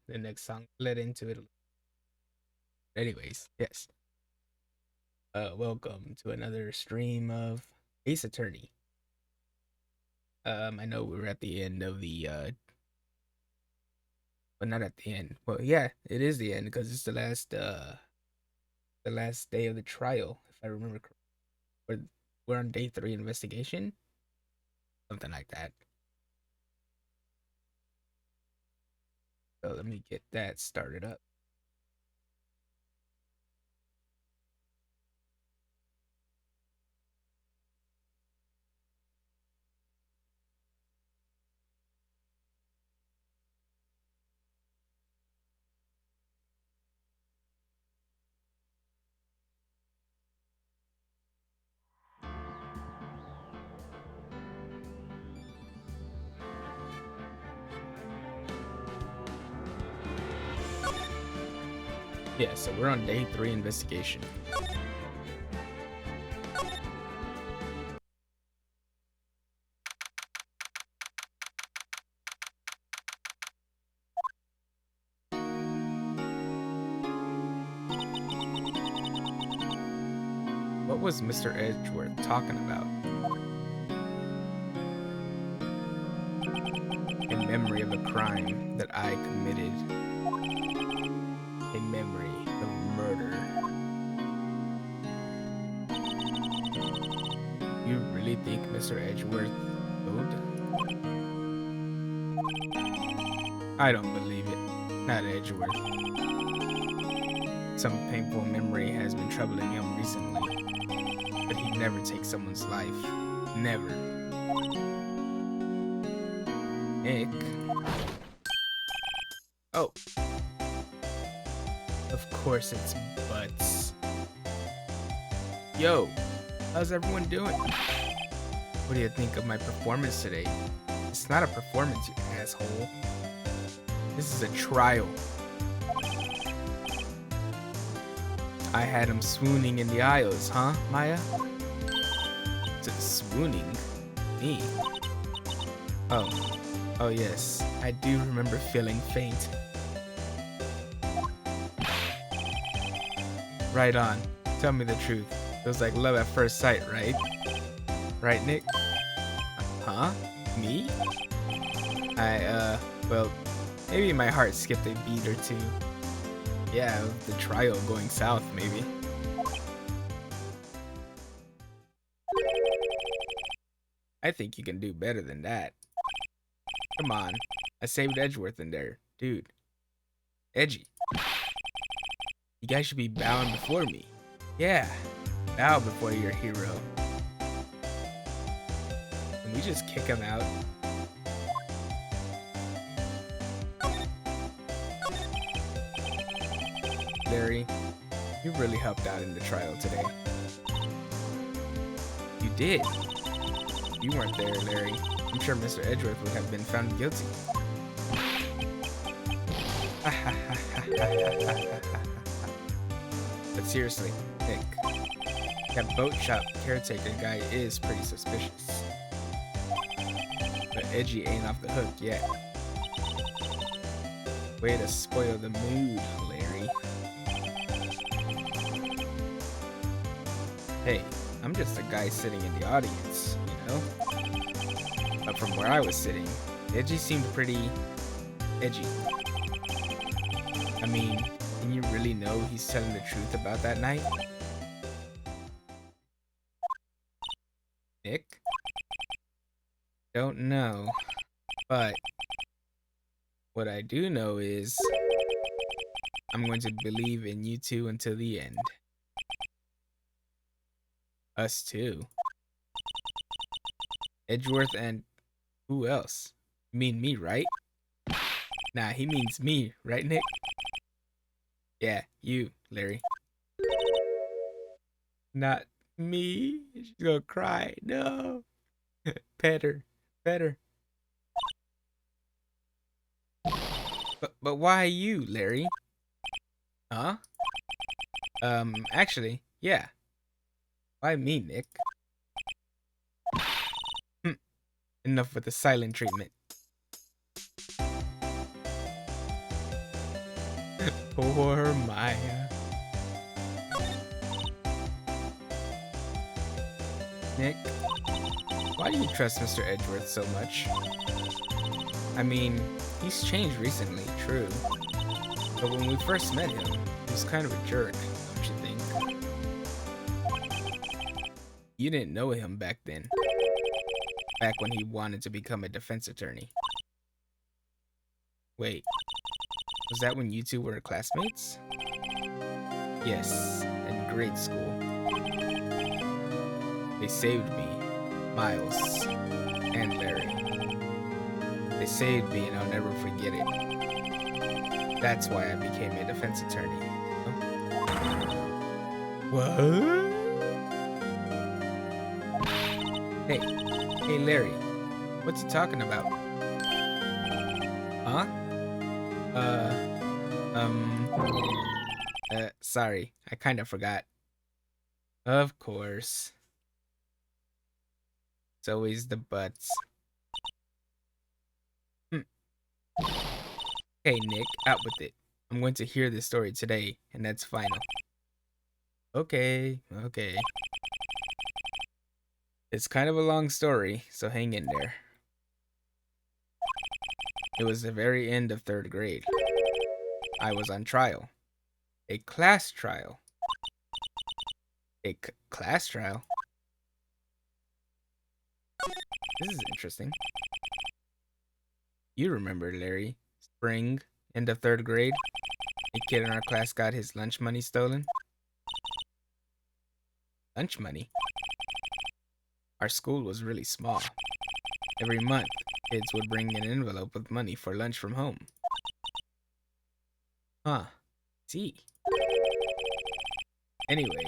the next song led into it. Anyways, yes. Welcome to another stream of Ace Attorney. I know we're at the end of the but not at the end. Well, yeah, it is the end because it's the last day of the trial, if I remember correctly. We're on day 3 investigation, something like that. So let me get that started up. Yeah, so we're on day 3 investigation. What was Mr. Edgeworth talking about? In memory of a crime that I committed. A memory of murder. You really think Mr. Edgeworth owed? I don't believe it. Not Edgeworth. Some painful memory has been troubling him recently, but he'd never take someone's life. Never. Nick. Oh. Of course it's Butts. Yo, how's everyone doing? What do you think of my performance today? It's not a performance, you asshole. This is a trial. I had him swooning in the aisles, huh, Maya? Swooning? Me? Oh yes, I do remember feeling faint. Right on. Tell me the truth. It was like love at first sight, right? Right, Nick? Huh? Me? Well, maybe my heart skipped a beat or two. Yeah, the trial going south, maybe. I think you can do better than that. Come on. I saved Edgeworth in there. Dude. Edgy. You guys should be bowing before me. Yeah. Bow before your hero. Can we just kick him out? Larry, you really helped out in the trial today. You did. You weren't there, Larry. I'm sure Mr. Edgeworth would have been found guilty. But seriously, Nick, that boat shop caretaker guy is pretty suspicious. But Edgy ain't off the hook yet. Way to spoil the mood, Larry. Hey, I'm just a guy sitting in the audience, you know? But from where I was sitting, Edgy seemed pretty edgy. I mean, can you really know he's telling the truth about that night? Nick? Don't know. But what I do know is I'm going to believe in you two until the end. Us too. Edgeworth and who else? You mean me, right? Nah, he means me, right, Nick? Yeah, you, Larry. Not me. She's gonna cry. No. Pet her. Pet her. But why you, Larry? Huh? Actually, yeah. Why me, Nick? Enough with the silent treatment. Poor Maya. Nick, why do you trust Mr. Edgeworth so much? I mean, he's changed recently, true. But when we first met him, he was kind of a jerk, don't you think? You didn't know him back then. Back when he wanted to become a defense attorney. Wait, was that when you two were classmates? Yes, in grade school. They saved me, Miles, and Larry. They saved me and I'll never forget it. That's why I became a defense attorney. What? Hey Larry, what's he talking about? Huh? Sorry, I kind of forgot. Of course. It's always the butts. Hey Nick, out with it. I'm going to hear this story today, and that's final. Okay. It's kind of a long story, so hang in there. It was the very end of 3rd grade. I was on trial. A class trial. A class trial? This is interesting. You remember, Larry. Spring, end of 3rd grade. A kid in our class got his lunch money stolen. Lunch money? Our school was really small. Every month, kids would bring an envelope with money for lunch from home. Huh. See. Anyway,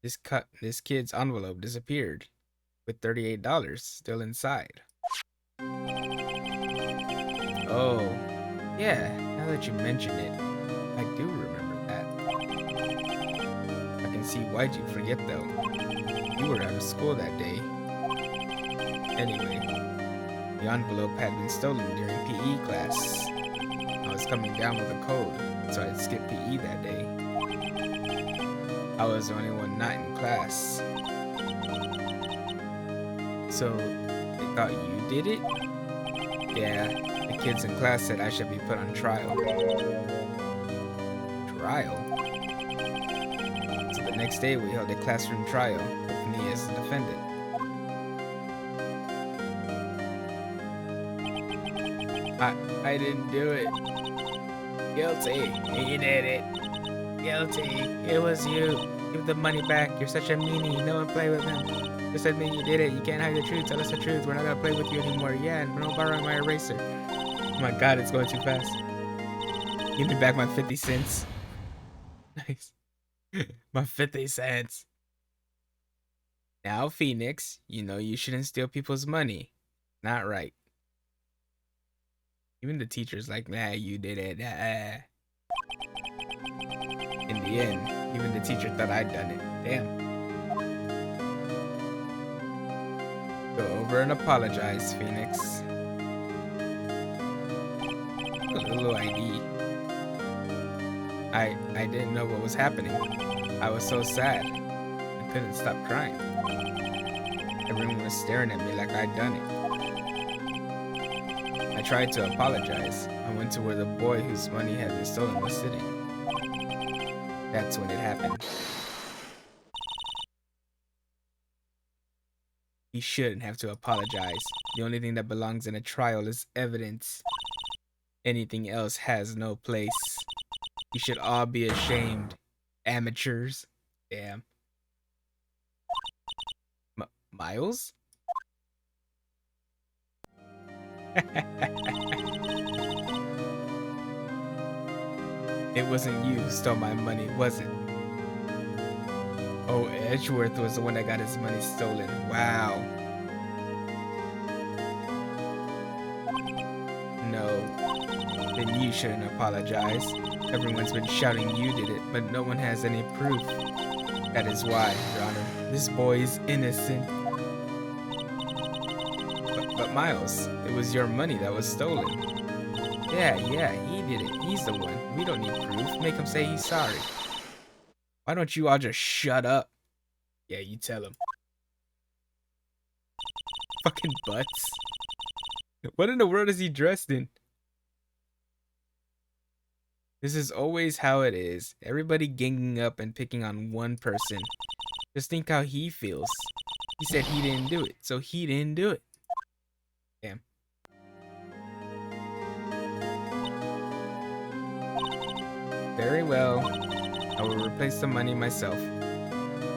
this kid's envelope disappeared with $38 still inside. Oh, yeah, now that you mention it, I do remember that. I can see why'd you forget though. You were out of school that day. Anyway, the envelope had been stolen during PE class. I was coming down with a cold, so I'd skip PE that day. I was the only one not in class. So, they thought you did it? Yeah, the kids in class said I should be put on trial. Trial? So the next day we held a classroom trial with me as the defendant. I didn't do it. Guilty. He did it. Guilty. It was you. Give the money back. You're such a meanie. No one play with him. Just admit you did it. You can't hide the truth. Tell us the truth. We're not gonna play with you anymore. Yeah, and no borrowing my eraser. Oh my god, it's going too fast. Give me back my 50 cents. Nice. My 50 cents. Now, Phoenix, you know you shouldn't steal people's money. Not right. Even the teacher's like, nah, you did it. In the end, even the teacher thought I'd done it. Damn. Go over and apologize, Phoenix. A little ID. I didn't know what was happening. I was so sad. I couldn't stop crying. Everyone was staring at me like I'd done it. I tried to apologize. I went to where the boy whose money had been stolen was sitting. That's when it happened. He shouldn't have to apologize. The only thing that belongs in a trial is evidence. Anything else has no place. You should all be ashamed. Amateurs. Damn. Miles? It wasn't you who stole my money, was it? Oh, Edgeworth was the one that got his money stolen. Wow. No. Then you shouldn't apologize. Everyone's been shouting you did it, but no one has any proof. That is why, Your Honor, this boy is innocent. But Miles, it was your money that was stolen. Yeah, he did it. He's the one. We don't need proof. Make him say he's sorry. Why don't you all just shut up? Yeah, you tell him. Fucking butts. What in the world is he dressed in? This is always how it is. Everybody ganging up and picking on one person. Just think how he feels. He said he didn't do it, so he didn't do it. Damn. Very well. I will replace the money myself.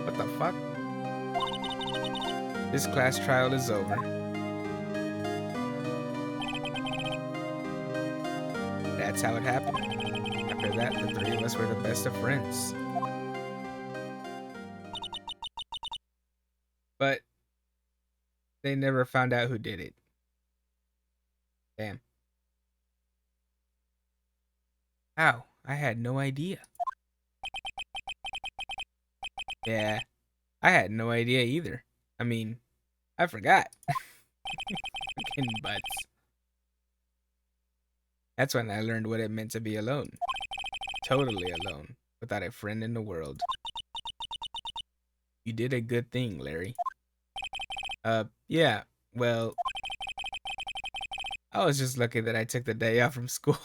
What the fuck? This class trial is over. That's how it happened. After that, the three of us were the best of friends. But they never found out who did it. Damn. How? I had no idea. Yeah, I had no idea either. I mean, I forgot. Fucking butts. That's when I learned what it meant to be alone. Totally alone, without a friend in the world. You did a good thing, Larry. Yeah, well, I was just lucky that I took the day off from school.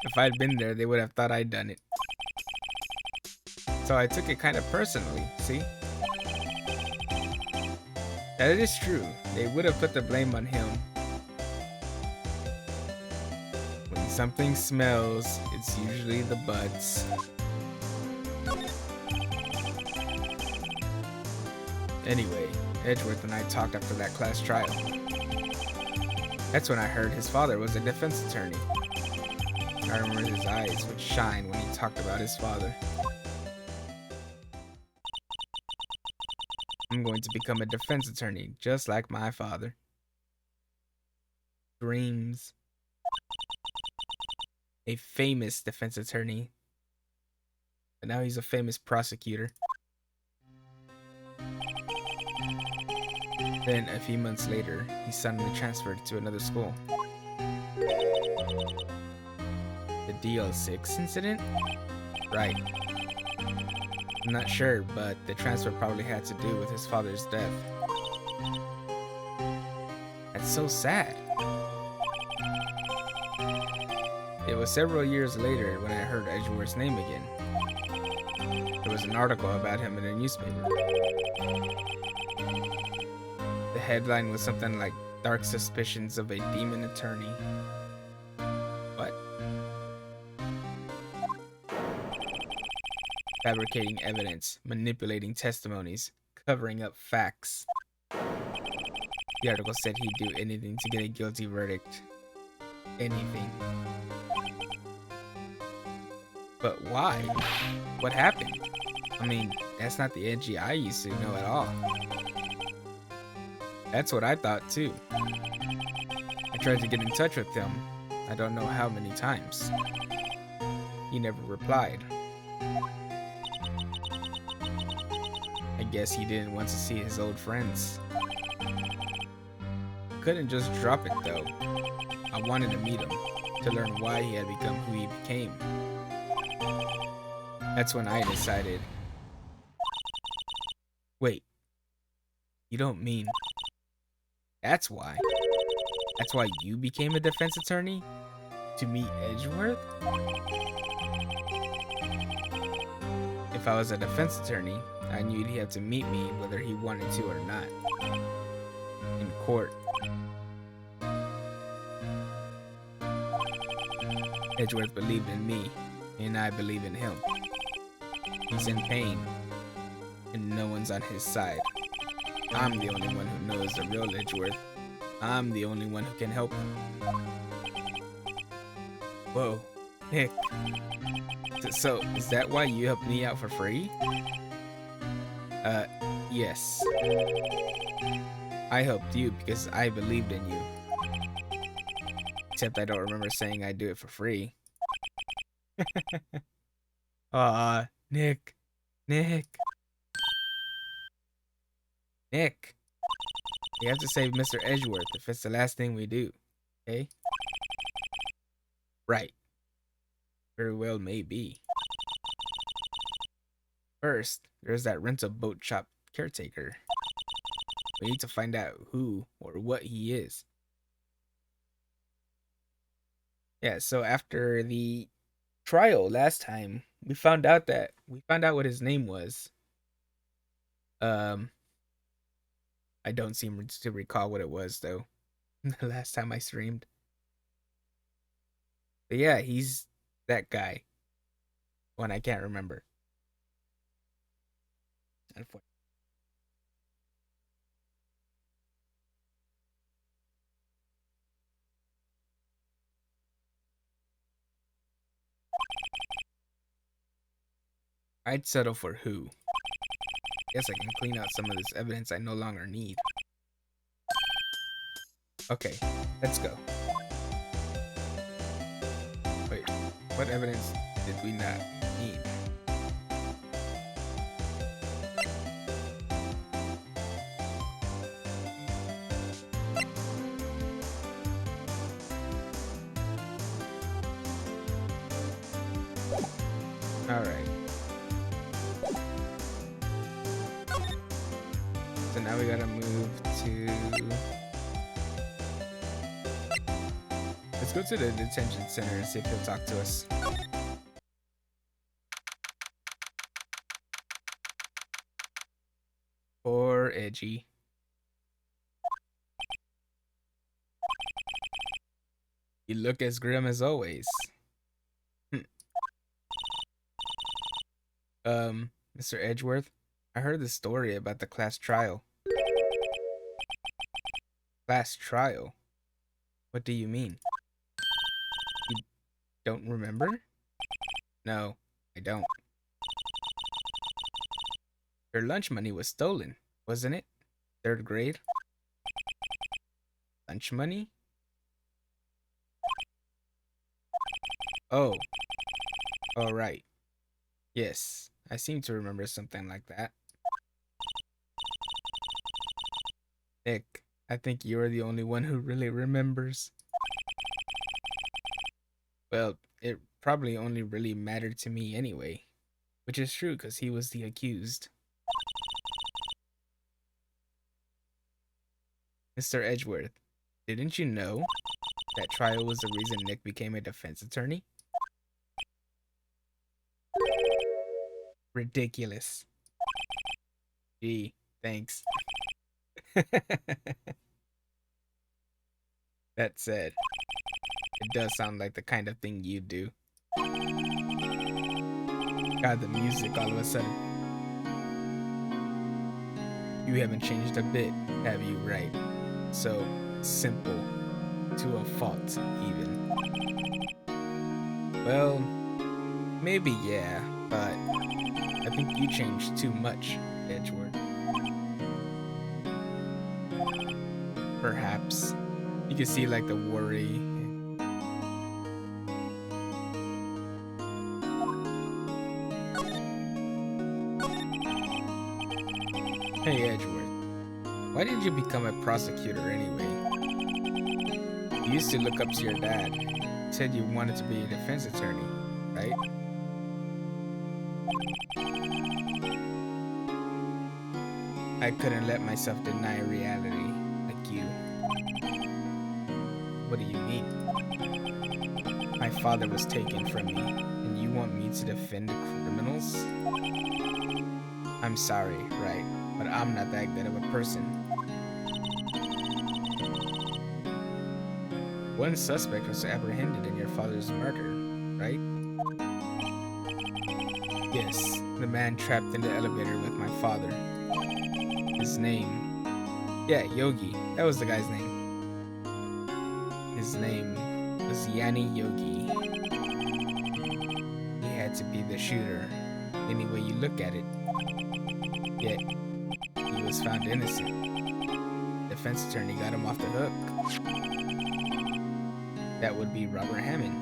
If I'd been there, they would have thought I'd done it. So I took it kind of personally, see? That it is true. They would have put the blame on him. When something smells, it's usually the butts. Anyway, Edgeworth and I talked after that class trial. That's when I heard his father was a defense attorney. I remember his eyes would shine when he talked about his father. I'm going to become a defense attorney, just like my father. Dreams. A famous defense attorney. But now he's a famous prosecutor. Then, a few months later, he suddenly transferred to another school. The DL6 incident? Right. I'm not sure, but the transfer probably had to do with his father's death. That's so sad. It was several years later when I heard Edgeworth's name again. There was an article about him in a newspaper. The headline was something like "Dark Suspicions of a Demon Attorney." What? Fabricating evidence, manipulating testimonies, covering up facts. The article said he'd do anything to get a guilty verdict. Anything. But why? What happened? I mean, that's not the Edgy I used to know at all. That's what I thought too. I tried to get in touch with him. I don't know how many times. He never replied. I guess he didn't want to see his old friends. Couldn't just drop it though. I wanted to meet him, to learn why he had become who he became. That's when I decided. Wait, you don't mean that's why? That's why you became a defense attorney? To meet Edgeworth? If I was a defense attorney, I knew he'd have to meet me whether he wanted to or not. In court. Edgeworth believed in me, and I believe in him. He's in pain, and no one's on his side. I'm the only one who knows the real Edgeworth. I'm the only one who can help him. Whoa, Nick. So, is that why you helped me out for free? Yes. I helped you because I believed in you. Except I don't remember saying I'd do it for free. Aw, Nick. Nick. Nick. We have to save Mr. Edgeworth if it's the last thing we do. Okay. Right. Very well may be. First, there's that rental boat shop caretaker. We need to find out who or what he is. Yeah, so after the trial last time, we found out what his name was. Um, I don't seem to recall what it was though. The last time I streamed. But yeah, he's that guy. One I can't remember. I'd settle for who. Guess I can clean out some of this evidence I no longer need. Okay, let's go. Wait, what evidence did we not need? Alright. So now we gotta move to... Let's go to the detention center and see if he'll talk to us. Poor Edgy. You look as grim as always. Mr. Edgeworth, I heard the story about the class trial. Class trial? What do you mean? You don't remember? No, I don't. Your lunch money was stolen, wasn't it? Third grade? Lunch money? Oh. All right. Yes, I seem to remember something like that. Nick, I think you're the only one who really remembers. Well, it probably only really mattered to me anyway. Which is true, because he was the accused. Mr. Edgeworth, didn't you know that trial was the reason Nick became a defense attorney? Ridiculous. Gee, thanks. That said, it does sound like the kind of thing you do. God, the music all of a sudden. You haven't changed a bit, have you, Wright? So simple. To a fault, even. Well, maybe yeah, but I think you changed too much, Edgeworth. Perhaps. You can see like the worry. Hey Edgeworth, why did you become a prosecutor anyway? You used to look up to your dad. You said you wanted to be a defense attorney, right? I couldn't let myself deny reality like you. What do you mean? My father was taken from me, and you want me to defend criminals? I'm sorry, right, but I'm not that good of a person. One suspect was apprehended in your father's murder, right? Yes, the man trapped in the elevator with my father. His name... Yeah, Yogi. That was the guy's name. His name was Yanni Yogi. He had to be the shooter, any way you look at it. Yet, he was found innocent. The defense attorney got him off the hook. That would be Robert Hammond.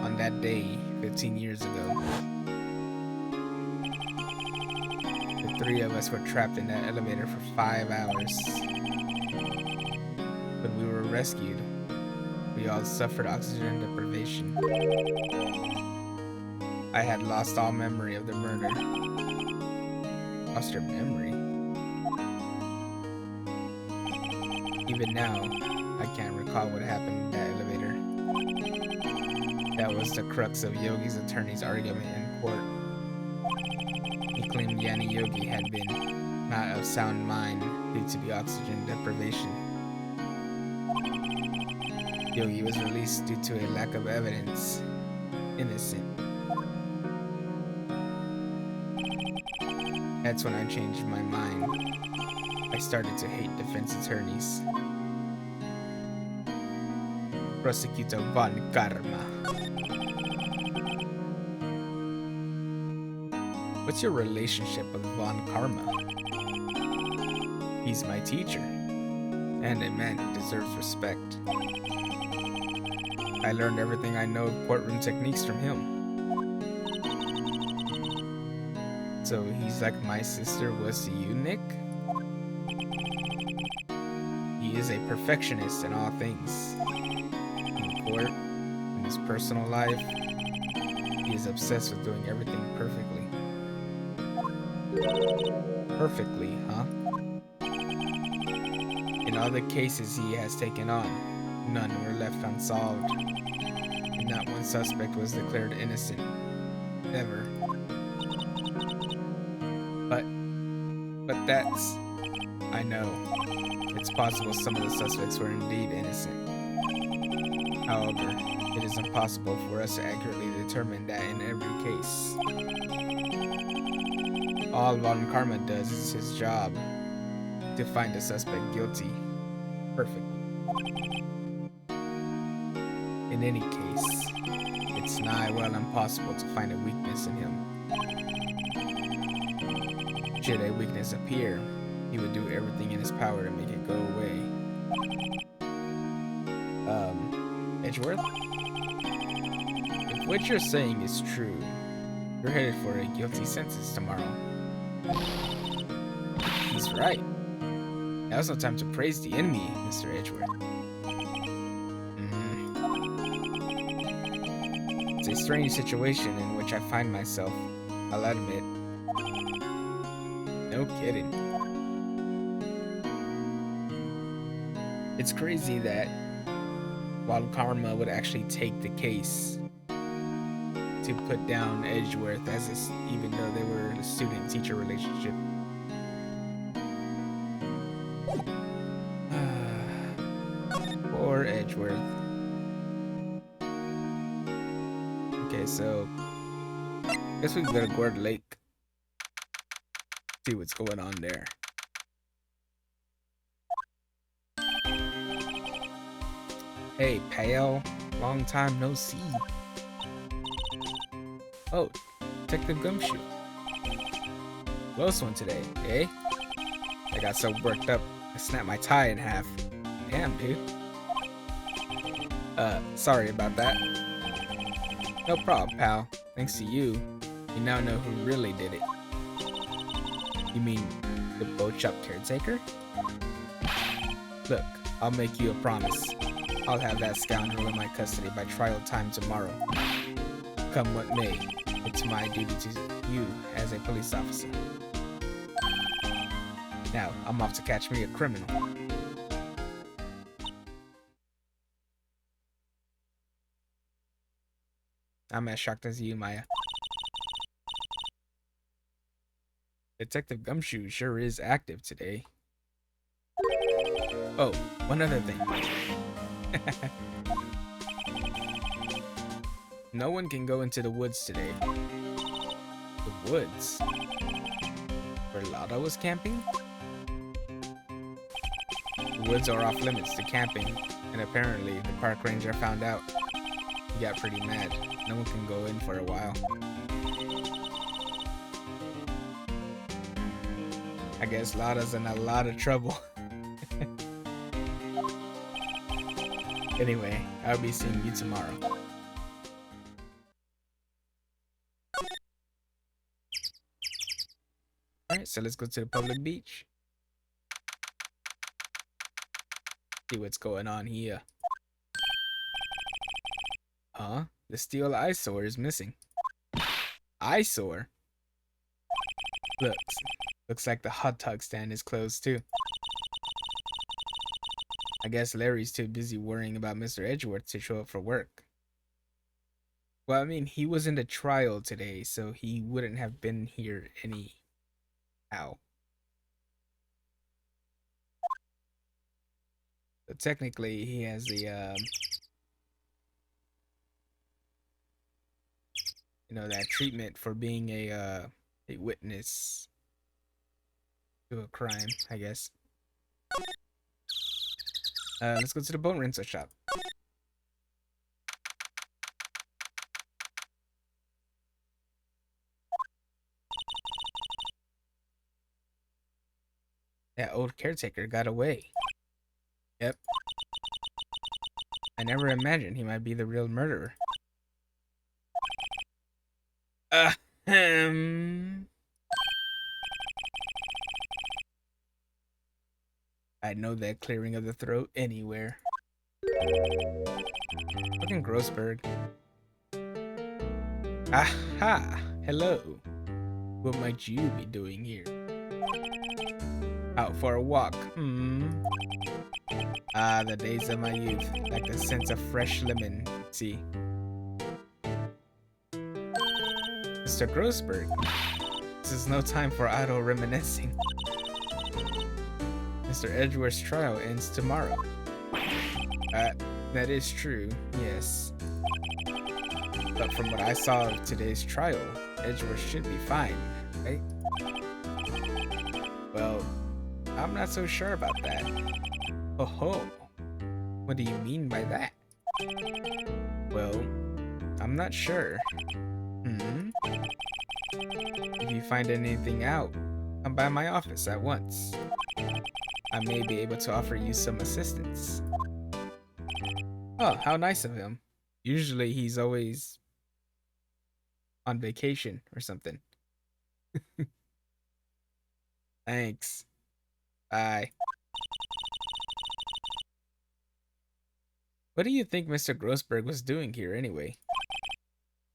On that day, 15 years ago. The three of us were trapped in that elevator for 5 hours. When we were rescued, we all suffered oxygen deprivation. I had lost all memory of the murder. Lost your memory? Even now, I can't recall what happened in that elevator. That was the crux of Yogi's attorney's argument in court. He claimed Yanni Yogi had been not of sound mind due to the oxygen deprivation. Yogi was released due to a lack of evidence. Innocent. That's when I changed my mind. I started to hate defense attorneys. Prosecutor Von Karma. What's your relationship with Von Karma? He's my teacher, and a man who deserves respect. I learned everything I know of courtroom techniques from him. So he's like my sister was to you, Nick? He is a perfectionist in all things. In court, in his personal life, he is obsessed with doing everything perfectly. Perfectly, huh? In all the cases he has taken on, none were left unsolved, and not one suspect was declared innocent. Ever. But that's... I know. It's possible some of the suspects were indeed innocent. However, it is impossible for us to accurately determine that in every case. All Von Karma does is his job, to find a suspect guilty. Perfectly. In any case, it's nigh well impossible to find a weakness in him. Should a weakness appear, he would do everything in his power to make it go away. Edgeworth? If what you're saying is true, you're headed for a guilty sentence tomorrow. He's right. Now's no time to praise the enemy, Mr. Edgeworth. It's a strange situation in which I find myself, I'll admit. No kidding. It's crazy that Von Karma would actually take the case to put down Edgeworth as even though they were a student-teacher relationship. Poor Edgeworth. Okay, so I guess we can go to Gourd Lake. See what's going on there. Hey, pal. Long time no see. Oh, Detective Gumshoe. Close one today, eh? I got so worked up, I snapped my tie in half. Damn, dude. Sorry about that. No problem, pal. Thanks to you, you now know who really did it. You mean the boat shop caretaker? Look, I'll make you a promise. I'll have that scoundrel in my custody by trial time tomorrow. Come what may, it's my duty to you as a police officer. Now, I'm off to catch me a criminal. I'm as shocked as you, Maya. Detective Gumshoe sure is active today. Oh, one other thing. No one can go into the woods today. The woods? Where Lada was camping? The woods are off limits to camping, and apparently the park ranger found out. He got pretty mad. No one can go in for a while. I guess Lada's in a lot of trouble. Anyway, I'll be seeing you tomorrow. Alright, Alright, so let's go to the public beach. See what's going on here. Huh? The steel eyesore is missing. Eyesore? Looks like the hot dog stand is closed too. I guess Larry's too busy worrying about Mr. Edgeworth to show up for work. Well, I mean, he was in the trial today, so he wouldn't have been here anyhow. So technically, he has the, that treatment for being a witness to a crime, I guess. Let's go to the bone rental shop. That old caretaker got away. Yep. I never imagined he might be the real murderer. I know that clearing of the throat anywhere. Fucking Grossberg. Aha! Hello. What might you be doing here? Out for a walk. Ah, the days of my youth. Like the scent of fresh lemon. See. Mr. Grossberg. This is no time for idle reminiscing. Mr. Edgeworth's trial ends tomorrow. That is true, yes. But from what I saw of today's trial, Edgeworth should be fine, right? Well, I'm not so sure about that. Oh ho! What do you mean by that? Well, I'm not sure. If you find anything out, come by my office at once. I may be able to offer you some assistance. Oh, how nice of him. Usually he's always on vacation or something. Thanks. Bye. What do you think Mr. Grossberg was doing here anyway?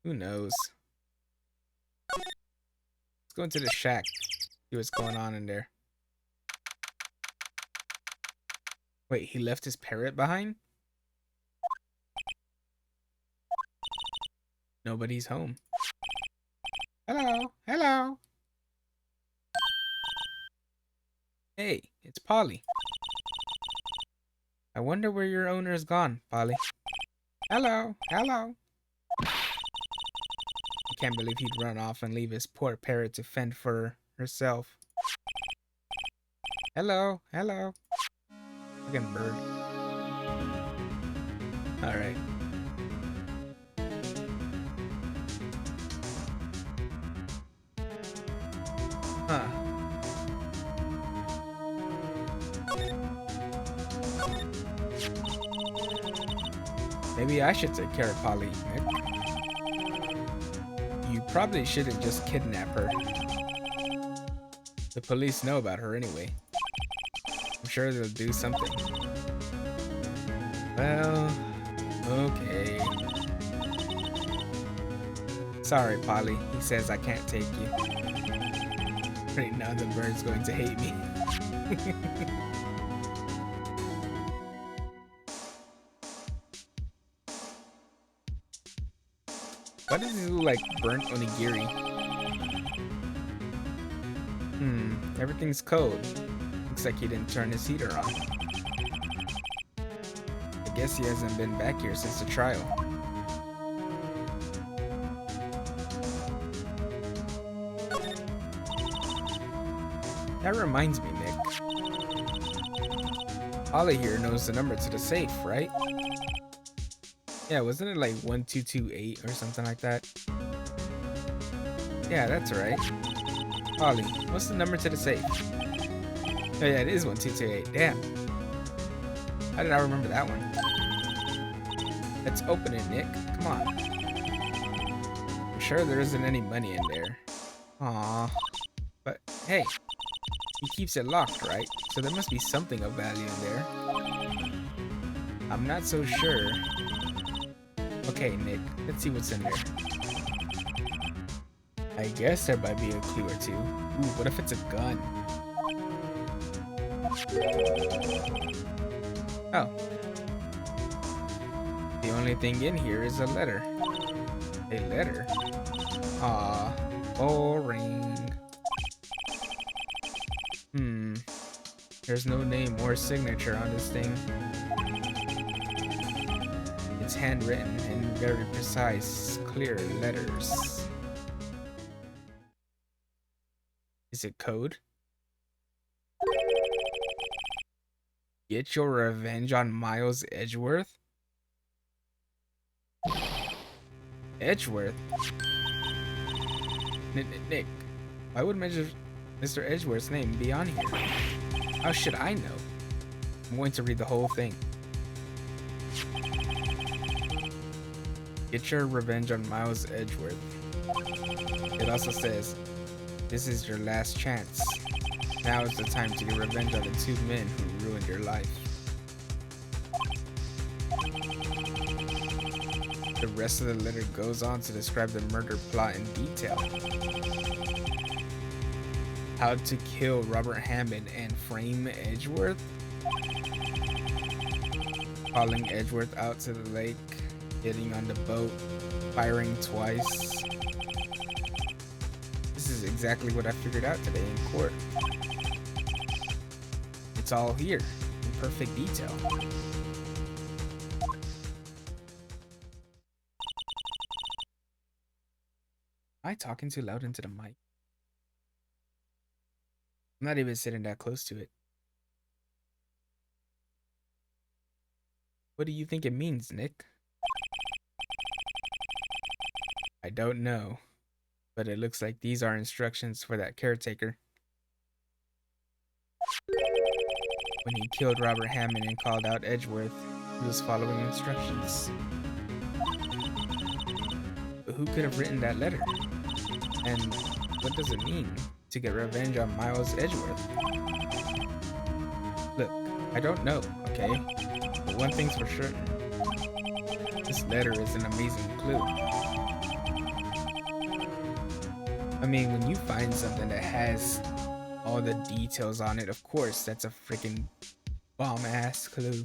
Who knows? Let's go into the shack. See what's going on in there. Wait, he left his parrot behind? Nobody's home. Hello, hello. Hey, it's Polly. I wonder where your owner's gone, Polly. Hello, hello. I can't believe he'd run off and leave his poor parrot to fend for herself. Hello, hello. Fucking bird. Alright. Huh. Maybe I should take care of Polly, Nick. You probably shouldn't just kidnap her. The police know about her anyway. I'm sure they'll do something. Well, okay. Sorry, Polly. He says I can't take you. Right now the bird's going to hate me. Why does he look like burnt onigiri? Everything's cold. Looks like he didn't turn his heater on. I guess he hasn't been back here since the trial. That reminds me, Nick. Ollie here knows the number to the safe, right? Yeah, wasn't it like 1228 or something like that? Yeah, that's right. Ollie, what's the number to the safe? Oh yeah, it is 1228. Damn. How did I remember that one? Let's open it, Nick. Come on. I'm sure there isn't any money in there. Aww. But hey, he keeps it locked, right? So there must be something of value in there. I'm not so sure. Okay, Nick, let's see what's in there. I guess there might be a clue or two. Ooh, what if it's a gun? Oh. The only thing in here is a letter. A letter? Aw, boring. There's no name or signature on this thing. It's handwritten in very precise, clear letters. Is it code? Get your revenge on Miles Edgeworth? Edgeworth? Nick, why would Mr. Edgeworth's name be on here? How should I know? I'm going to read the whole thing. Get your revenge on Miles Edgeworth. It also says, this is your last chance. Now is the time to get revenge on the two men who ruined your life. The rest of the letter goes on to describe the murder plot in detail. How to kill Robert Hammond and frame Edgeworth. Calling Edgeworth out to the lake. Getting on the boat. Firing twice. This is exactly what I figured out today in court. It's all here, in perfect detail. Am I talking too loud into the mic? I'm not even sitting that close to it. What do you think it means, Nick? I don't know, but it looks like these are instructions for that caretaker. When he killed Robert Hammond and called out Edgeworth, he was following instructions. But who could have written that letter? And what does it mean to get revenge on Miles Edgeworth? Look, I don't know, okay? But one thing's for certain. This letter is an amazing clue. I mean, when you find something that has all the details on it, of course, that's a freaking bomb-ass clue.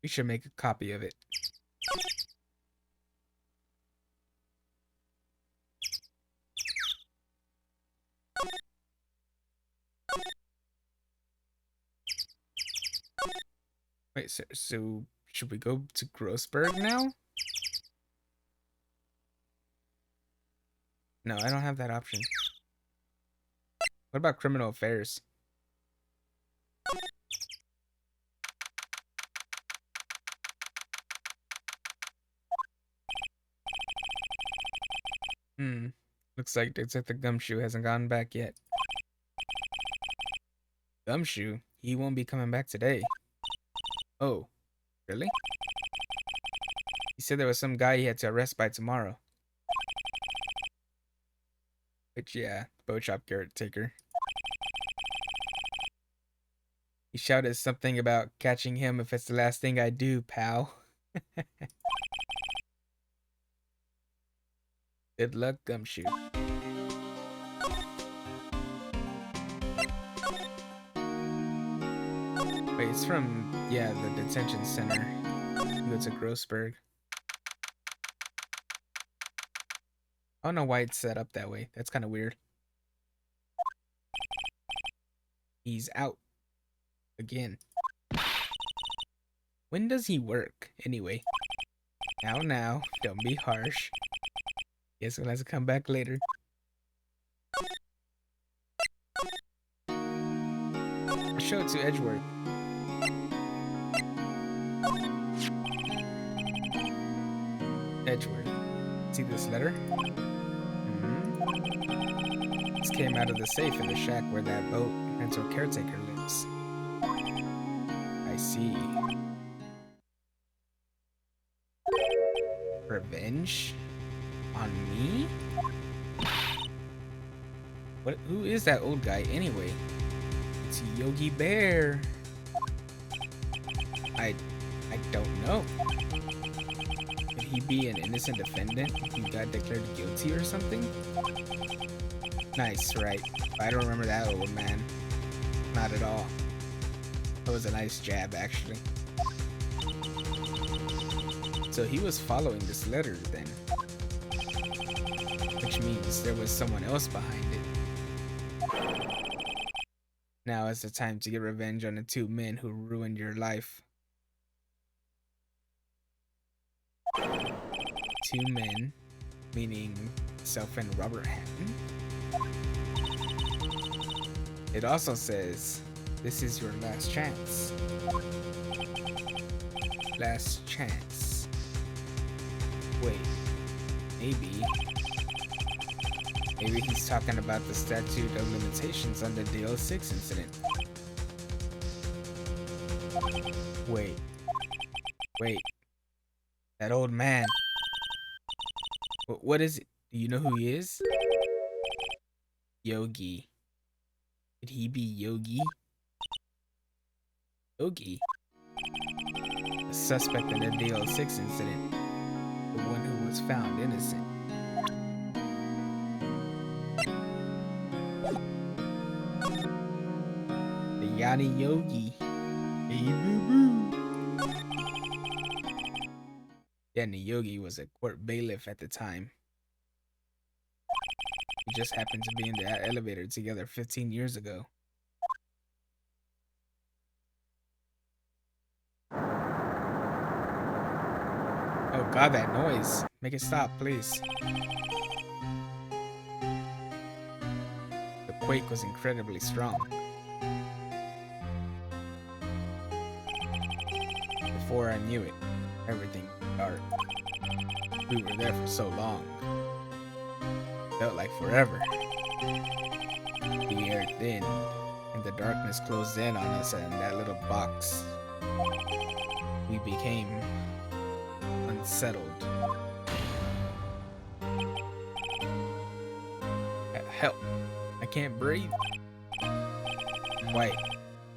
We should make a copy of it. Wait, so should we go to Grossberg now? No, I don't have that option. What about criminal affairs? Looks like Detective Gumshoe hasn't gone back yet. Gumshoe? He won't be coming back today. Oh, really? He said there was some guy he had to arrest by tomorrow. But yeah, boat shop caretaker. He shouted something about catching him if it's the last thing I do, pal. Good luck, Gumshoe. Wait, it's from, yeah, the detention center. You go to Grossberg. I don't know why it's set up that way. That's kind of weird. He's out. Again. When does he work, anyway? Now, don't be harsh. Guess we'll have to come back later. Show it to Edgeworth. Edgeworth. See this letter? This came out of the safe in the shack where that boat rental caretaker lived. I see. Revenge? On me? What? Who is that old guy anyway? It's Yogi Bear. I don't know. Could he be an innocent defendant who got declared guilty or something? Nice, right? I don't remember that old man. Not at all. That was a nice jab, actually. So he was following this letter then. Which means there was someone else behind it. Now is the time to get revenge on the two men who ruined your life. Two men, meaning self and Robert Hatton. It also says, this is your last chance. Last chance. Wait, maybe he's talking about the statute of limitations on the DL6 incident. Wait, that old man. What is it? Do you know who he is? Yogi. Could he be Yogi? Yogi? The suspect in the DL6 incident. The one who was found innocent. The Yanni Yogi. Hey, boo-boo. Yanni Yogi was a court bailiff at the time. We just happened to be in the elevator together 15 years ago. Oh god, that noise. Make it stop, please. The quake was incredibly strong. Before I knew it, everything was dark. We were there for so long. Felt like forever. The air thinned, and the darkness closed in on us in that little box. We became unsettled. Help! I can't breathe. Quiet. I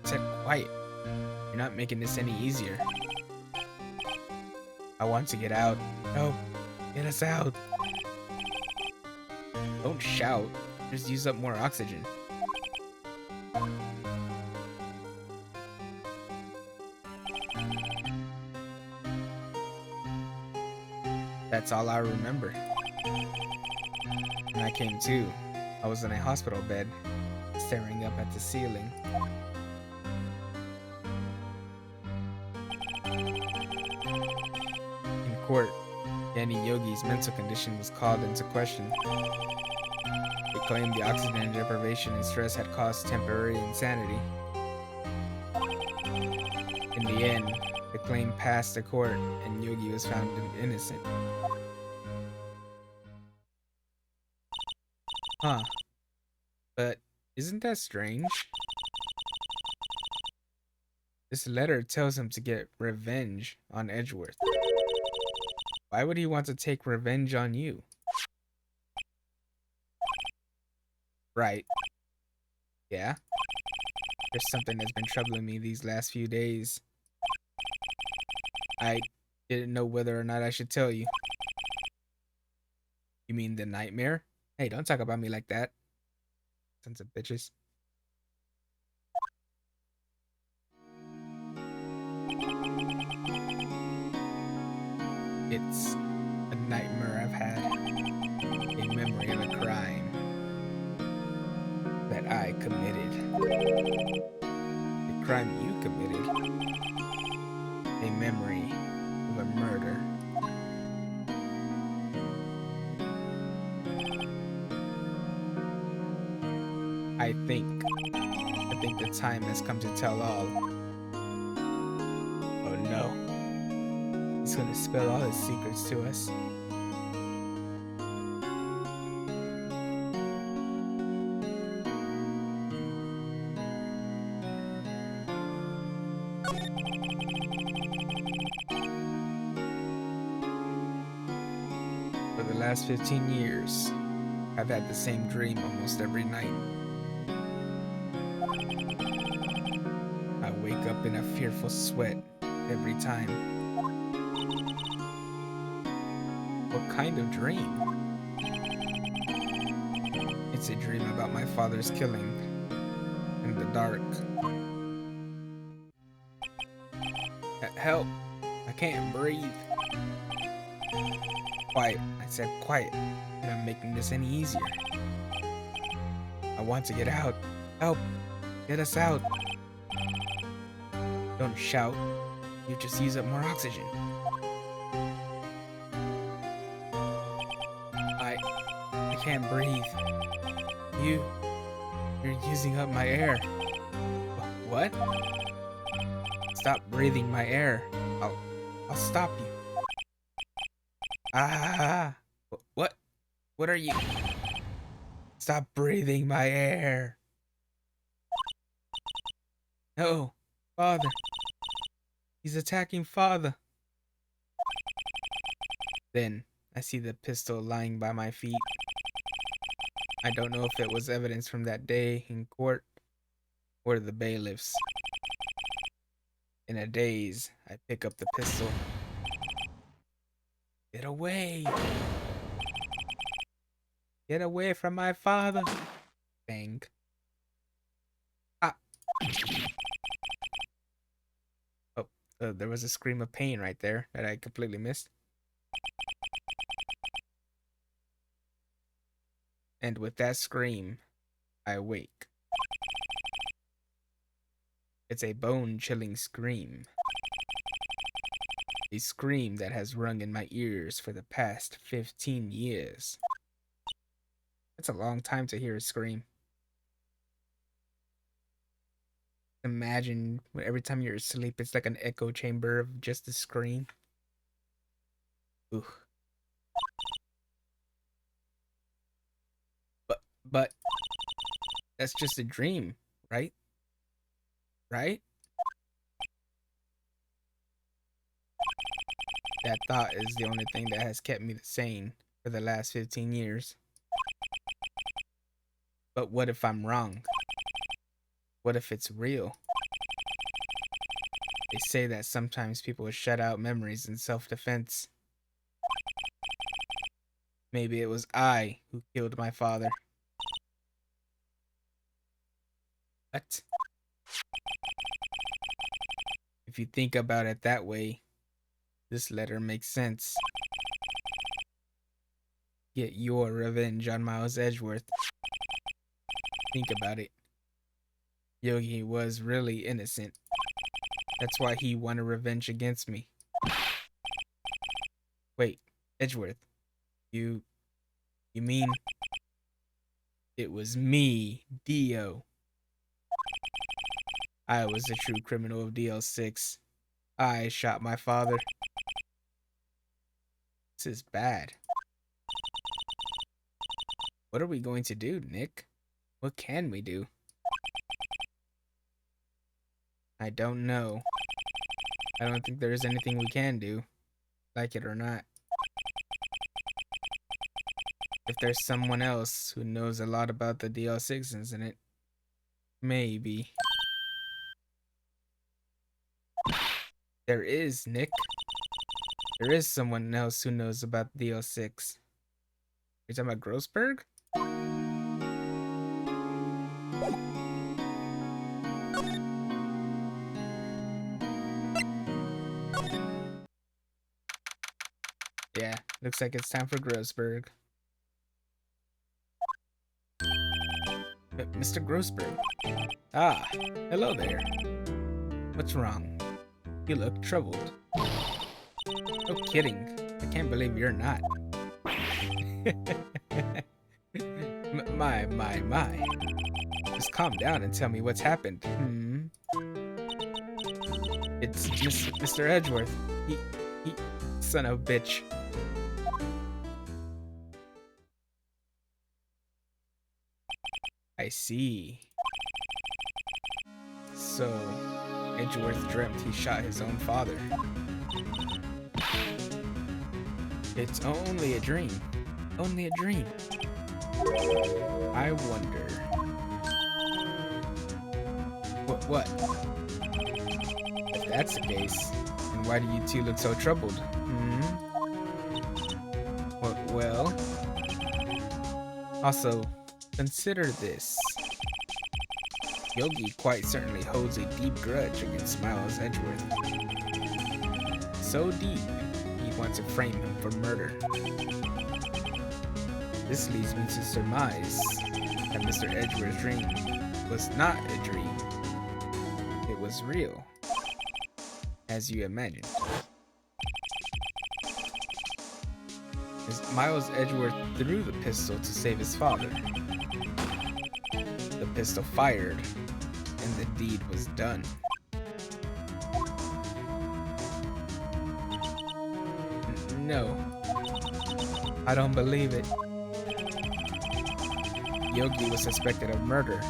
said quiet. You're not making this any easier. I want to get out. Help! Get us out! Don't shout. Just use up more oxygen. That's all I remember. When I came to, I was in a hospital bed, staring up at the ceiling. In court, Yanni Yogi's mental condition was called into question. They claimed the oxygen deprivation and stress had caused temporary insanity. In the end, the claim passed the court and Yogi was found innocent. Huh. But isn't that strange? This letter tells him to get revenge on Edgeworth. Why would he want to take revenge on you? Right. Yeah? There's something that's been troubling me these last few days. I didn't know whether or not I should tell you. You mean the nightmare? Hey, don't talk about me like that. Sons of bitches. It's a nightmare I've had. A memory of a crime that I committed. The crime you committed. A memory of a murder. I think the time has come to tell all. Oh no. He's gonna spill all his secrets to us. For the last 15 years, I've had the same dream almost every night. I wake up in a fearful sweat every time. What kind of dream? It's a dream about my father's killing in the dark. Help! I can't breathe. Quiet. I said quiet. You're not making this any easier. I want to get out. Help! Get us out. Don't shout. You just use up more oxygen. I can't breathe. You're using up my air. What? Stop breathing my air. I'll stop you. Ah! What? What are you? Stop breathing my air. No, Father. He's attacking Father. Then I see the pistol lying by my feet. I don't know if it was evidence from that day in court or the bailiffs. In a daze, I pick up the pistol. Get away! Get away from my father! Bang. Ah! Oh, there was a scream of pain right there that I completely missed. And with that scream, I awake. It's a bone-chilling scream. A scream that has rung in my ears for the past 15 years. That's a long time to hear a scream. Imagine every time you're asleep, it's like an echo chamber of just a scream. Ooh. But that's just a dream, right? Right? That thought is the only thing that has kept me sane for the last 15 years. But what if I'm wrong? What if it's real? They say that sometimes people shut out memories in self-defense. Maybe it was I who killed my father. What? If you think about it that way, this letter makes sense. Get your revenge on Miles Edgeworth. Think about it. Yogi was really innocent. That's why he wanted revenge against me. Wait, Edgeworth, you mean it was me, Dio? I was the true criminal of DL6. I shot my father. This is bad. What are we going to do, Nick? What can we do? I don't know. I don't think there is anything we can do, like it or not. If there's someone else who knows a lot about the DL6 incident, maybe. There is, Nick. There is someone else who knows about the DL6. You're talking about Grossberg? Yeah, looks like it's time for Grossberg. Mr. Grossberg. Ah, hello there. What's wrong? You look troubled. No kidding. I can't believe you're not. My. Just calm down and tell me what's happened. It's Mr. Edgeworth. He, son of a bitch. I see. So, Edgeworth dreamt he shot his own father. It's only a dream. Only a dream. I wonder. What? If that's the case, then why do you two look so troubled? Well, also, consider this. Yogi quite certainly holds a deep grudge against Miles Edgeworth. So deep, he wants to frame him for murder. This leads me to surmise that Mr. Edgeworth's dream was not a dream. It was real, as you imagined. As Miles Edgeworth threw the pistol to save his father. The pistol fired, and the deed was done. No, I don't believe it. Yogi was suspected of murder,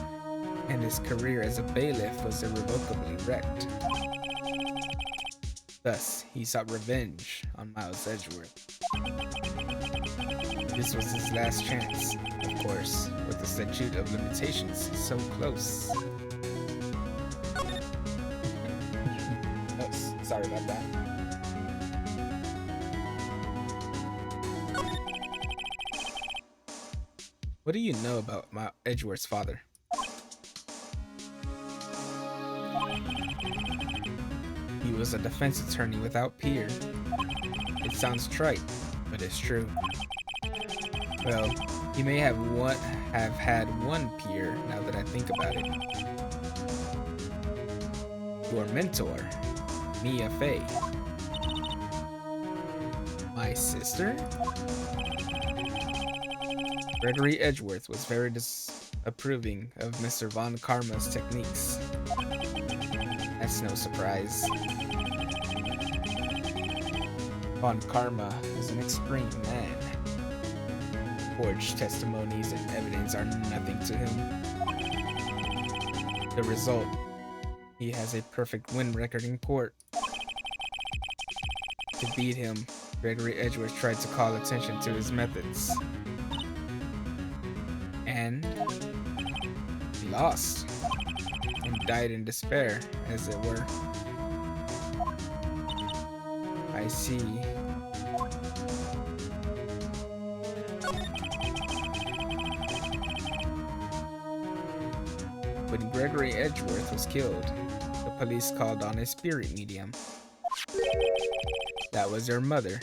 and his career as a bailiff was irrevocably wrecked. Thus, he sought revenge on Miles Edgeworth. This was his last chance, of course, with the statute of limitations so close. Oh, sorry about that. What do you know about Edgeworth's father? He was a defense attorney without peer. It sounds trite, but it's true. Well, he may have had one peer now that I think about it. Your mentor, Mia Fey. My sister? Gregory Edgeworth was very disapproving of Mr. Von Karma's techniques. That's no surprise. Von Karma is an extreme man. Forged testimonies and evidence are nothing to him. The result, he has a perfect win record in court. To beat him, Gregory Edgeworth tried to call attention to his methods. And he lost and died in despair, as it were. I see. When Gregory Edgeworth was killed, the police called on a spirit medium. That was your mother,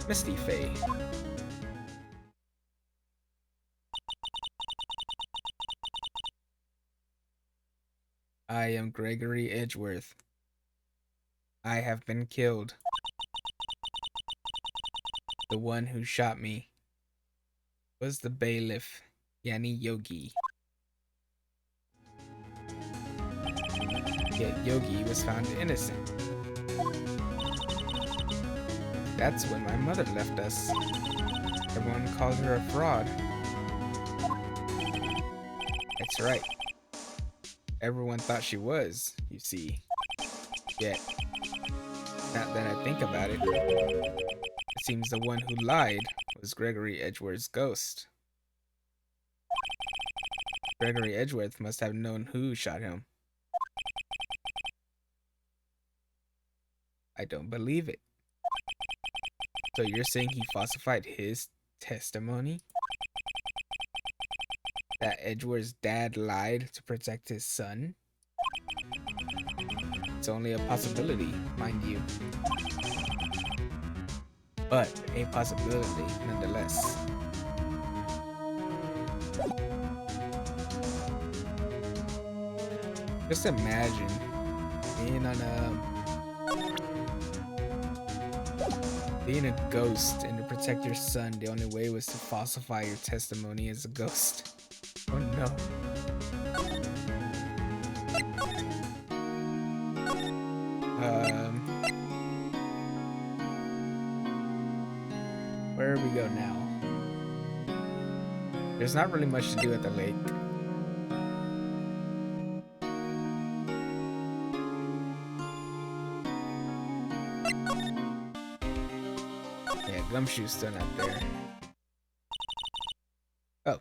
Misty Fey. I am Gregory Edgeworth. I have been killed. The one who shot me was the bailiff, Yani Yogi. Yet Yogi was found innocent. That's when my mother left us. Everyone called her a fraud. That's right. Everyone thought she was, you see. Yet, now that I think about it, it seems the one who lied was Gregory Edgeworth's ghost. Gregory Edgeworth must have known who shot him. I don't believe it. So you're saying he falsified his testimony? That Edgeworth's dad lied to protect his son? It's only a possibility, mind you. But a possibility nonetheless. Just imagine being a ghost, and to protect your son, the only way was to falsify your testimony as a ghost. Oh no. Where do we go now? There's not really much to do at the lake. Yeah, Gumshoe's still not there. Oh.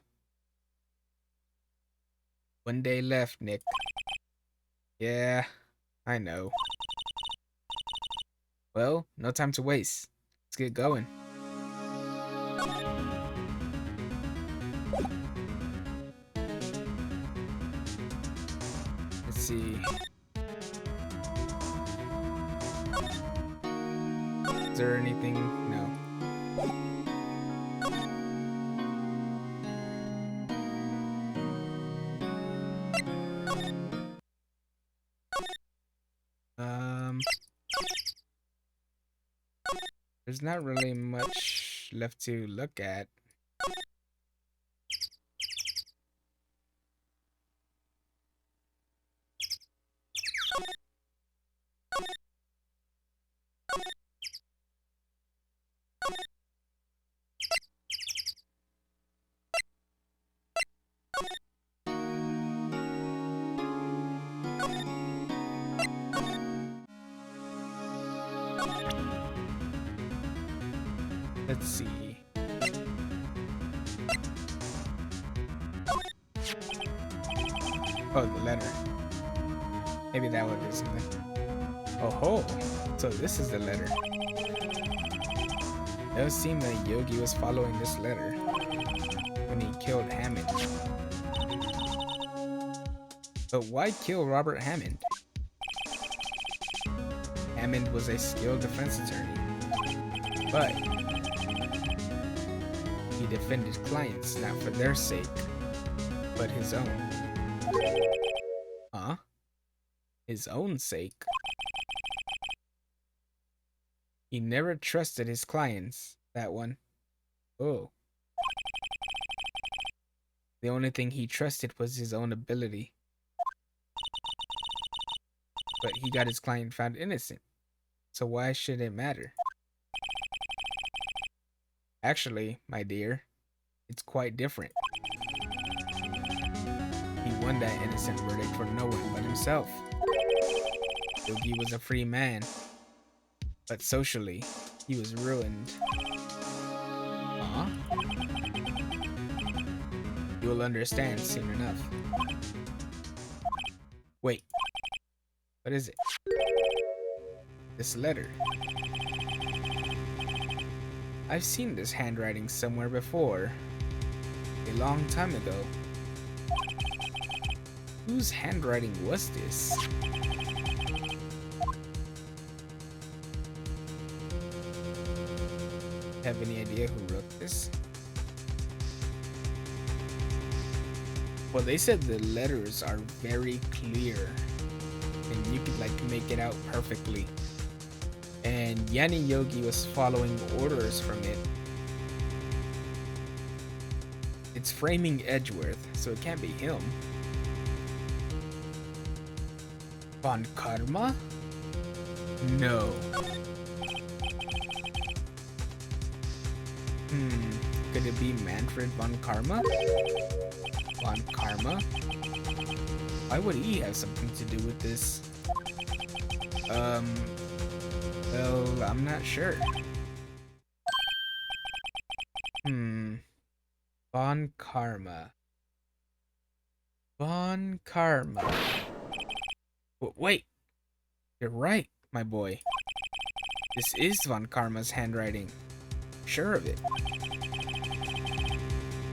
1 day left, Nick. Yeah, I know. Well, no time to waste. Let's get going. Let's see. Is there anything? No. There's not really much left to look at. Let's see. Oh, the letter. Maybe that would be something. Oh ho! So this is the letter. It does seem that Yogi was following this letter when he killed Hammond. But why kill Robert Hammond? Hammond was a skilled defense attorney, but he defended clients not for their sake, but his own. Huh? His own sake? He never trusted his clients, that one. Oh. The only thing he trusted was his own ability. But he got his client found innocent. So why should it matter? Actually, my dear, it's quite different. He won that innocent verdict for no one but himself. Yogi was a free man, but socially, he was ruined. Huh? You'll understand soon enough. Wait, what is it? This letter. I've seen this handwriting somewhere before. A long time ago. Whose handwriting was this? Have any idea who wrote this? Well, they said the letters are very clear and you could like make it out perfectly. And Yanni Yogi was following orders from it. It's framing Edgeworth, so it can't be him. Von Karma? No. Could it be Manfred von Karma? Von Karma? Why would he have something to do with this? Well, I'm not sure. Von Karma. Von Karma. Wait. You're right, my boy. This is Von Karma's handwriting. Sure of it.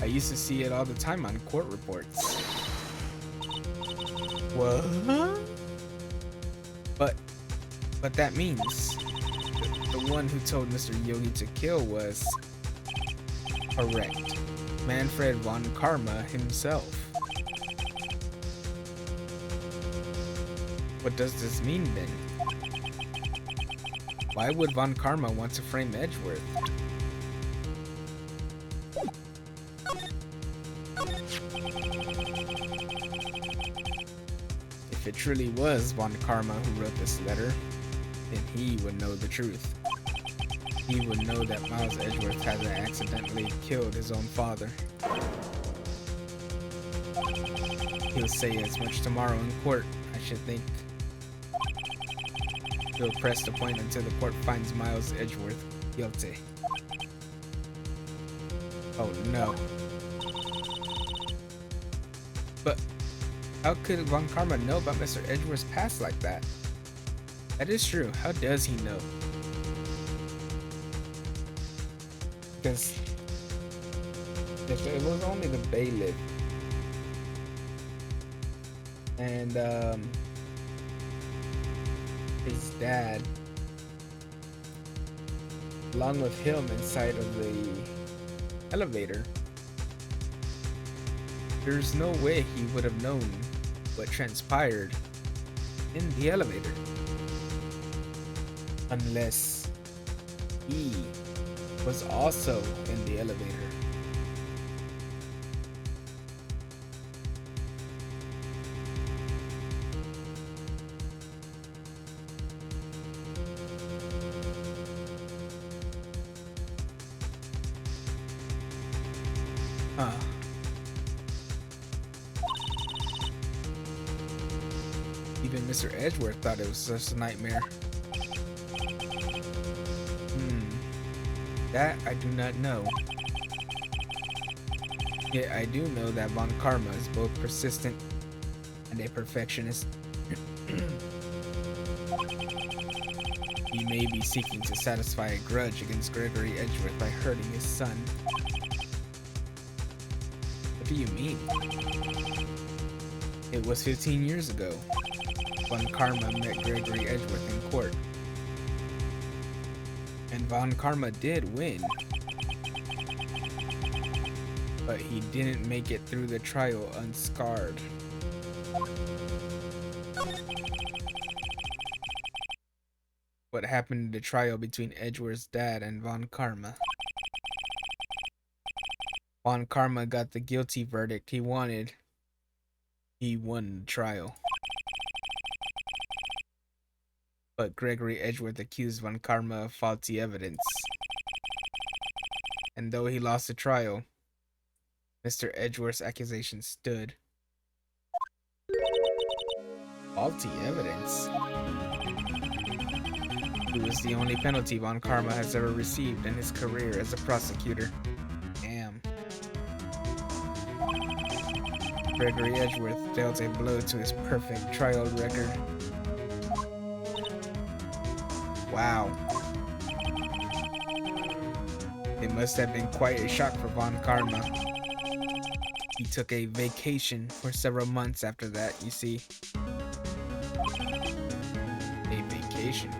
I used to see it all the time on court reports. What? But that means the one who told Mr. Yogi to kill was correct. Manfred von Karma himself. What does this mean then? Why would von Karma want to frame Edgeworth? If it truly was von Karma who wrote this letter, then he would know the truth. He would know that Miles Edgeworth had accidentally killed his own father. He'll say as much tomorrow in court, I should think. He'll press the point until the court finds Miles Edgeworth guilty. Oh no. But how could Von Karma know about Mr. Edgeworth's past like that? That is true. How does he know? Because if it was only the bailiff and his dad along with him inside of the elevator, there's no way he would have known what transpired in the elevator unless he was also in the elevator. Even Mr. Edgeworth thought it was just a nightmare. That I do not know. Yet I do know that Von Karma is both persistent and a perfectionist. He may be seeking to satisfy a grudge against Gregory Edgeworth by hurting his son. What do you mean? It was 15 years ago. Von Karma met Gregory Edgeworth in court. And Von Karma did win. But he didn't make it through the trial unscarred. What happened in the trial between Edgeworth's dad and Von Karma? Von Karma got the guilty verdict he wanted. He won the trial. But Gregory Edgeworth accused Von Karma of faulty evidence. And though he lost the trial, Mr. Edgeworth's accusation stood. Faulty evidence? It was the only penalty Von Karma has ever received in his career as a prosecutor. Damn. Gregory Edgeworth dealt a blow to his perfect trial record. Wow. It must have been quite a shock for Von Karma. He took a vacation for several months after that, you see. A vacation?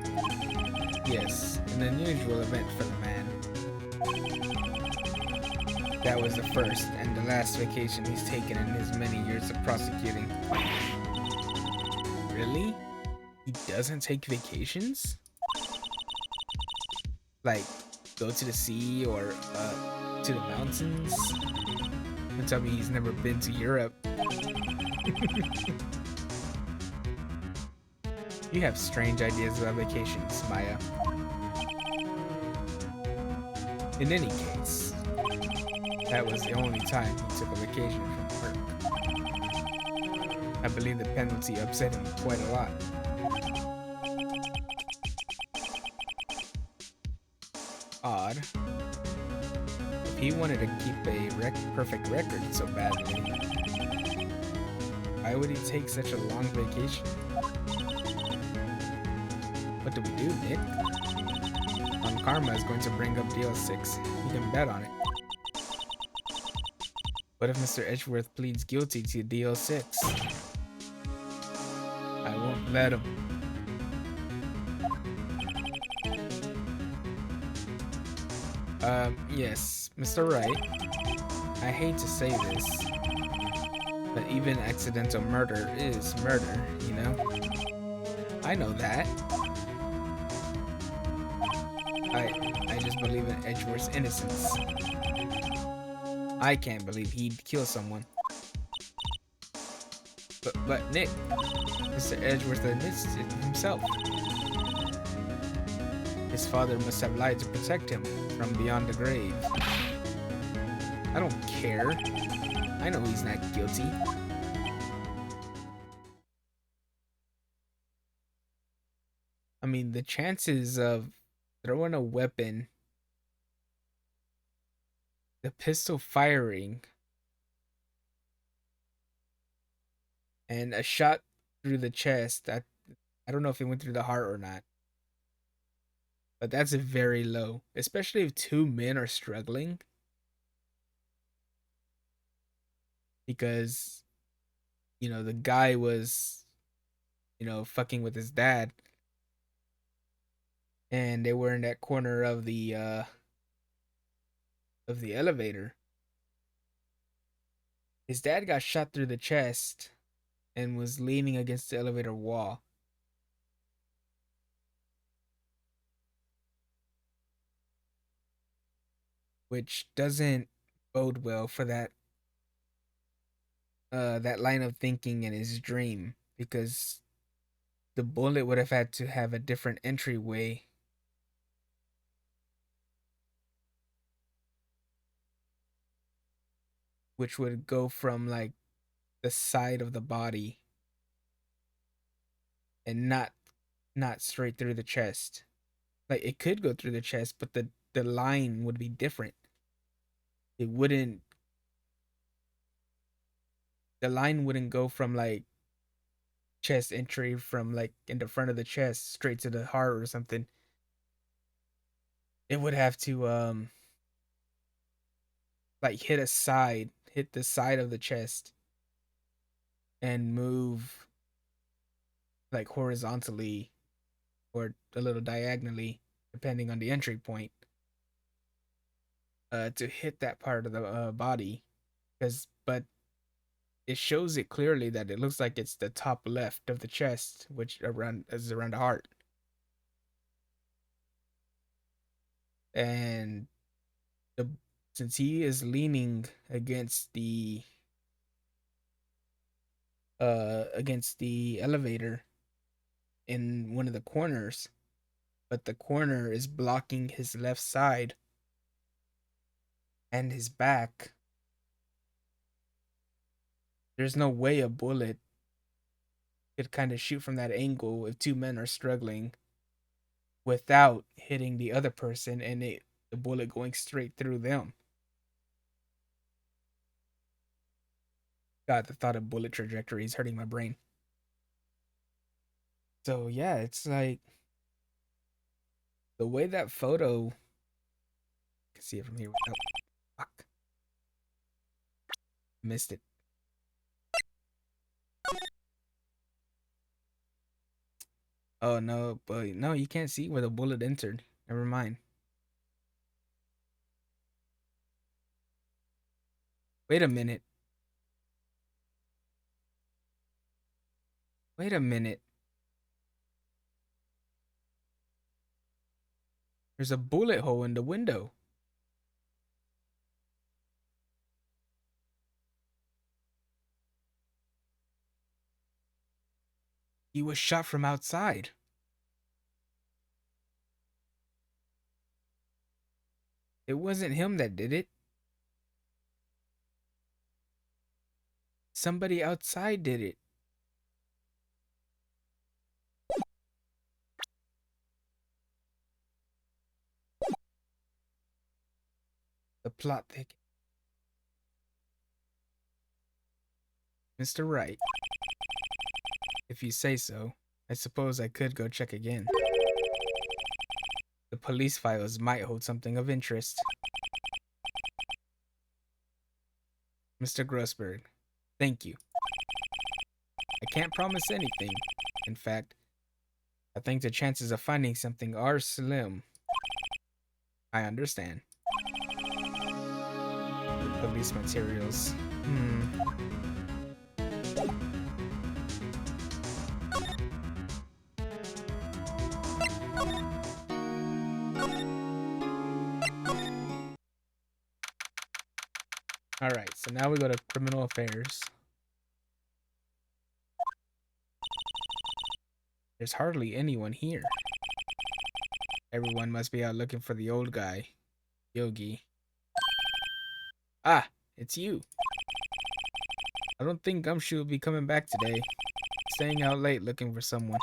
Yes, an unusual event for the man. That was the first and the last vacation he's taken in his many years of prosecuting. Really? He doesn't take vacations? Like, go to the sea or to the mountains? Don't tell me he's never been to Europe. You have strange ideas about vacations, Maya. In any case, that was the only time he took a vacation from work. I believe the penalty upset him quite a lot. Odd. If he wanted to keep a perfect record so badly, why would he take such a long vacation? What do we do, Nick? Von Karma is going to bring up DL6. You can bet on it. What if Mr. Edgeworth pleads guilty to DL6? I won't let him. Yes, Mr. Wright. I hate to say this, but even accidental murder is murder, you know? I know that. I just believe in Edgeworth's innocence. I can't believe he'd kill someone. But Nick, Mr. Edgeworth admits it himself. His father must have lied to protect him from beyond the grave. I don't care. I know he's not guilty. mean, the chances of throwing a weapon, the pistol firing, and a shot through the chest. I don't know if it went through the heart or not, but that's very low, especially if two men are struggling because, the guy was, fucking with his dad and they were in that corner of the elevator. His dad got shot through the chest and was leaning against the elevator wall. Which doesn't bode well for that line of thinking in his dream, because the bullet would have had to have a different entryway, which would go from like the side of the body and not straight through the chest. Like it could go through the chest, but the line would be different. It wouldn't the line wouldn't go from like chest entry from like in the front of the chest straight to the heart or something. It would have to like hit the side of the chest and move like horizontally or a little diagonally depending on the entry point to hit that part of the body, because but it shows it clearly that it looks like it's the top left of the chest, which is around the heart. And the since he is leaning against the elevator in one of the corners, but the corner is blocking his left side and his back. There's no way a bullet could kind of shoot from that angle if two men are struggling without hitting the other person and the bullet going straight through them. God, the thought of bullet trajectory is hurting my brain. So yeah, it's like the way that photo, I can see it from here. Oh, fuck. Missed it. Oh no, but no, you can't see where the bullet entered. Never mind. Wait a minute. Wait a minute. There's a bullet hole in the window. He was shot from outside. It wasn't him that did it. Somebody outside did it. The plot thickens. Mr. Wright, if you say so, I suppose I could go check again. The police files might hold something of interest. Mr. Grossberg, thank you. I can't promise anything. In fact, I think the chances of finding something are slim. I understand. Police materials. Alright, so now we go to criminal affairs. There's hardly anyone here. Everyone must be out looking for the old guy, Yogi. Ah, it's you. I don't think Gumshoe will be coming back today. Staying out late looking for someone.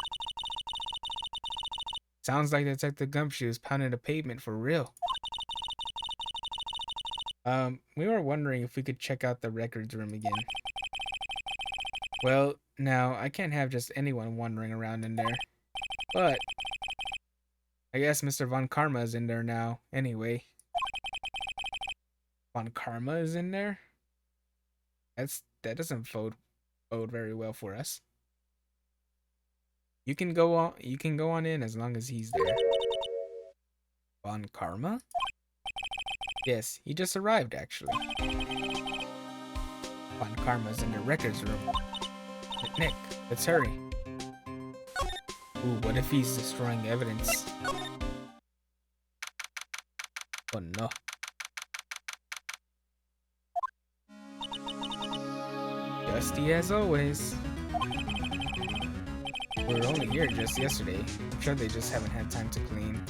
Sounds like Detective Gumshoe's pounding the pavement for real. We were wondering if we could check out the records room again. Well, now, I can't have just anyone wandering around in there. But I guess Mr. Von Karma is in there now, anyway. Von Karma is in there? That doesn't bode very well for us. You can go on in as long as he's there. Von Karma? Yes, he just arrived actually. Von Karma's in the records room. Nick, let's hurry. Ooh, what if he's destroying evidence? Oh no. Dusty as always. We were only here just yesterday. I'm sure they just haven't had time to clean.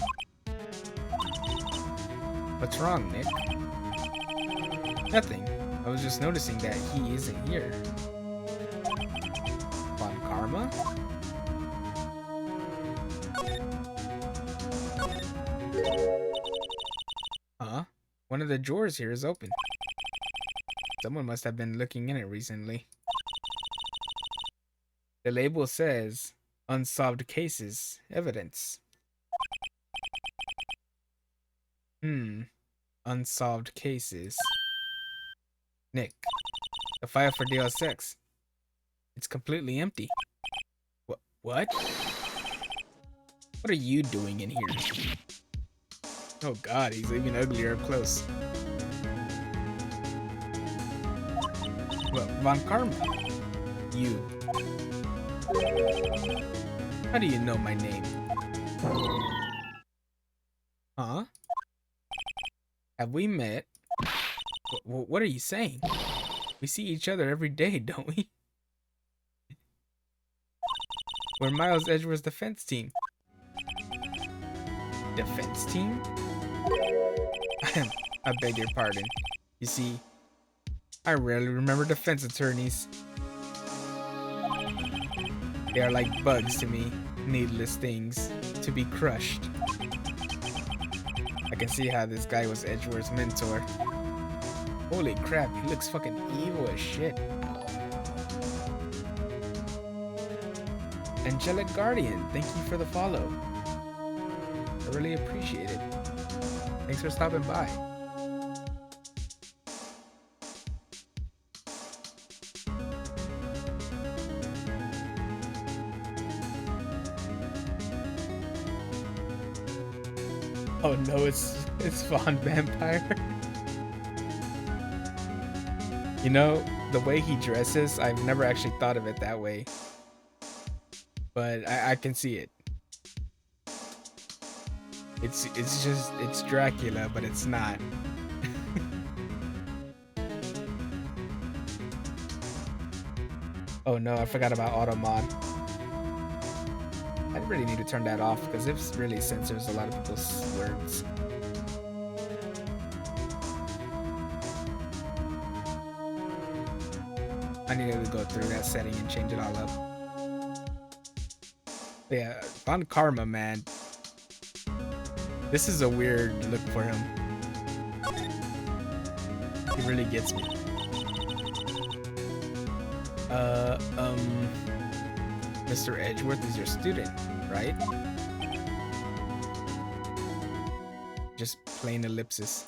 What's wrong, Nick? Nothing. I was just noticing that he isn't here. Von Karma? Huh? One of the drawers here is open. Someone must have been looking in it recently. The label says, Unsolved Cases, Evidence. Unsolved cases. Nick, the file for Deus Ex. It's completely empty. What? What are you doing in here? Oh god, he's even uglier up close. Well, Von Karma. You. How do you know my name? Huh? Have we met? What are you saying? We see each other every day, don't we? We're Miles Edgeworth's defense team. Defense team? I beg your pardon. You see, I rarely remember defense attorneys. They are like bugs to me, needless things to be crushed. I can see how this guy was Edgeworth's mentor. Holy crap, he looks fucking evil as shit. Angelic Guardian, thank you for the follow. I really appreciate it. Thanks for stopping by. Oh no, it's Von Vampire. You know, the way he dresses, I've never actually thought of it that way. But I can see it. It's Dracula, but it's not. Oh no, I forgot about auto mod. I really need to turn that off because it really censors a lot of people's words. I need to go through that setting and change it all up. But yeah, Von Karma, man. This is a weird look for him. He really gets me. Mr. Edgeworth is your student, right? Just plain ellipsis.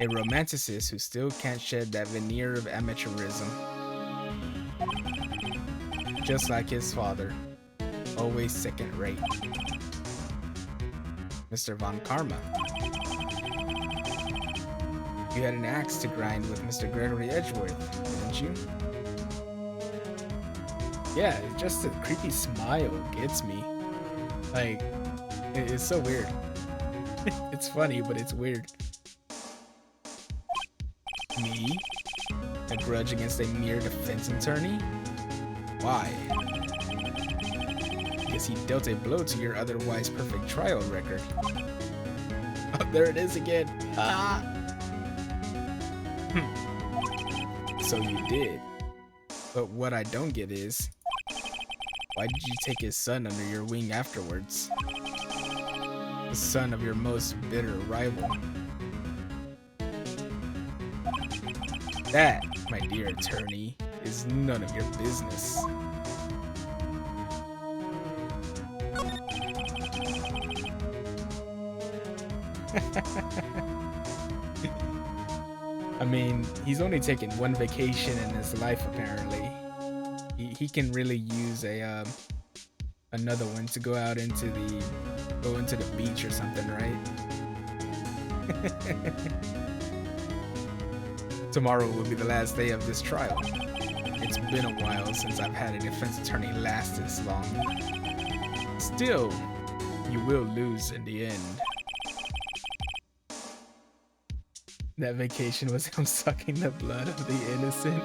A romanticist who still can't shed that veneer of amateurism. Just like his father. Always second rate. Mr. Von Karma. You had an axe to grind with Mr. Gregory Edgeworth, didn't you? Yeah, just the creepy smile gets me. Like, it's so weird. It's funny, but it's weird. Me? A grudge against a mere defense attorney? Why? Because he dealt a blow to your otherwise perfect trial record. Oh, there it is again. Ah! So you did. But what I don't get is, Why did you take his son under your wing afterwards? The son of your most bitter rival. That, my dear attorney, is none of your business. I mean, he's only taken one vacation in his life, apparently. He can really use a another one to go into the beach or something, right? Tomorrow will be the last day of this trial. It's been a while since I've had a defense attorney last this long. Still, you will lose in the end. That vacation was him sucking the blood of the innocent.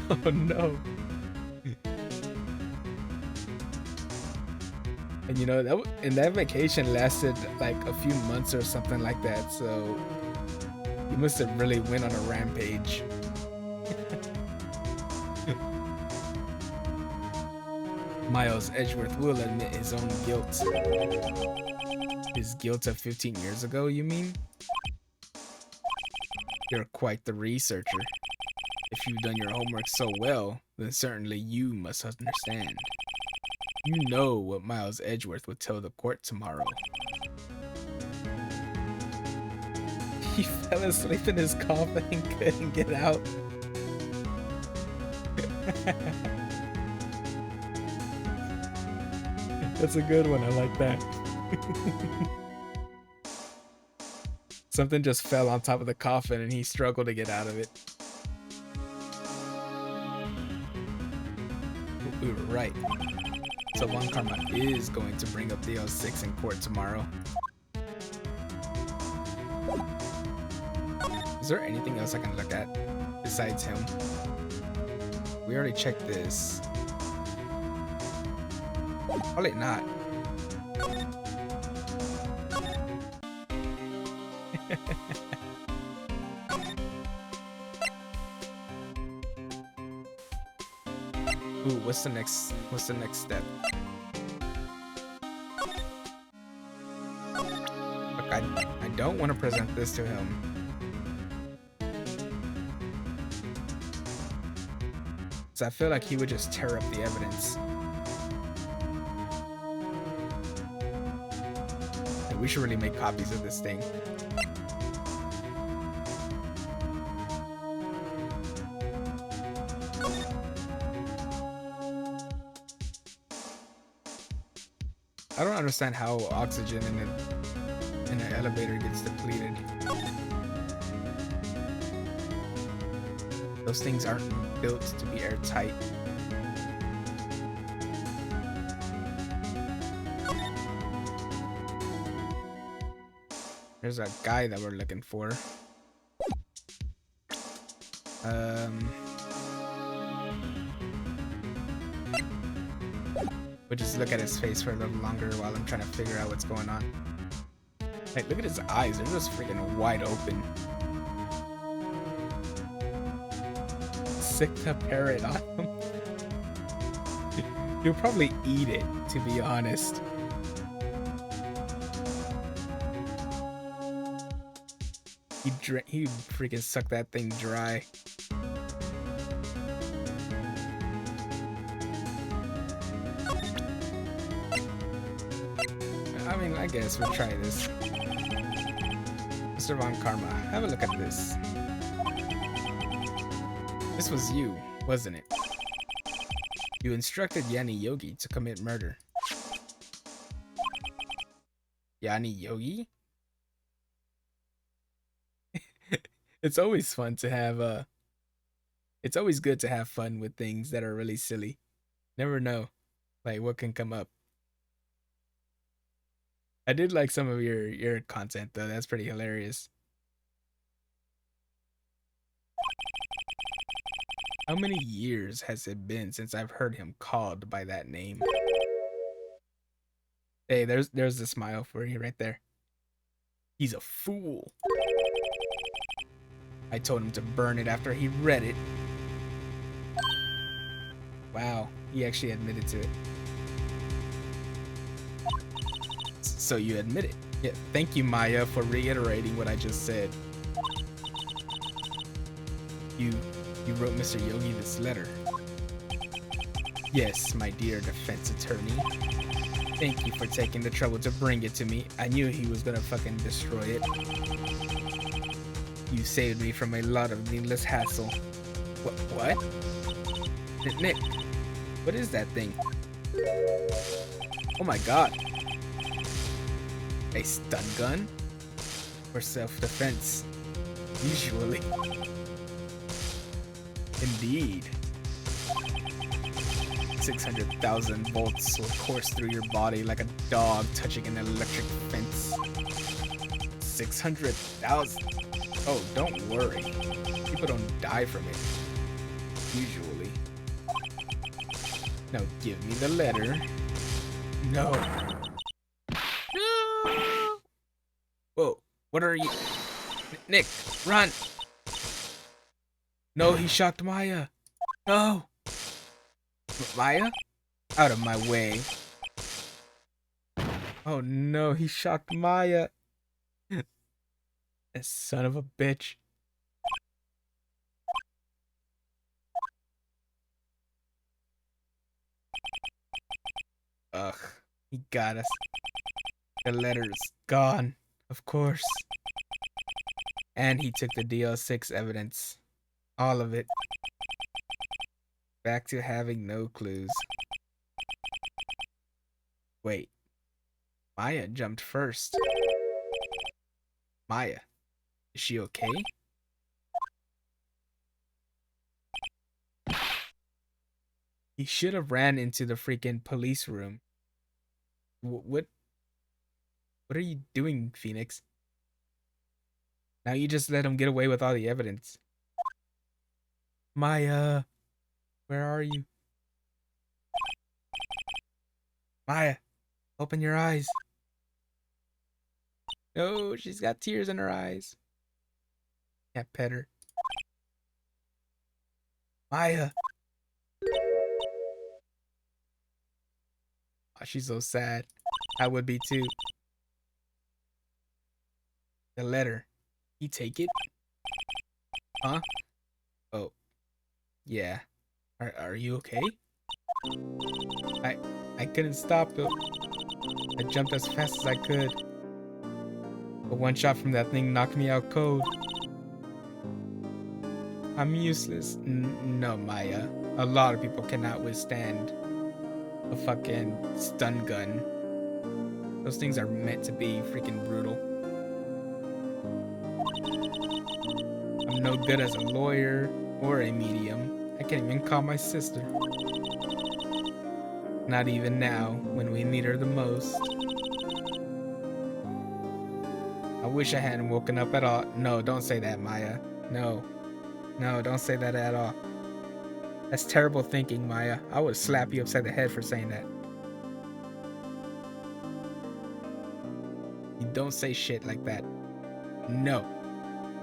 Oh no. And you know, that vacation lasted like a few months or something like that, so he must have really went on a rampage. Miles Edgeworth will admit his own guilt. His guilt of 15 years ago, you mean? You're quite the researcher. If you've done your homework so well, then certainly you must understand. You know what Miles Edgeworth would tell the court tomorrow. He fell asleep in his coffin and couldn't get out. That's a good one, I like that. Something just fell on top of the coffin and he struggled to get out of it. We were right. So Von Karma is going to bring up the L6 in court tomorrow. Is there anything else I can look at besides him? We already checked this. Probably not. Ooh, what's the next step? Look, I don't want to present this to him. So I feel like he would just tear up the evidence. And we should really make copies of this thing. I don't understand how oxygen in an elevator gets depleted. Those things aren't built to be airtight. There's a guy that we're looking for. We'll just look at his face for a little longer while I'm trying to figure out what's going on. Like, look at his eyes. They're just freaking wide open. Sick the parrot on him. He'll probably eat it, to be honest. He'd freaking suck that thing dry. I mean, I guess we'll try this. Mr. Von Karma, have a look at this. This was you, wasn't it? You instructed Yanni Yogi to commit murder. Yanni Yogi? It's always fun to have it's always good to have fun with things that are really silly. Never know like what can come up. I did like some of your content though. That's pretty hilarious. How many years has it been since I've heard him called by that name? Hey, there's the smile for you right there. He's a fool. I told him to burn it after he read it. Wow, He actually admitted to it. So you admit it. Yeah, thank you, Maya, for reiterating what I just said. You wrote Mr. Yogi this letter. Yes, my dear defense attorney. Thank you for taking the trouble to bring it to me. I knew he was gonna fucking destroy it. You saved me from a lot of needless hassle. What? Nick, what is that thing? Oh my god. A stun gun? For self-defense. Usually. Indeed. 600,000 volts will course through your body like a dog touching an electric fence. 600,000? Oh, don't worry. People don't die from it. Usually. Now give me the letter. No. No! Whoa, what are you? Nick, run! No, he shocked Maya. No! Maya? Out of my way. Oh no, he shocked Maya. That son of a bitch. Ugh, he got us. The letter's gone, of course. And he took the DL6 evidence. All of it. Back to having no clues. Wait. Maya jumped first. Maya, is she okay? He should have ran into the freaking police room. What are you doing, Phoenix? Now you just let him get away with all the evidence. Maya, where are you? Maya, open your eyes. No, she's got tears in her eyes. Can't pet her. Maya. Oh, she's so sad. I would be too. The letter. You take it? Huh? Oh. Yeah. Are you okay? I couldn't stop it. I jumped as fast as I could. But one shot from that thing knocked me out cold. I'm useless. No, Maya. A lot of people cannot withstand a fucking stun gun. Those things are meant to be freaking brutal. I'm no good as a lawyer or a medium. I can't even call my sister. Not even now, when we need her the most. I wish I hadn't woken up at all. No, don't say that, Maya. No. No, don't say that at all. That's terrible thinking, Maya. I would slap you upside the head for saying that. You don't say shit like that. No.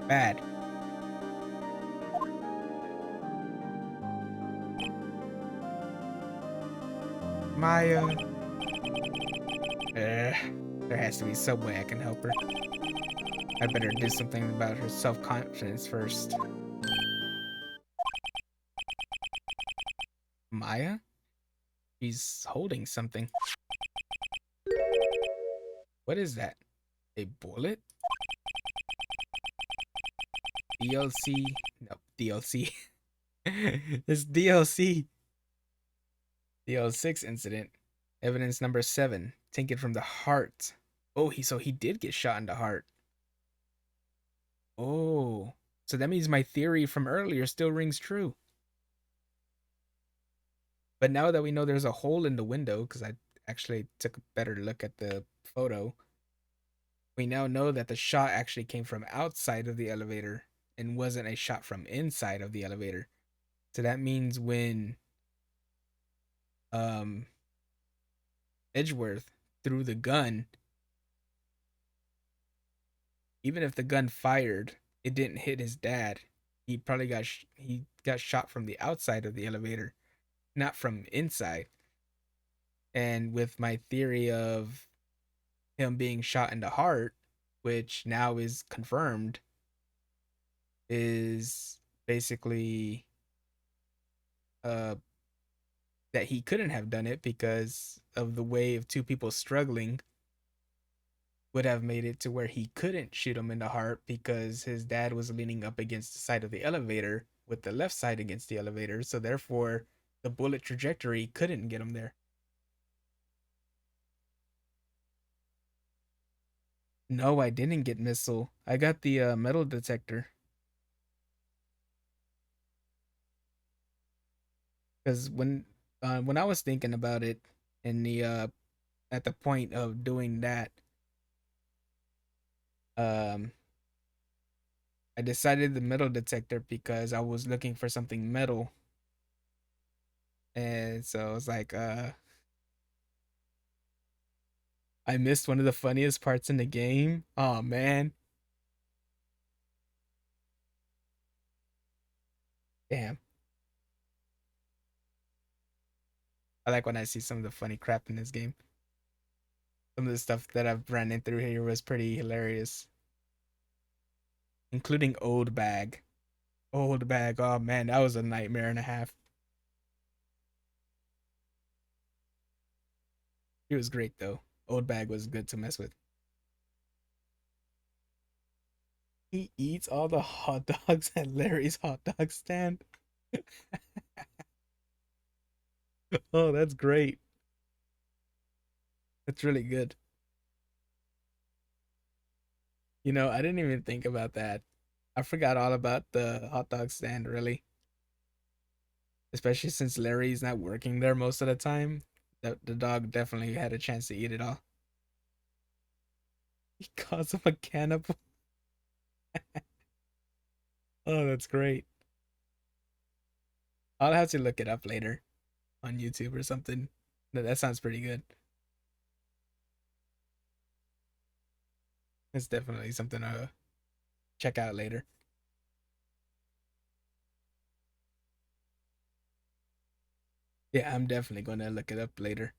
Bad. Maya. There has to be some way I can help her. I better do something about her self-confidence first. Maya? She's holding something. What is that? A bullet? DLC? No, DLC. It's DLC. DL6 incident. Evidence number 7. Taken from the heart. Oh, so he did get shot in the heart. Oh, so that means my theory from earlier still rings true. But now that we know there's a hole in the window, because I actually took a better look at the photo, we now know that the shot actually came from outside of the elevator and wasn't a shot from inside of the elevator. So that means when Edgeworth threw the gun, even if the gun fired, it didn't hit his dad. He probably got shot from the outside of the elevator. not from inside. And with my theory of him being shot in the heart, which now is confirmed, is basically uh that he couldn't have done it because of the way of two people struggling would have made it to where he couldn't shoot him in the heart because his dad was leaning up against the side of the elevator with the left side against the elevator, so therefore the bullet trajectory couldn't get him there. No, I didn't get missile. I got the metal detector because when I was thinking about it in the at the point of doing that, um I decided the metal detector because I was looking for something metal, and so I was like, I missed one of the funniest parts in the game. Oh man, damn! I like when I see some of the funny crap in this game. Some of the stuff that I've ran in through here was pretty hilarious, including Old Bag. Old Bag. Oh man, that was a nightmare and a half. It was great though. Old Bag was good to mess with. He eats all the hot dogs at Larry's hot dog stand. Oh, that's great. That's really good. I didn't even think about that. I forgot all about the hot dog stand, really. Especially since Larry's not working there most of the time. The dog definitely had a chance to eat it all. He calls him a cannibal. Oh, that's great. I'll have to look it up later on YouTube or something. That sounds pretty good. It's definitely something to check out later. Yeah, I'm definitely gonna look it up later.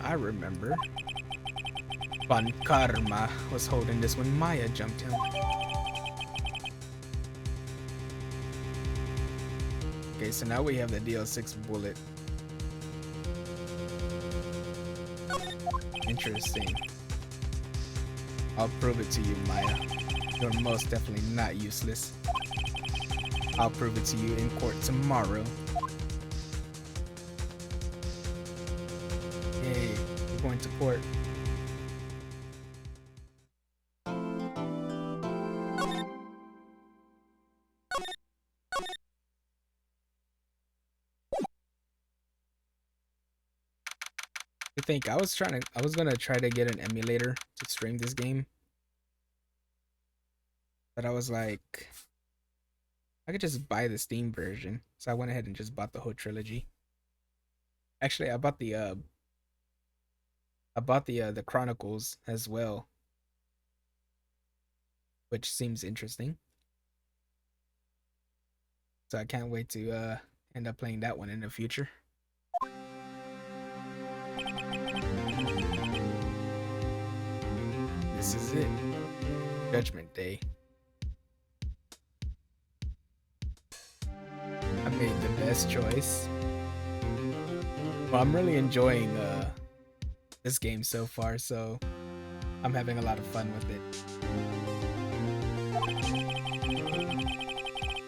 I remember. Fun Karma was holding this when Maya jumped him. Okay, so now we have the DL6 bullet. Interesting. I'll prove it to you, Maya. You're most definitely not useless. I'll prove it to you in court tomorrow. Yay, we're going to court. You think I was gonna try to get an emulator to stream this game, but I was like, I could just buy the Steam version. So I went ahead and just bought the whole trilogy. Actually, I bought the Chronicles as well, which seems interesting. So I can't wait to end up playing that one in the future. This is it. Judgment Day. I made the best choice. Well, I'm really enjoying this game so far, so I'm having a lot of fun with it.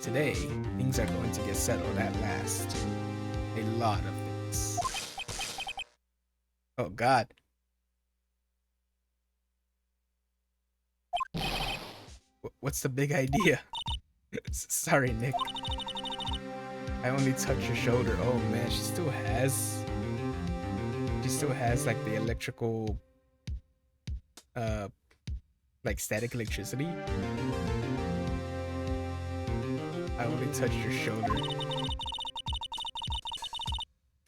Today, things are going to get settled at last. A lot of things. Oh God. What's the big idea? Sorry, Nick. I only touched your shoulder. Oh man, she still has like the electrical like static electricity. I only touched your shoulder.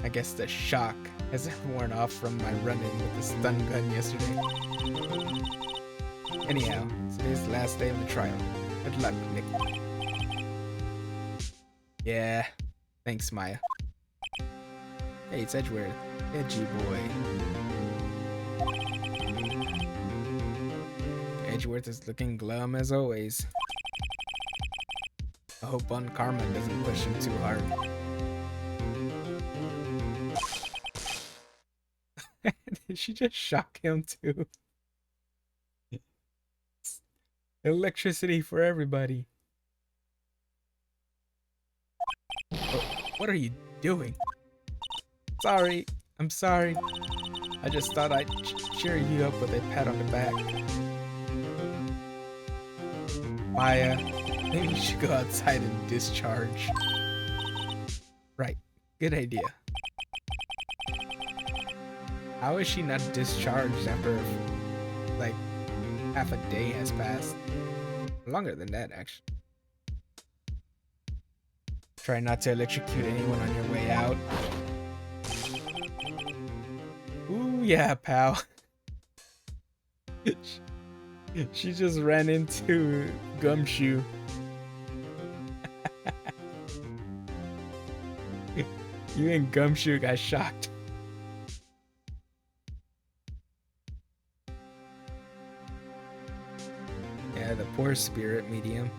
I guess the shock hasn't worn off from my run-in with the stun gun yesterday. Anyhow, today's the last day of the trial. Good luck, Nick. Yeah. Thanks, Maya. Hey, it's Edgeworth. Edgy boy. Edgeworth is looking glum as always. I hope on Karma doesn't push him too hard. Did she just shock him too? Electricity for everybody. Oh, what are you doing? Sorry. I'm sorry. I just thought I'd cheer you up with a pat on the back. Maya, maybe you should go outside and discharge. Right. Good idea. How is she not discharged after, like, half a day has passed? Longer than that, actually. Try not to electrocute anyone on your way out. Ooh, yeah, pal. She just ran into Gumshoe. You and Gumshoe got shocked. Yeah, the poor spirit medium.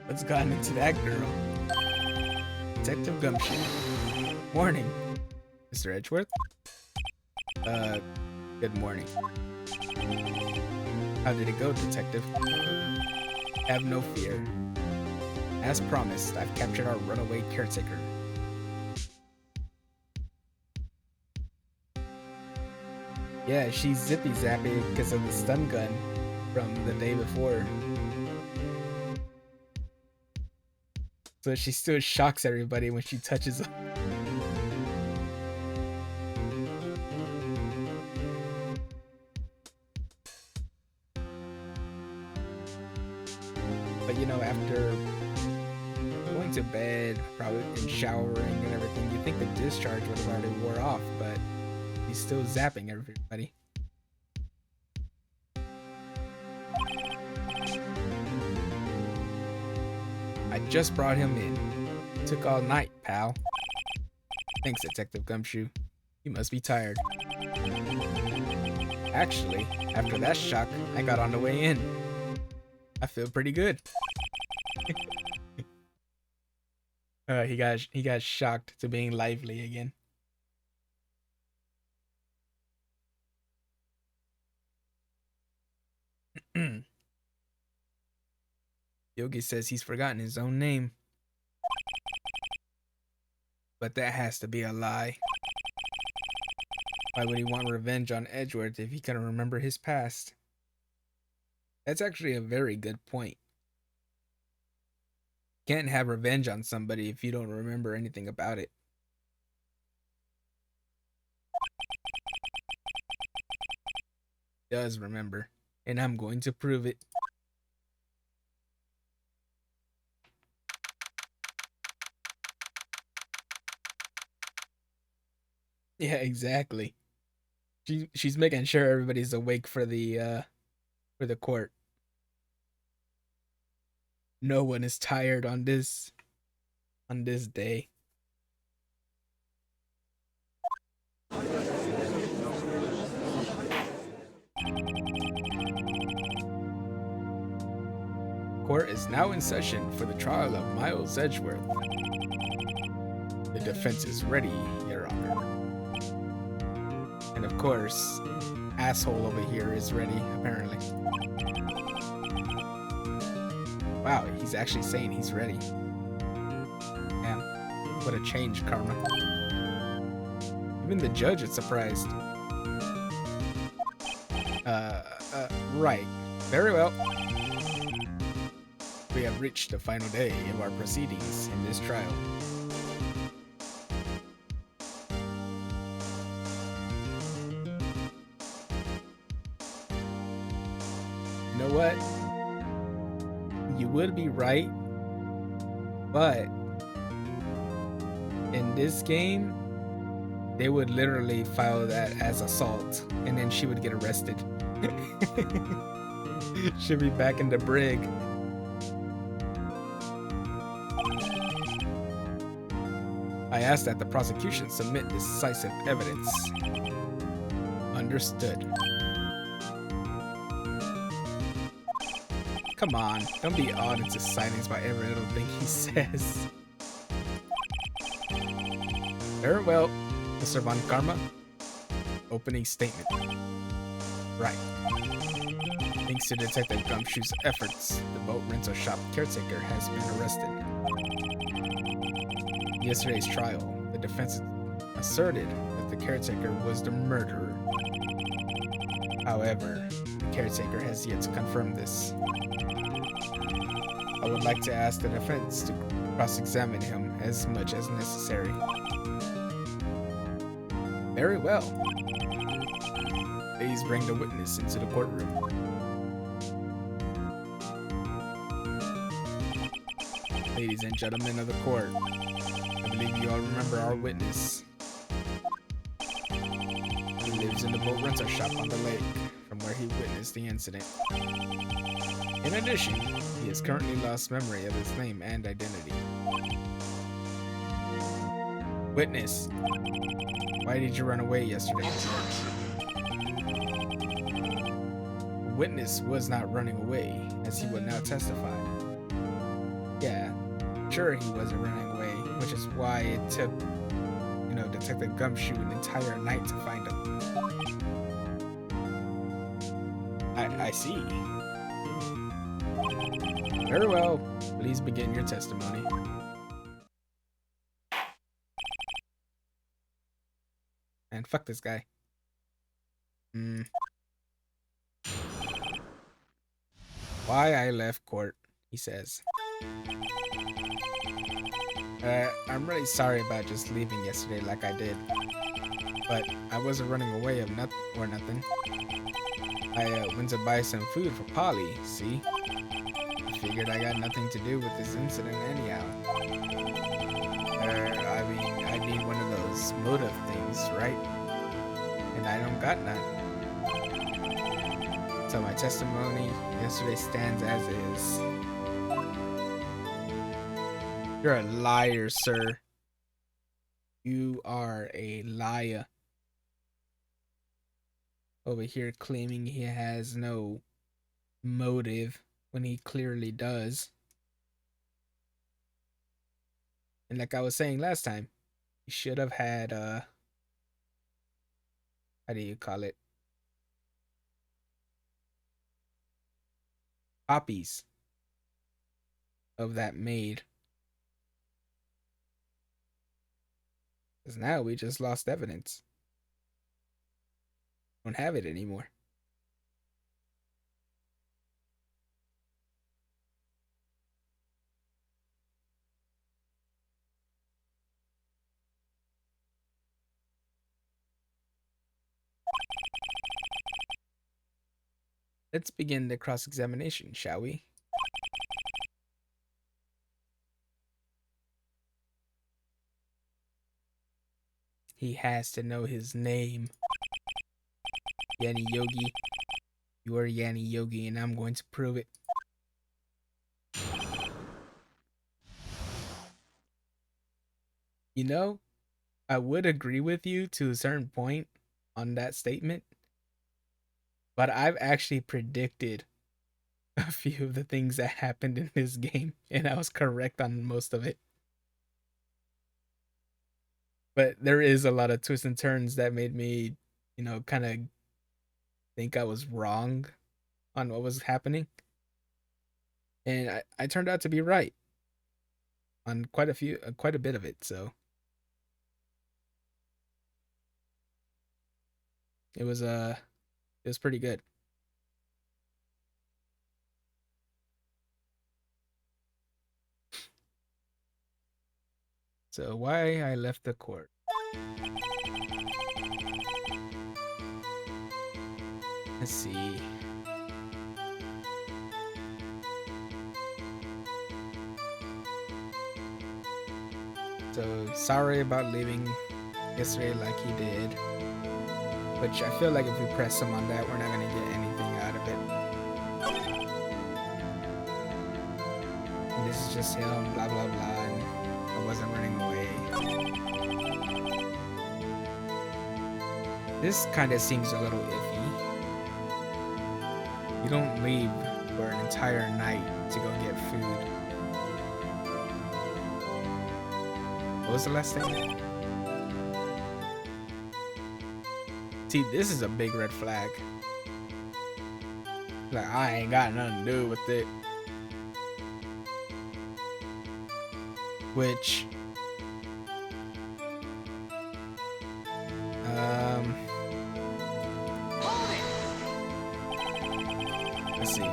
What's gotten into that girl? Detective Gumshoe. Morning, Mr. Edgeworth. Good morning. How did it go, Detective? Have no fear. As promised, I've captured our runaway caretaker. Yeah, she's zippy-zappy because of the stun gun from the day before. So she still shocks everybody when she touches them. But you know, after going to bed, probably and showering and everything, you'd think the discharge would have already wore off, but he's still zapping everybody. I just brought him in. Took all night, pal. Thanks, Detective Gumshoe. You must be tired. Actually, after that shock, I got on the way in. I feel pretty good. He got shocked to being lively again. Yogi says he's forgotten his own name. But that has to be a lie. Why would he want revenge on Edgeworth if he couldn't remember his past? That's actually a very good point. Can't have revenge on somebody if you don't remember anything about it. Does remember, and I'm going to prove it. Yeah, exactly. She's making sure everybody's awake for the court. No one is tired on this day. Court is now in session for the trial of Miles Edgeworth. The defense is ready, Your Honor. And of course, asshole over here is ready, apparently. Wow, he's actually saying he's ready. Man, what a change, Karma. Even the judge is surprised. Right. Very well. We have reached the final day of our proceedings in this trial. You know what? You would be right, but in this game, they would literally file that as assault, and then she would get arrested. She'll be back in the brig. I asked that the prosecution submit decisive evidence. Understood. Come on, don't be awed into silence by every little thing he says. Very well, Mr. Von Karma. Opening statement. Right. Thanks to Detective Gumshoe's efforts, the boat rental shop caretaker has been arrested. In yesterday's trial, the defense asserted that the caretaker was the murderer. However, the caretaker has yet to confirm this. I would like to ask the defense to cross-examine him as much as necessary. Very well. Please bring the witness into the courtroom. Ladies and gentlemen of the court, I believe you all remember our witness. He lives in the boat rental shop on the lake, from where he witnessed the incident. In addition, he has currently lost memory of his name and identity. Witness, why did you run away yesterday? The witness was not running away, as he would now testify. Yeah, sure he wasn't running away, which is why it took, Detective Gumshoe an entire night to find him. I see. Very well, please begin your testimony. And fuck this guy. Why I left court, he says. I'm really sorry about just leaving yesterday like I did. But I wasn't running away of nothing. I went to buy some food for Polly, see? I figured I got nothing to do with this incident anyhow. I need one of those motive things, right? And I don't got none. So my testimony yesterday stands as is. You're a liar, sir. You are a liar. Over here claiming he has no motive when he clearly does. And like I was saying last time, he should have had how do you call it? Copies of that made. Because now we just lost evidence. Don't have it anymore. Let's begin the cross-examination, shall we? He has to know his name. Yanni Yogi. You are Yanni Yogi, and I'm going to prove it. You know, I would agree with you to a certain point on that statement, but I've actually predicted a few of the things that happened in this game, and I was correct on most of it. But there is a lot of twists and turns that made me, kind of think I was wrong on what was happening. And I turned out to be right on quite a bit of it, so it was pretty good. So why I left the court. Let's see. So sorry about leaving yesterday like he did. Which I feel like if we press him on that, we're not gonna get anything out of it. And this is just him, blah blah blah, and I wasn't running away. This kind of seems a little iffy. You don't leave for an entire night to go get food. What was the last thing? See, this is a big red flag. Like, I ain't got nothing to do with it. Which, let's see.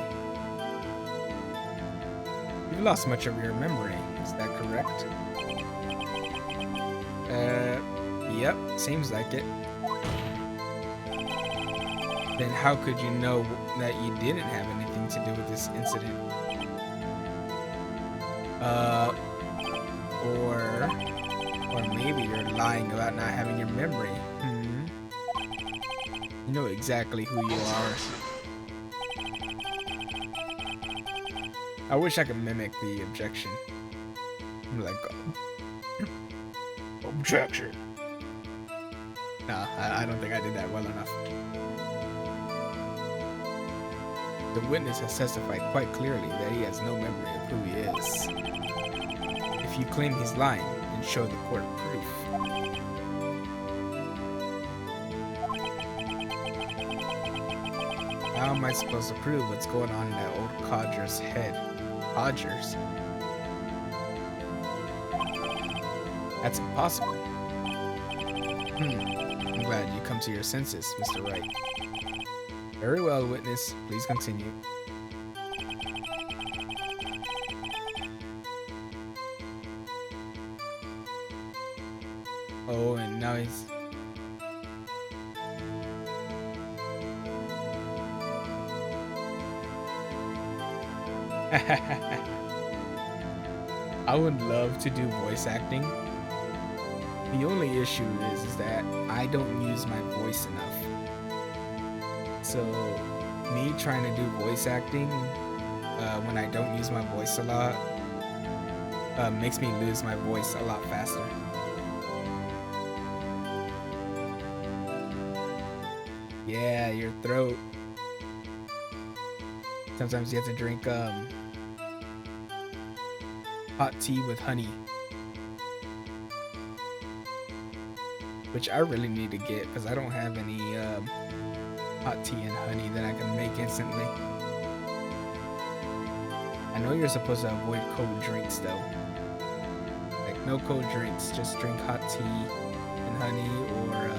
You've lost much of your memory. Is that correct? Yep, seems like it. Then how could you know that you didn't have anything to do with this incident? Or maybe you're lying about not having your memory. You know exactly who you are. I wish I could mimic the objection. I'm like, objection. No, I don't think I did that well enough. The witness has testified quite clearly that he has no memory of who he is. If you claim he's lying, then show the court proof. How am I supposed to prove what's going on in that old codger's head? Codgers? That's impossible. I'm glad you come to your senses, Mr. Wright. Very well, witness. Please continue. Oh, and now he's... I would love to do voice acting. The only issue is that I don't use my voice enough. So, me trying to do voice acting when I don't use my voice a lot makes me lose my voice a lot faster. Yeah, your throat. Sometimes you have to drink hot tea with honey, which I really need to get because I don't have any hot tea and honey that I can make instantly. I know you're supposed to avoid cold drinks though. Like no cold drinks, just drink hot tea and honey, or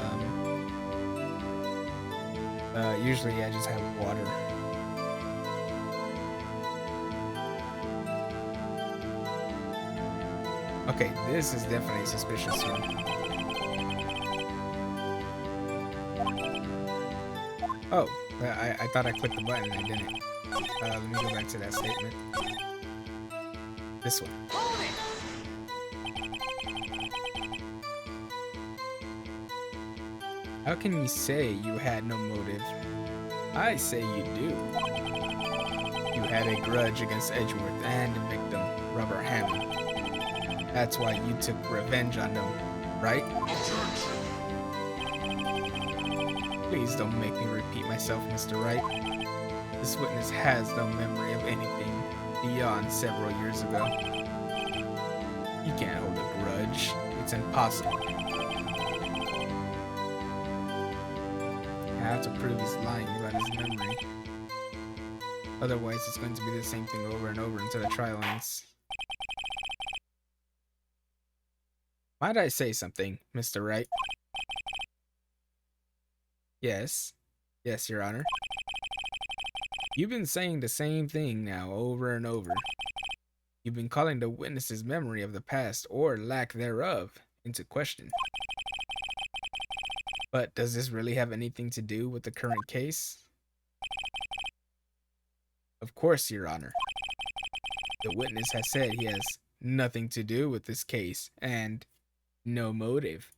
usually I just have water. Okay, this is definitely a suspicious one. Oh, I thought I clicked the button and I didn't. Let me go back to that statement. This one. How can you say you had no motive? I say you do. You had a grudge against Edgeworth and the victim, Robert Hammond. That's why you took revenge on them, right? Please don't make me repeat myself, Mr. Wright. This witness has no memory of anything beyond several years ago. He can't hold a grudge. It's impossible. I have to prove he's lying about his memory. Otherwise, it's going to be the same thing over and over until the trial ends. Might I say something, Mr. Wright? Yes. Yes, Your Honor. You've been saying the same thing now over and over. You've been calling the witness's memory of the past, or lack thereof, into question. But does this really have anything to do with the current case? Of course, Your Honor. The witness has said he has nothing to do with this case, and no motive.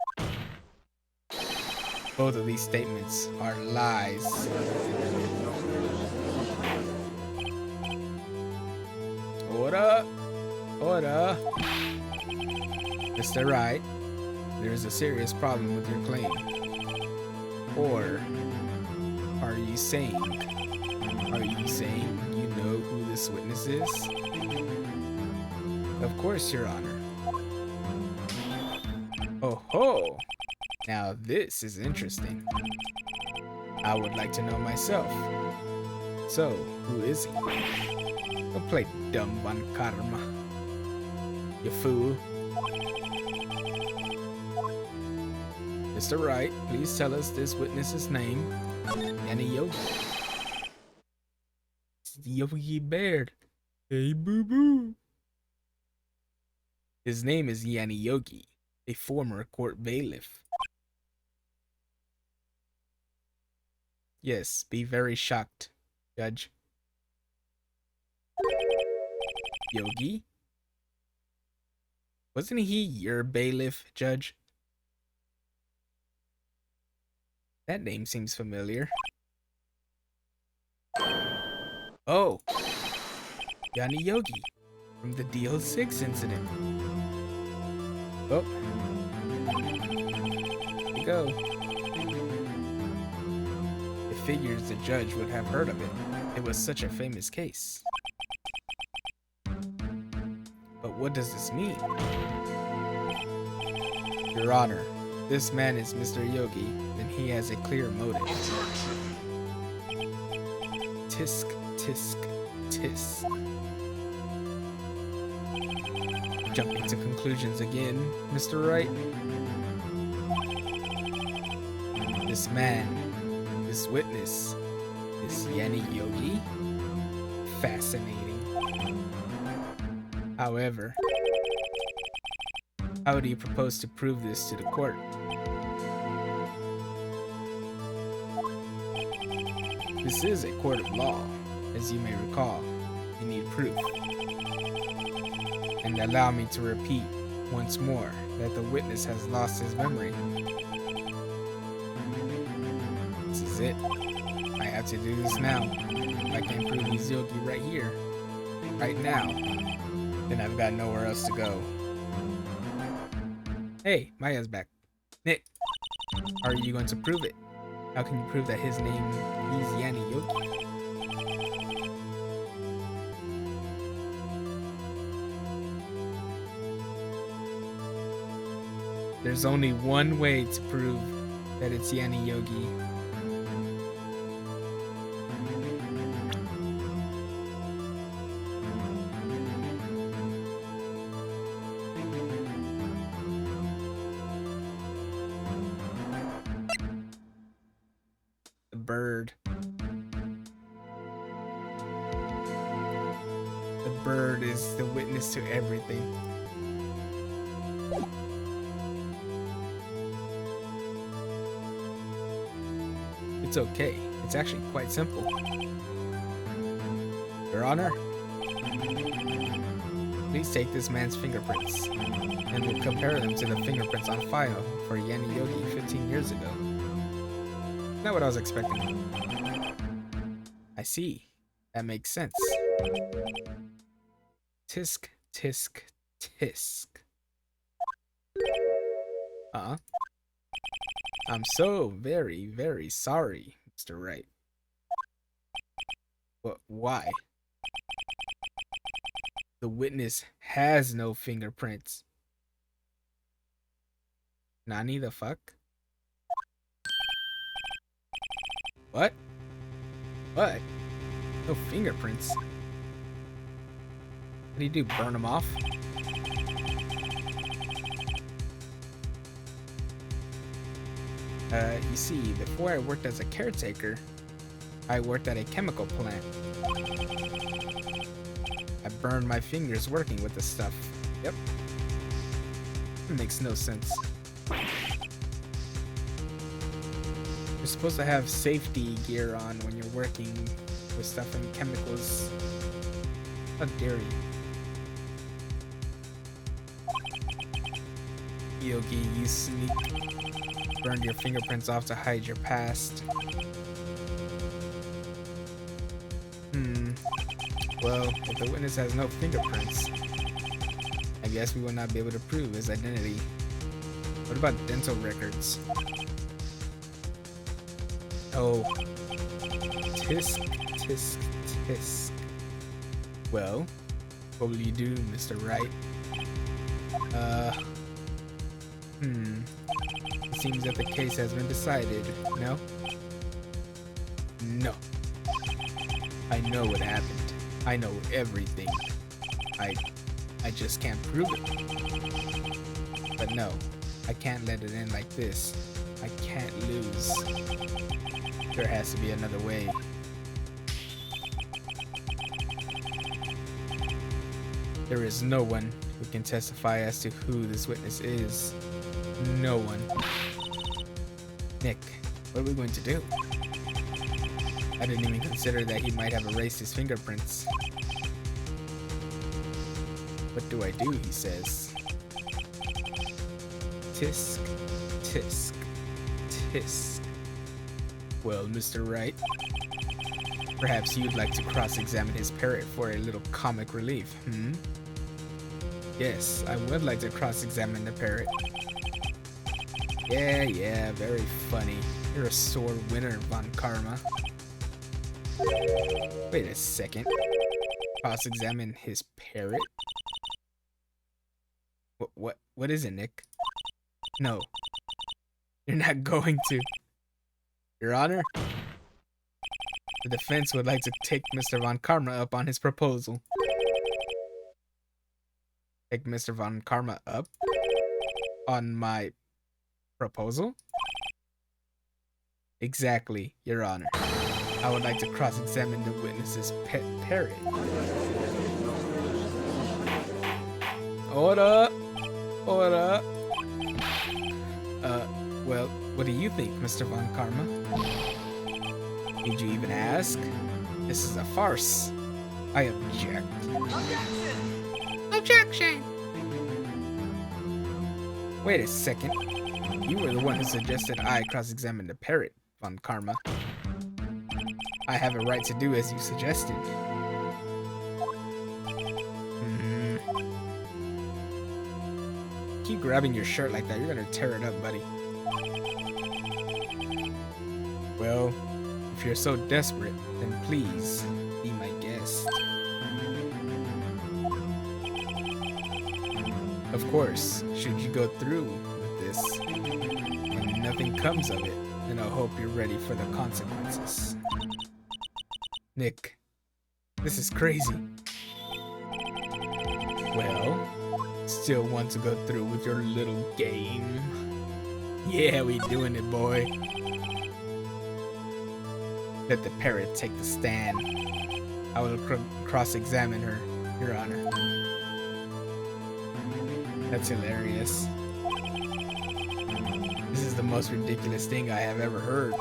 Both of these statements are lies. Order! Order! Mr. Wright, there is a serious problem with your claim. Or are you saying you know who this witness is? Of course, Your Honor. Oh ho! Now this is interesting. I would like to know myself. So, who is he? Don't play dumb on karma, you fool. Mr. Wright, please tell us this witness's name. Yanni Yogi. Yogi Baird. Hey, boo-boo. His name is Yanni Yogi, a former court bailiff. Yes, be very shocked, Judge. Yogi? Wasn't he your bailiff, Judge? That name seems familiar. Oh! Yanni Yogi, from the DL6 incident. Oh. Here you go. It figures the judge would have heard of it. It was such a famous case. But what does this mean? Your Honor, this man is Mr. Yogi, then he has a clear motive. Tisk, tisk, tisk. Jumping to conclusions again, Mr. Wright. This man, this witness, this Yanni Yogi? Fascinating. However, how do you propose to prove this to the court? This is a court of law. As you may recall, you need proof. And allow me to repeat once more that the witness has lost his memory. This is it. I have to do this now. If I can prove he's Yogi right here, right now, then I've got nowhere else to go. Hey, Maya's back. Nick, how are you going to prove it? How can you prove that his name is Yanni Yogi? There's only one way to prove that it's Yanni Yogi. The bird. The bird is the witness to everything. It's okay. It's actually quite simple. Your Honor, please take this man's fingerprints and we'll compare them to the fingerprints on file for Yanni Yogi 15 years ago. Not what I was expecting. I see. That makes sense. Tisk, tisk, tisk. Uh-huh. I'm so very, very sorry, Mr. Wright. But why? The witness has no fingerprints. Nani the fuck? What? What? No fingerprints? What do you do, burn them off? You see, before I worked as a caretaker, I worked at a chemical plant. I burned my fingers working with this stuff. Yep. It makes no sense. You're supposed to have safety gear on when you're working with stuff and chemicals. How dare you? Yogi, you sneak. burned your fingerprints off to hide your past. Well, if the witness has no fingerprints, I guess we will not be able to prove his identity. What about dental records? Oh. Tisk, tisk, tisk. Well, what will you do, Mr. Wright? It seems that the case has been decided, no? No. I know what happened. I know everything. I just can't prove it. But no, I can't let it end like this. I can't lose. There has to be another way. There is no one who can testify as to who this witness is. No one. Nick, what are we going to do? I didn't even consider that he might have erased his fingerprints. What do I do, he says. Tisk, tisk, tisk. Well, Mr. Wright, perhaps you'd like to cross-examine his parrot for a little comic relief, Yes, I would like to cross-examine the parrot. Yeah, very funny. You're a sore winner, Von Karma. Wait a second. Cross-examine his parrot? What is it, Nick? No. You're not going to. Your Honor? The defense would like to take Mr. Von Karma up on his proposal. Take Mr. Von Karma up on my proposal? Exactly, Your Honor. I would like to cross-examine the witness's pet parrot. Hold up. Hold up. Well, what do you think, Mr. Von Karma? Did you even ask? This is a farce. I object. Objection! Objection! Wait a second. You were the one who suggested I cross-examine the parrot, Von Karma. I have a right to do as you suggested. Keep grabbing your shirt like that, you're gonna tear it up, buddy. Well, if you're so desperate, then please be my guest. Of course, should you go through with this and nothing comes of it, then I hope you're ready for the consequences. Nick, this is crazy. Well, still want to go through with your little game? Yeah, we doing it, boy. Let the parrot take the stand. I will cross-examine her, Your Honor. That's hilarious. This is the most ridiculous thing I have ever heard.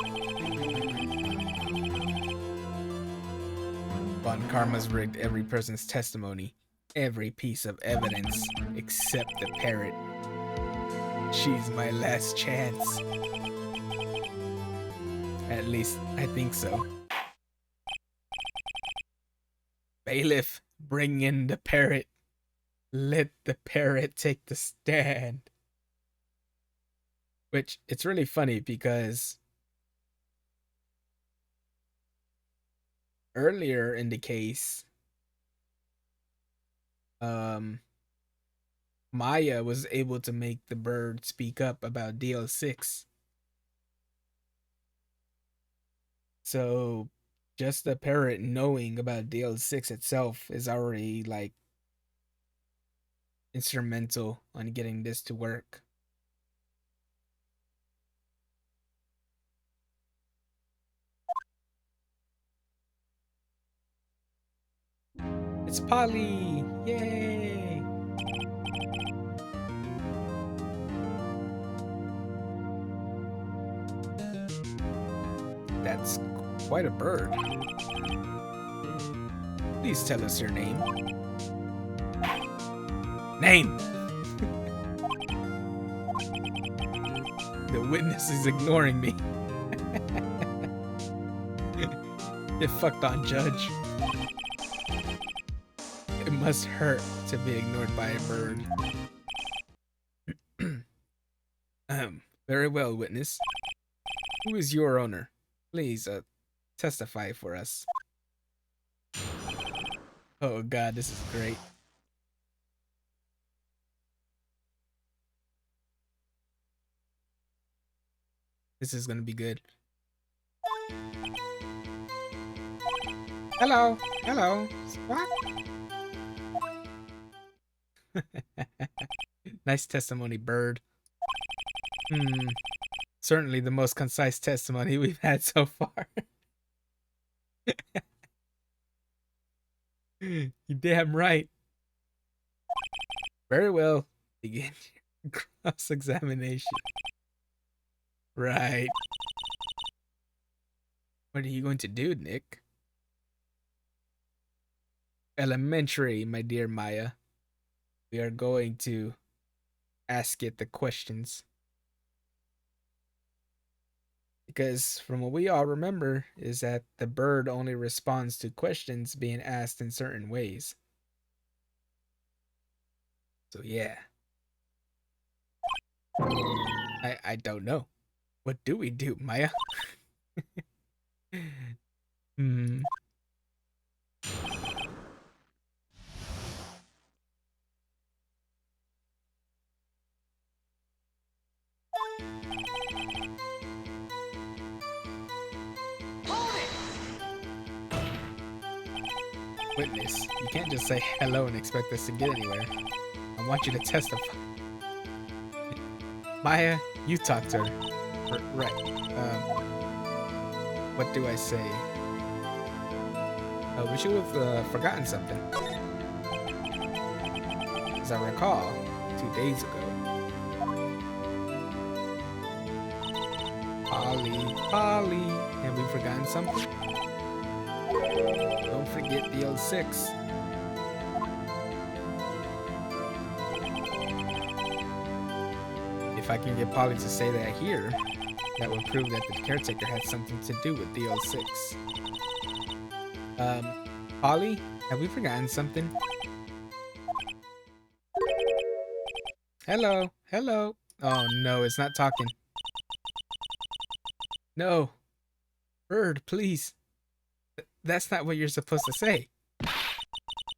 Von Karma's rigged every person's testimony, every piece of evidence, except the parrot. She's my last chance. At least, I think so. Bailiff, bring in the parrot. Let the parrot take the stand. Which, it's really funny because earlier in the case, Maya was able to make the bird speak up about DL6. So just the parrot knowing about DL6 itself is already like instrumental on getting this to work. It's Polly! Yay! That's quite a bird. Please tell us your name. Name! The witness is ignoring me. Get fucked on, Judge. It must hurt to be ignored by a bird. Very well, witness. Who is your owner? Please, testify for us. Oh god, this is great. This is gonna be good. Hello, hello. What? Nice testimony, bird. Certainly the most concise testimony we've had so far. You damn right. Very well. Begin your cross-examination. Right. What are you going to do, Nick? Elementary, my dear Maya. We are going to ask it the questions. Because from what we all remember is that the bird only responds to questions being asked in certain ways. So yeah. I don't know. What do we do, Maya? Witness, you can't just say hello and expect us to get anywhere. I want you to testify. Maya, you talk to her. Right. What do I say? We should have forgotten something. As I recall, 2 days ago. Polly, have we forgotten something? Don't forget the 06. If I can get Polly to say that here, that would prove that the caretaker had something to do with the 06. Polly, have we forgotten something? Hello, hello. Oh no, it's not talking. No. Bird, please. That's not what you're supposed to say.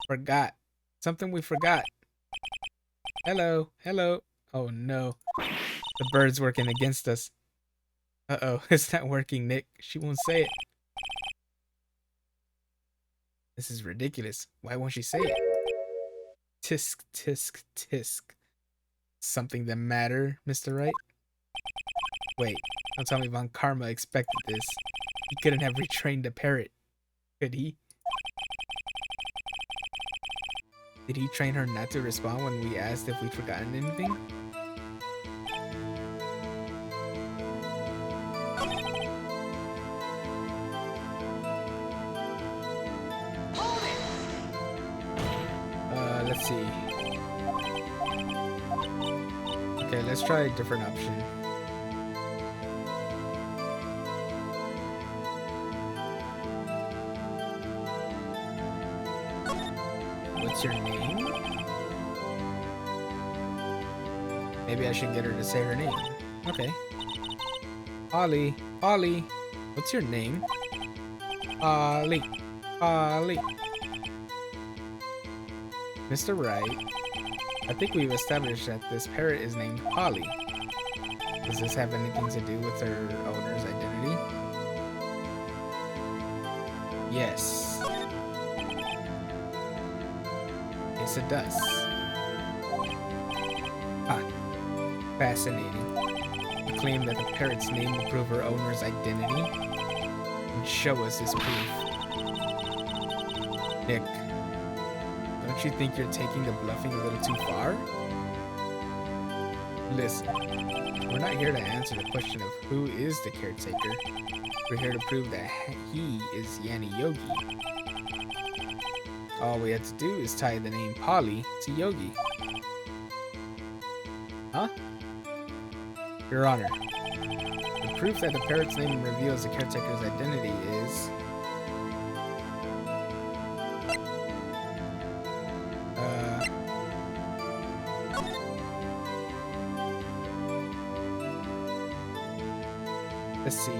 Forgot. Something we forgot. Hello, hello. Oh no. The bird's working against us. Uh-oh, it's not working, Nick. She won't say it. This is ridiculous. Why won't she say it? Tisk, tisk, tisk. Something the matter, Mr. Wright? Wait, don't tell me Von Karma expected this. He couldn't have retrained the parrot. Could he? Did he train her not to respond when we asked if we'd forgotten anything? Let's see. Okay, let's try a different option. What's your name? Maybe I should get her to say her name. Okay. Ollie. What's your name? Ollie. Mr. Wright, I think we've established that this parrot is named Polly. Does this have anything to do with her owner's identity? Yes. Yes, it does. Ah, fascinating. You claim that the parrot's name will prove her owner's identity? And show us this proof. Nick, don't you think you're taking the bluffing a little too far? Listen, we're not here to answer the question of who is the caretaker. We're here to prove that he is Yanni Yogi. All we have to do is tie the name Polly to Yogi. Huh? Your Honor, proof that the parrot's name reveals the caretaker's identity is... let's see.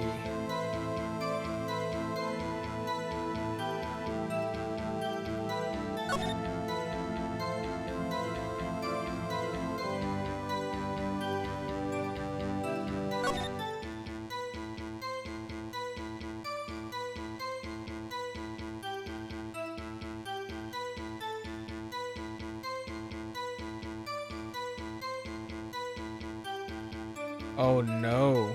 Oh no.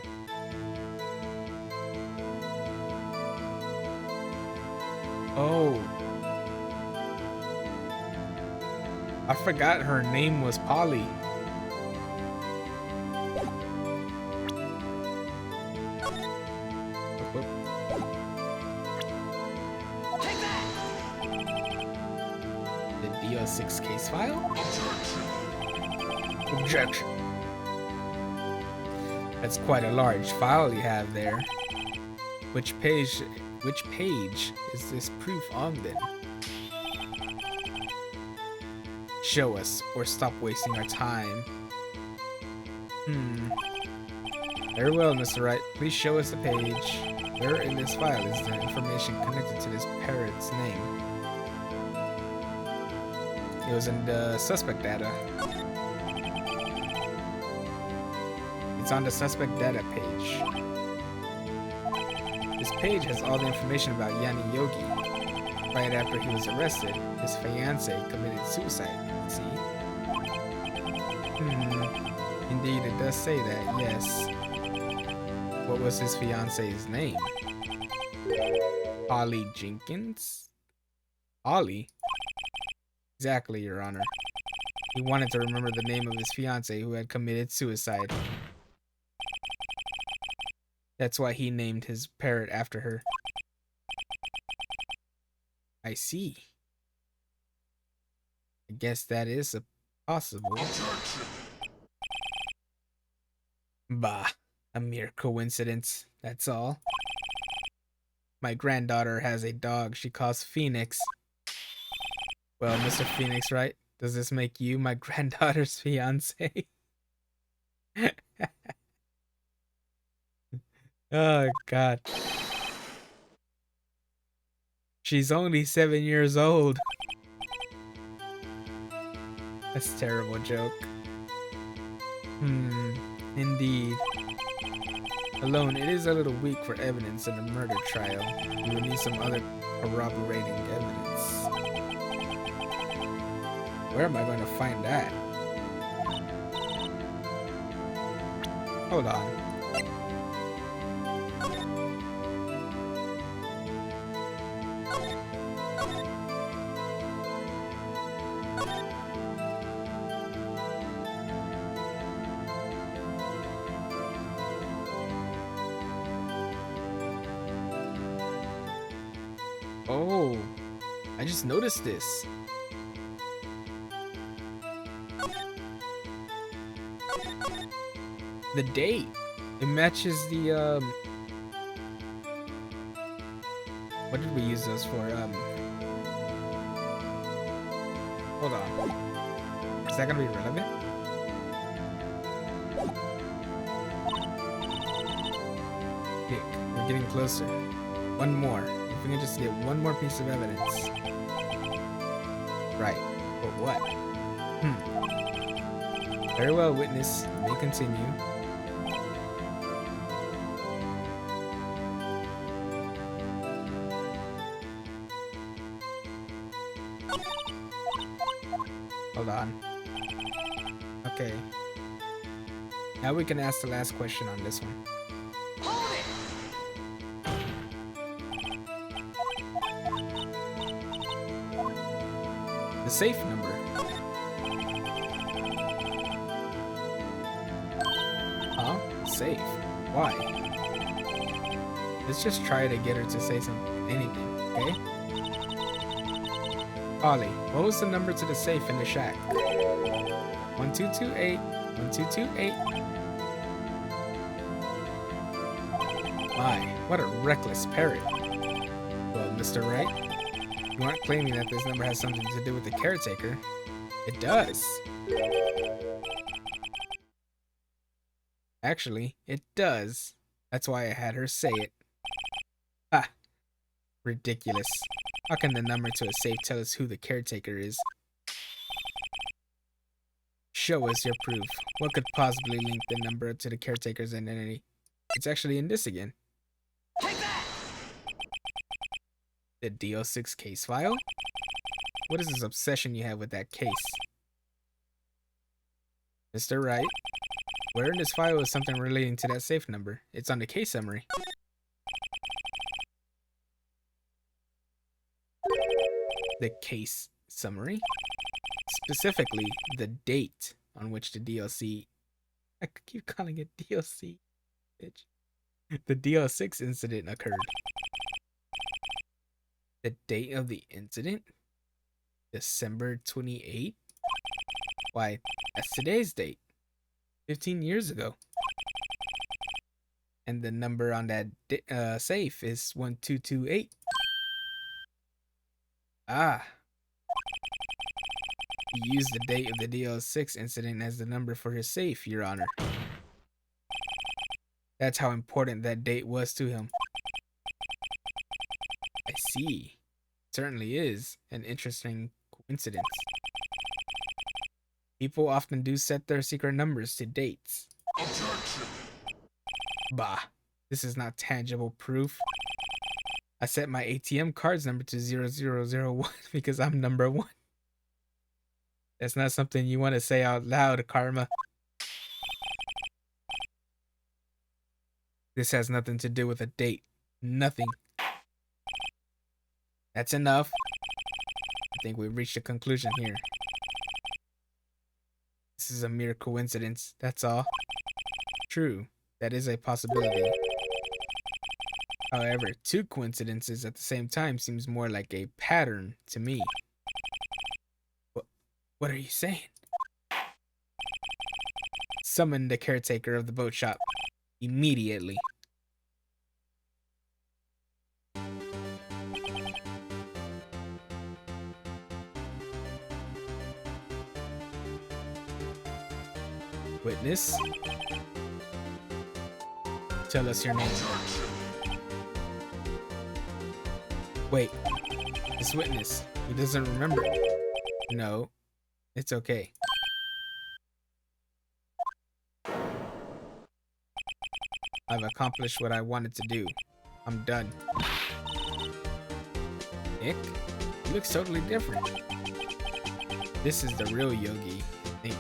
Oh. I forgot her name was Polly. The DO6 case file? Objection. That's quite a large file you have there. Which page is this proof on then? Show us, or stop wasting our time. Very well, Mr. Wright. Please show us the page. Where in this file is the information connected to this parrot's name? It was in the suspect data. It's on the suspect data page. This page has all the information about Yanni Yogi. Right after he was arrested, his fiancée committed suicide. See? Indeed, it does say that, yes. What was his fiancée's name? Holly Jenkins? Holly? Exactly, Your Honor. He wanted to remember the name of his fiancée who had committed suicide. That's why he named his parrot after her. I see. I guess that is possible. Bah, a mere coincidence, that's all. My granddaughter has a dog she calls Phoenix. Well, Mr. Phoenix, right? Does this make you my granddaughter's fiance? Oh, God. She's only 7 years old. That's a terrible joke. Indeed. Alone, it is a little weak for evidence in a murder trial. We will need some other corroborating evidence. Where am I going to find that? Hold on. Oh, I just noticed this. The date. It matches the, what did we use those for? Hold on. Is that gonna be relevant? Nick, we're getting closer. One more. If we can just get one more piece of evidence. Right. But what? Very well, witness. You may continue. Hold on. Okay. Now we can ask the last question on this one. The safe number. Huh? Safe? Why? Let's just try to get her to say anything, okay? Ollie, what was the number to the safe in the shack? 1228. 1228. My, what a reckless parrot. Well, Mr. Wright, you aren't claiming that this number has something to do with the caretaker. It does. Actually, it does. That's why I had her say it. Ha! Ridiculous. How can the number to a safe tell us who the caretaker is? Show us your proof. What could possibly link the number to the caretaker's identity? It's actually in this again. Take that! The DO6 case file? What is this obsession you have with that case? Mr. Wright, where in this file is something relating to that safe number? It's on the case summary. The case summary? Specifically, the date on which the DLC... I keep calling it DLC, bitch. The DO6 incident occurred. The date of the incident? December 28th? Why, that's today's date. 15 years ago. And the number on that safe is 1228. Ah. He used the date of the DL6 incident as the number for his safe, Your Honor. That's how important that date was to him. I see. Certainly is an interesting coincidence. People often do set their secret numbers to dates. Objection! Bah, this is not tangible proof. I set my ATM card's number to 0001 because I'm number 1. That's not something you want to say out loud, Karma. This has nothing to do with a date. Nothing. That's enough. I think we've reached a conclusion here. This is a mere coincidence, that's all. True, that is a possibility. However, 2 coincidences at the same time seems more like a pattern to me. What are you saying? Summon the caretaker of the boat shop. Immediately. Witness? Tell us your name. Wait. This witness. He doesn't remember. No. It's okay. I've accomplished what I wanted to do. I'm done. Nick? He looks totally different. This is the real Yogi, I think.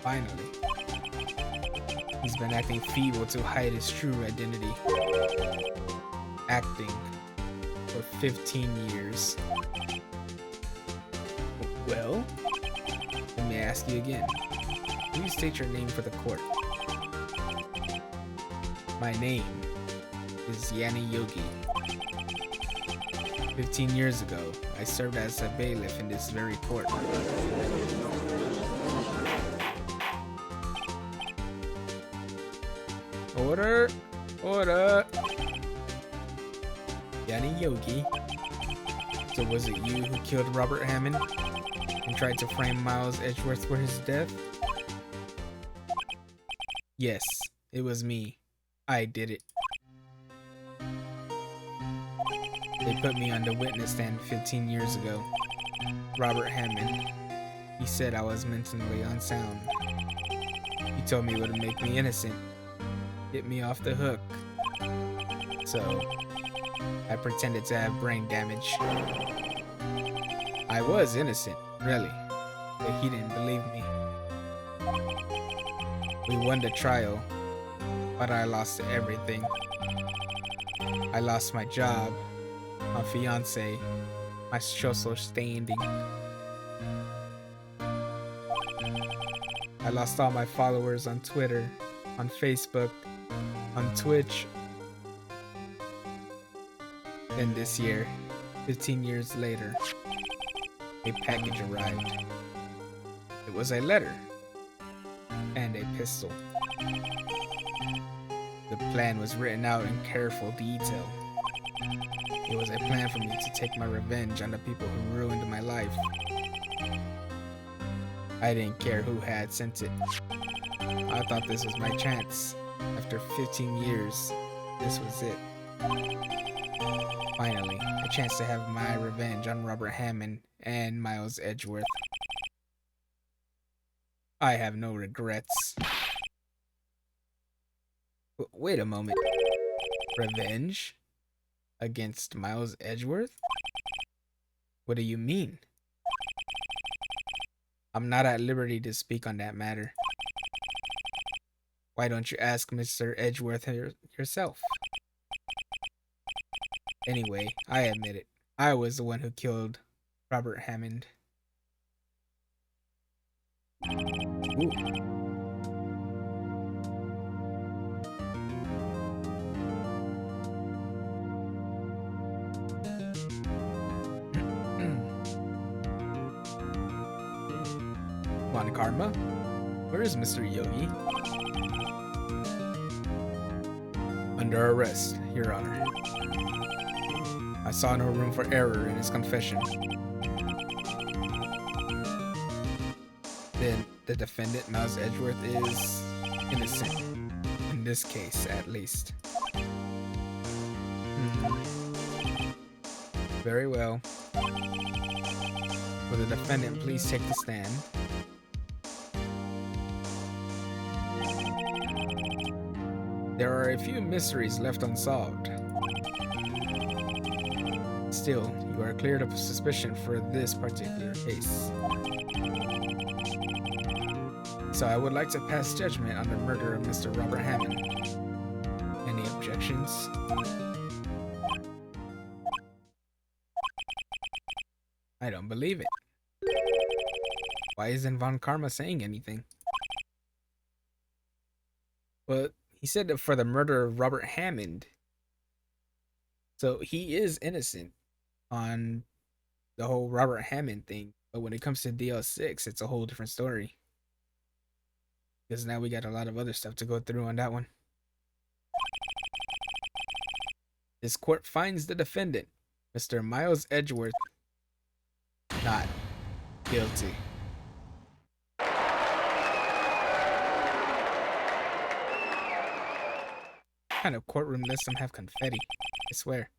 Finally. He's been acting feeble to hide his true identity. Acting for 15 years. Well, let me ask you again. Please state your name for the court. My name is Yanni Yogi. 15 years ago, I served as a bailiff in this very court. Order! Order! Yanni Yogi. So was it you who killed Robert Hammond and tried to frame Miles Edgeworth for his death? Yes, it was me. I did it. They put me on the witness stand 15 years ago. Robert Hammond. He said I was mentally unsound. He told me it would make me innocent. Get me off the hook. So, I pretended to have brain damage. I was innocent, really, but he didn't believe me. We won the trial, but I lost everything. I lost my job, my fiance, my social standing. I lost all my followers on Twitter, on Facebook, on Twitch. And this year, 15 years later, a package arrived. It was a letter and a pistol. The plan was written out in careful detail. It was a plan for me to take my revenge on the people who ruined my life. I didn't care who had sent it. I thought this was my chance. After 15 years, this was it. Finally, a chance to have my revenge on Robert Hammond and Miles Edgeworth. I have no regrets. Wait a moment. Revenge? Against Miles Edgeworth? What do you mean? I'm not at liberty to speak on that matter. Why don't you ask Mr. Edgeworth yourself? Anyway, I admit it. I was the one who killed Robert Hammond. Ooh. Von Karma? Where is Mr. Yogi? Under arrest, Your Honor. I saw no room for error in his confession. Then the defendant, Miles Edgeworth, is innocent. In this case, at least. Very well. Will the defendant please take the stand? There are a few mysteries left unsolved. Still, you are cleared of suspicion for this particular case. So I would like to pass judgment on the murder of Mr. Robert Hammond. Any objections? I don't believe it. Why isn't Von Karma saying anything? Well, he said that for the murder of Robert Hammond. So he is innocent on the whole Robert Hammond thing. But when it comes to DL6, it's a whole different story. Because now we got a lot of other stuff to go through on that one. This court finds the defendant, Mr. Miles Edgeworth, not guilty. What kind of courtroom lets them have confetti? I swear.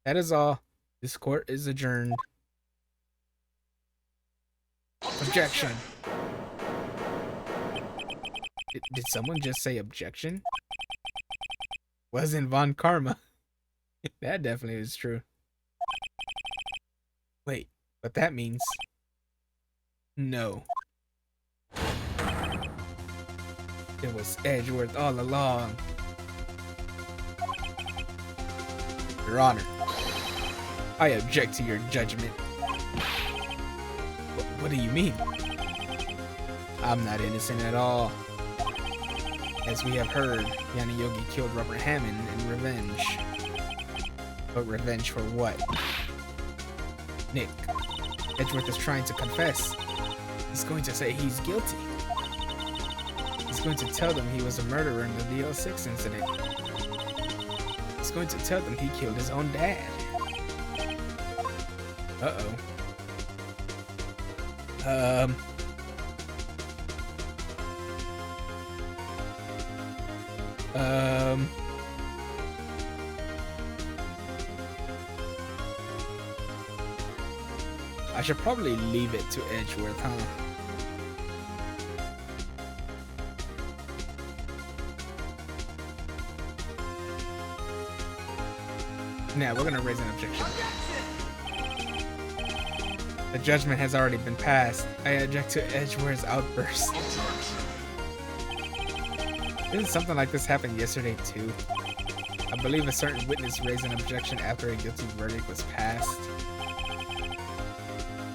That is all. This court is adjourned. Objection. Did someone just say objection? Wasn't Von Karma. That definitely is true. Wait, but that means no. It was Edgeworth all along. Your Honor, I object to your judgment. What do you mean? I'm not innocent at all. As we have heard, Yana Yogi killed Robert Hammond in revenge. But revenge for what? Nick, Edgeworth is trying to confess. He's going to say he's guilty. He's going to tell them he was a murderer in the DL6 incident. He's going to tell them he killed his own dad. Uh-oh. I should probably leave it to Edgeworth, huh? Nah, we're gonna raise an objection. The judgment has already been passed. I object to Edgeworth's outburst. Didn't something like this happen yesterday too? I believe a certain witness raised an objection after a guilty verdict was passed.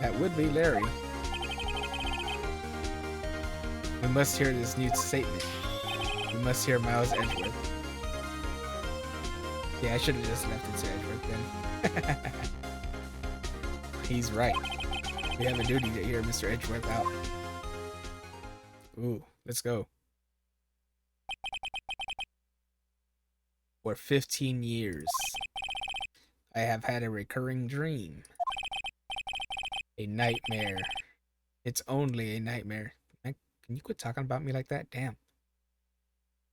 That would be Larry. We must hear this new statement. We must hear Miles Edgeworth. Yeah, I should have just left it to Edgeworth then. He's right. We have a duty to hear Mr. Edgeworth out. Ooh, let's go. For 15 years, I have had a recurring dream. A nightmare. It's only a nightmare. Can you quit talking about me like that? Damn.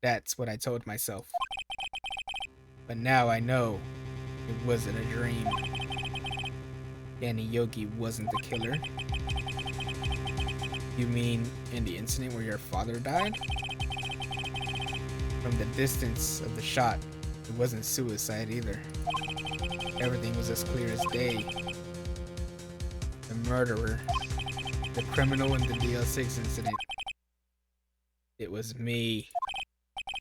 That's what I told myself. But now I know it wasn't a dream. Danny Yogi wasn't the killer. You mean in the incident where your father died? From the distance of the shot, it wasn't suicide either. Everything was as clear as day. The murderer, the criminal in the DL6 incident. It was me.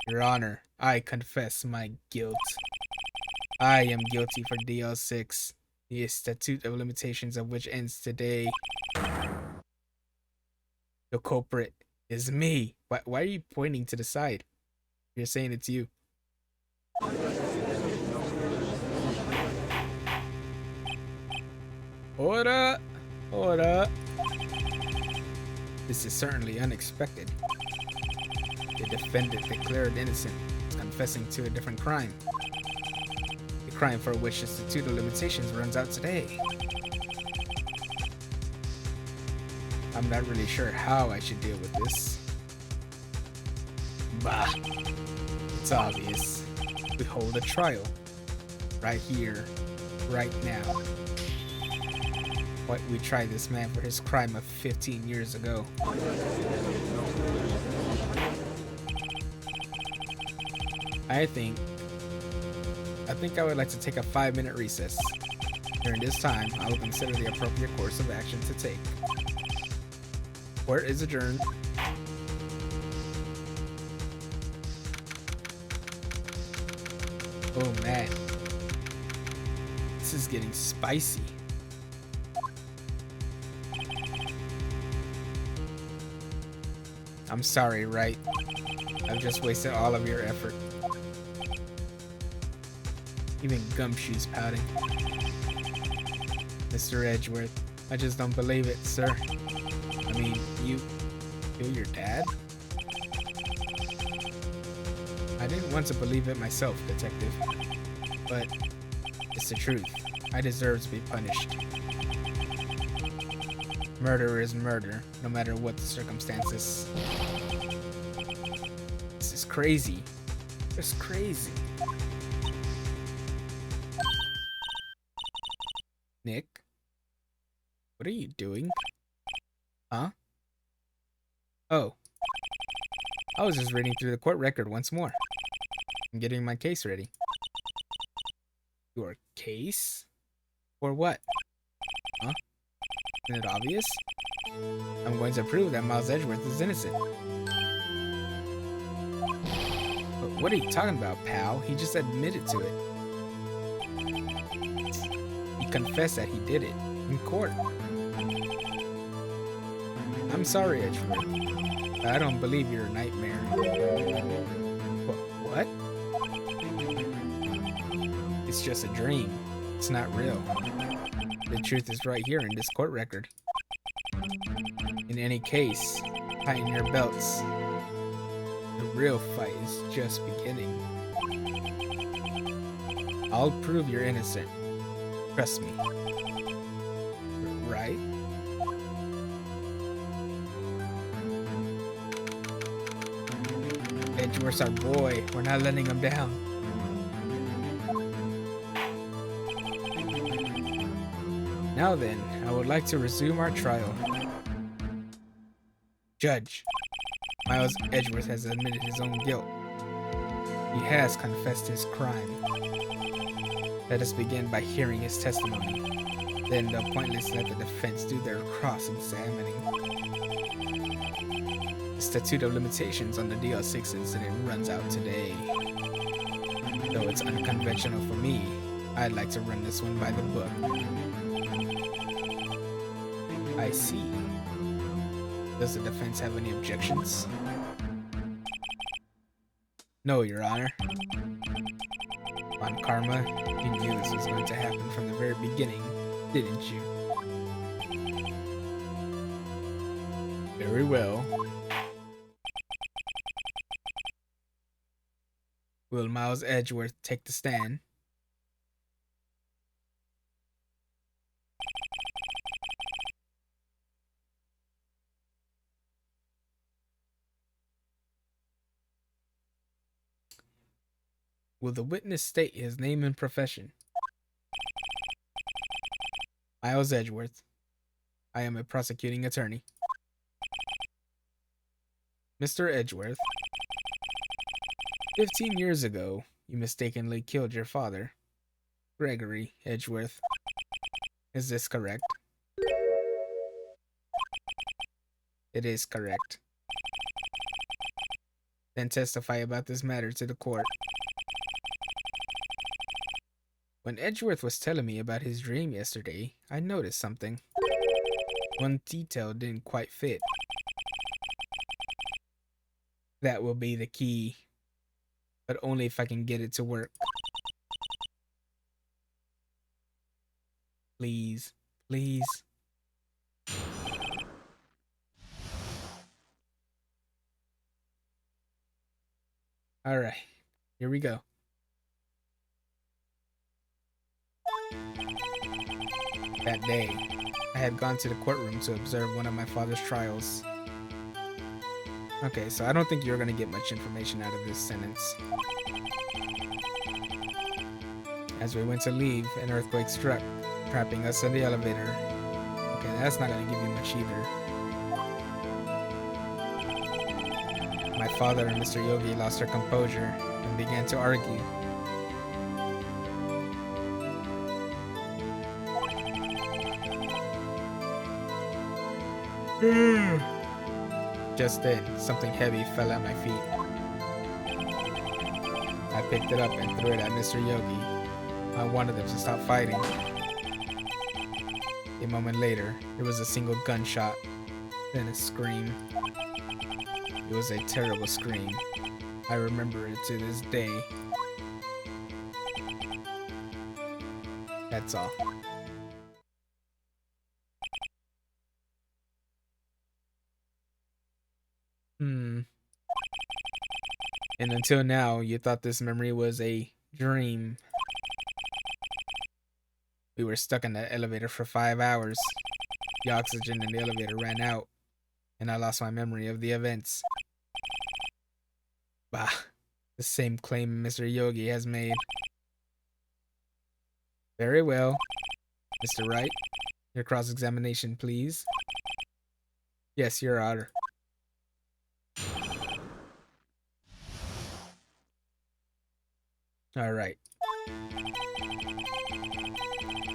Your Honor, I confess my guilt. I am guilty for DL6, the statute of limitations of which ends today. The culprit is me. Why are you pointing to the side? You're saying it's you. Hold up. Hold up. This is certainly unexpected. The defendant declared innocent, confessing to a different crime. The crime for which the statute of limitations runs out today. I'm not really sure how I should deal with this. Bah. It's obvious. We hold a trial. Right here. Right now. What, we tried this man for his crime of 15 years ago. I think I would like to take a 5-minute recess. During this time, I will consider the appropriate course of action to take. Court is adjourned. Oh man. This is getting spicy. I'm sorry, Wright. I've just wasted all of your effort. Even Gumshoe's pouting. Mr. Edgeworth, I just don't believe it, sir. I mean, you killed your dad? I didn't want to believe it myself, detective. But it's the truth. I deserve to be punished. Murder is murder, no matter what the circumstances. This is crazy. It's crazy. Nick? What are you doing? Huh? Oh. I was just reading through the court record once more. I'm getting my case ready. Your case? For what? Huh? Isn't it obvious? I'm going to prove that Miles Edgeworth is innocent. But what are you talking about, pal? He just admitted to it. He confessed that he did it. In court. I'm sorry, Edgeworth. But I don't believe you're a nightmare. What? It's just a dream. It's not real. The truth is right here in this court record. In any case, tighten your belts. The real fight is just beginning. I'll prove you're innocent. Trust me. Right? Edgeworth's our boy. We're not letting him down. Now then, I would like to resume our trial. Judge, Miles Edgeworth has admitted his own guilt. He has confessed his crime. Let us begin by hearing his testimony. Then the pointless let the defense do their cross-examining. The statute of limitations on the DL6 incident runs out today. Though it's unconventional for me, I'd like to run this one by the book. I see. Does the defense have any objections? No, Your Honor. On karma, you knew this was going to happen from the very beginning, didn't you? Very well. Will Miles Edgeworth take the stand? Will the witness state his name and profession? Miles Edgeworth. I am a prosecuting attorney. Mr. Edgeworth, 15 years ago, you mistakenly killed your father, Gregory Edgeworth. Is this correct? It is correct. Then testify about this matter to the court. When Edgeworth was telling me about his dream yesterday, I noticed something. One detail didn't quite fit. That will be the key, but only if I can get it to work. Please, please. All right, here we go. That day, I had gone to the courtroom to observe one of my father's trials. Okay, so I don't think you're gonna get much information out of this sentence. As we went to leave, an earthquake struck, trapping us in the elevator. Okay, that's not gonna give you much either. My father and Mr. Yogi lost their composure and began to argue. Just then, something heavy fell at my feet. I picked it up and threw it at Mr. Yogi. I wanted them to stop fighting. A moment later, there was a single gunshot, then a scream. It was a terrible scream. I remember it to this day. That's all. And until now, you thought this memory was a dream. We were stuck in the elevator for 5 hours. The oxygen in the elevator ran out, and I lost my memory of the events. Bah, the same claim Mr. Yogi has made. Very well. Mr. Wright, your cross-examination, please. Yes, Your Honor. All right.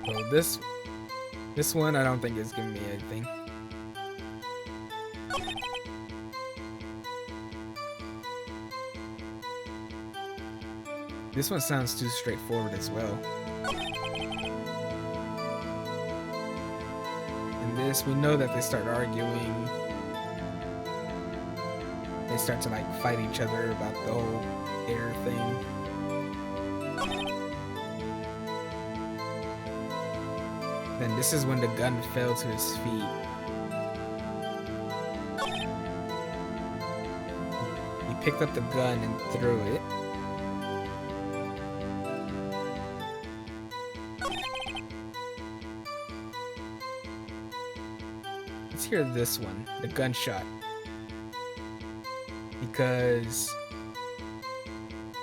So this one I don't think is giving me anything. This one sounds too straightforward as well. And this, we know that they start arguing. They start to like fight each other about the whole air thing. Then this is when the gun fell to his feet. He picked up the gun and threw it. Let's hear this one, the gunshot. Because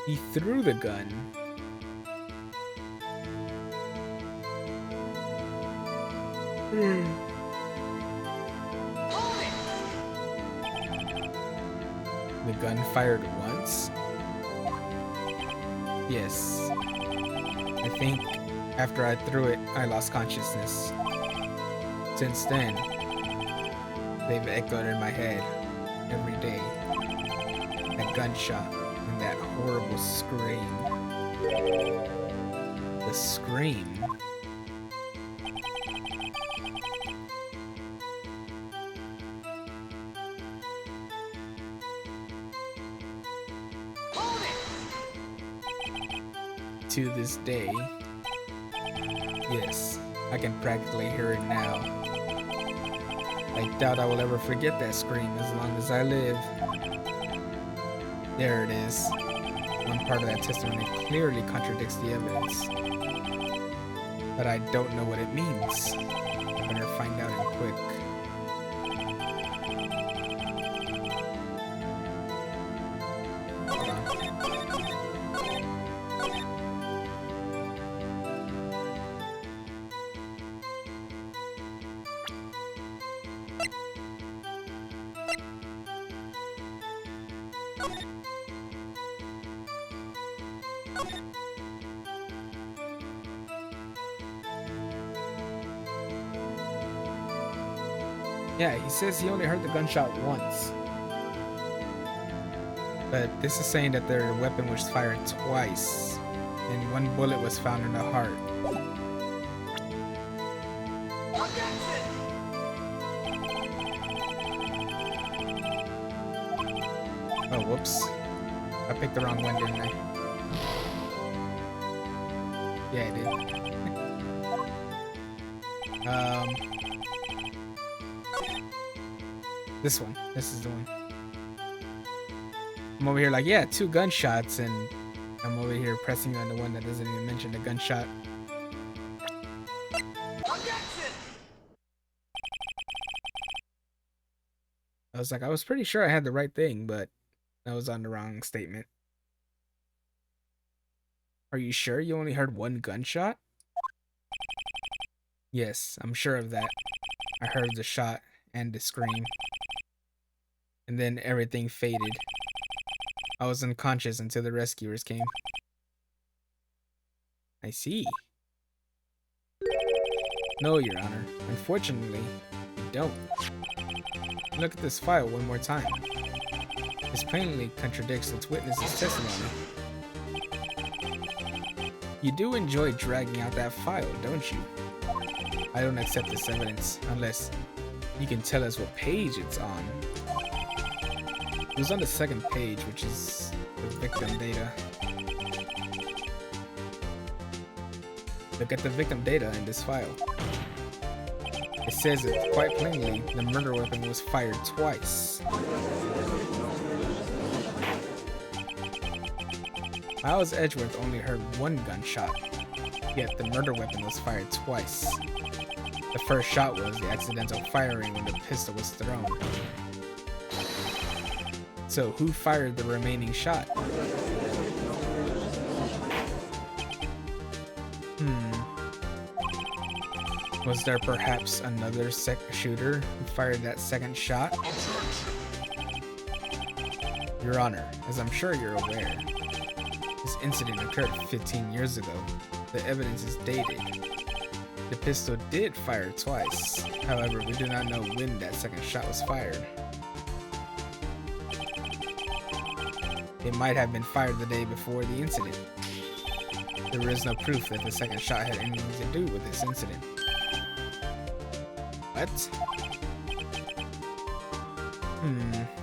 he threw the gun. The gun fired once? Yes. I think after I threw it, I lost consciousness. Since then, they've echoed in my head every day. That gunshot and that horrible scream. The scream. To this day, yes, I can practically hear it now. I doubt I will ever forget that scream as long as I live. There it is. one part of that testimony clearly contradicts the evidence. But I don't know what it means. I better find out and quick. Hold on. Yeah, he says he only heard the gunshot once. But this is saying that their weapon was fired twice, and one bullet was found in the heart. Oh, whoops. I picked the wrong one, didn't I? Yeah, I did. This one. This is the one. I'm over here like, yeah, 2 gunshots, and I'm over here pressing on the one that doesn't even mention the gunshot. I was like, I was pretty sure I had the right thing, but I was on the wrong statement. Are you sure you only heard 1 gunshot? Yes, I'm sure of that. I heard the shot and the scream. And then everything faded. I was unconscious until the rescuers came. I see. No, Your Honor. Unfortunately, you don't. Look at this file one more time. This plainly contradicts its witness's testimony. You do enjoy dragging out that file, don't you? I don't accept this evidence unless you can tell us what page it's on. It was on the 2nd page, which is the victim data. Look at the victim data in this file. It says it quite plainly, the murder weapon was fired twice. Miles Edgeworth only heard 1 gunshot, yet the murder weapon was fired twice. The first shot was the accidental firing when the pistol was thrown. So who fired the remaining shot? Was there perhaps another shooter who fired that 2nd shot? Your Honor, as I'm sure you're aware, this incident occurred 15 years ago. The evidence is dated. The pistol did fire twice. However, we do not know when that 2nd shot was fired. It might have been fired the day before the incident. There is no proof that the 2nd shot had anything to do with this incident. What?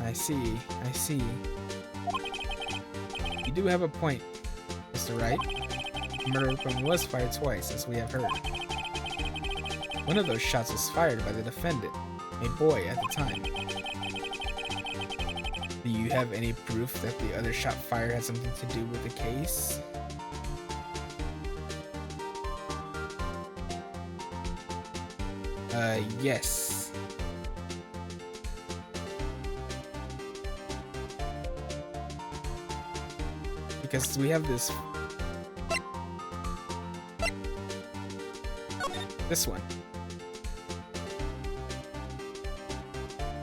I see. You do have a point, Mr. Wright. The murder weapon was fired twice, as we have heard. One of those shots was fired by the defendant, a boy at the time. Do you have any proof that the other shot fired had something to do with the case? Yes. Because we have this one.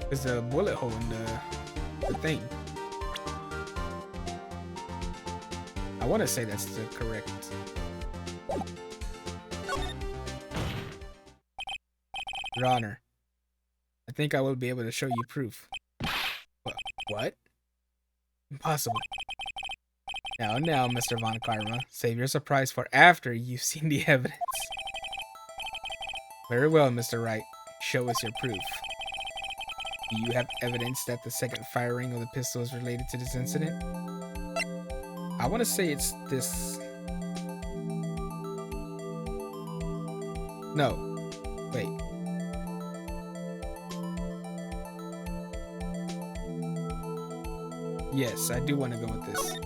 There's a bullet hole in the thing. I want to say that's the correct. Your Honor, I think I will be able to show you proof. What? Impossible. Now, Mr. Von Karma, save your surprise for after you've seen the evidence. Very well, Mr. Wright. Show us your proof. Do you have evidence that the 2nd firing of the pistol is related to this incident? I want to say it's this. No. Wait. Yes, I do want to go with this.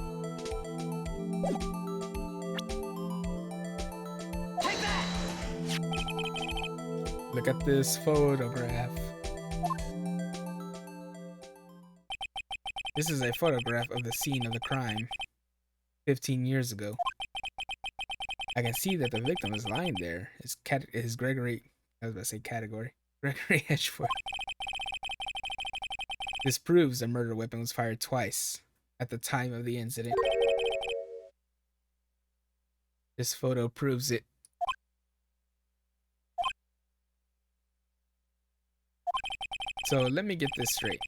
Take that! Look at this photograph. This is a photograph of the scene of the crime 15 years ago. I can see that the victim is lying there. His Gregory, I was about to say category. Gregory Edgeworth. This proves a murder weapon was fired twice at the time of the incident. This photo proves it. So let me get this straight.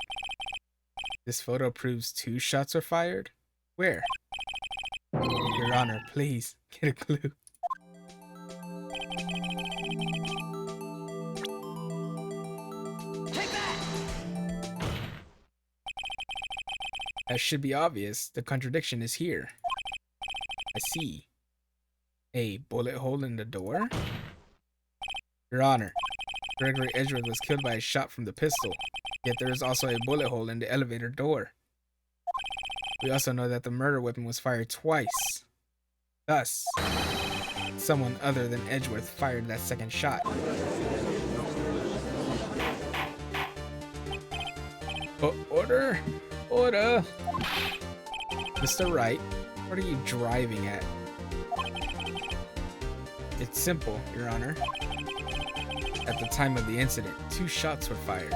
This photo proves 2 shots were fired? Where? Your Honor, please get a clue. Take that! As should be obvious, the contradiction is here. I see a bullet hole in the door. Your Honor, Gregory Edgeworth was killed by a shot from the pistol, yet there is also a bullet hole in the elevator door. We also know that the murder weapon was fired twice. Thus, someone other than Edgeworth fired that second shot. Order! Order! Mr. Wright, what are you driving at? It's simple, Your Honor. At the time of the incident, 2 shots were fired.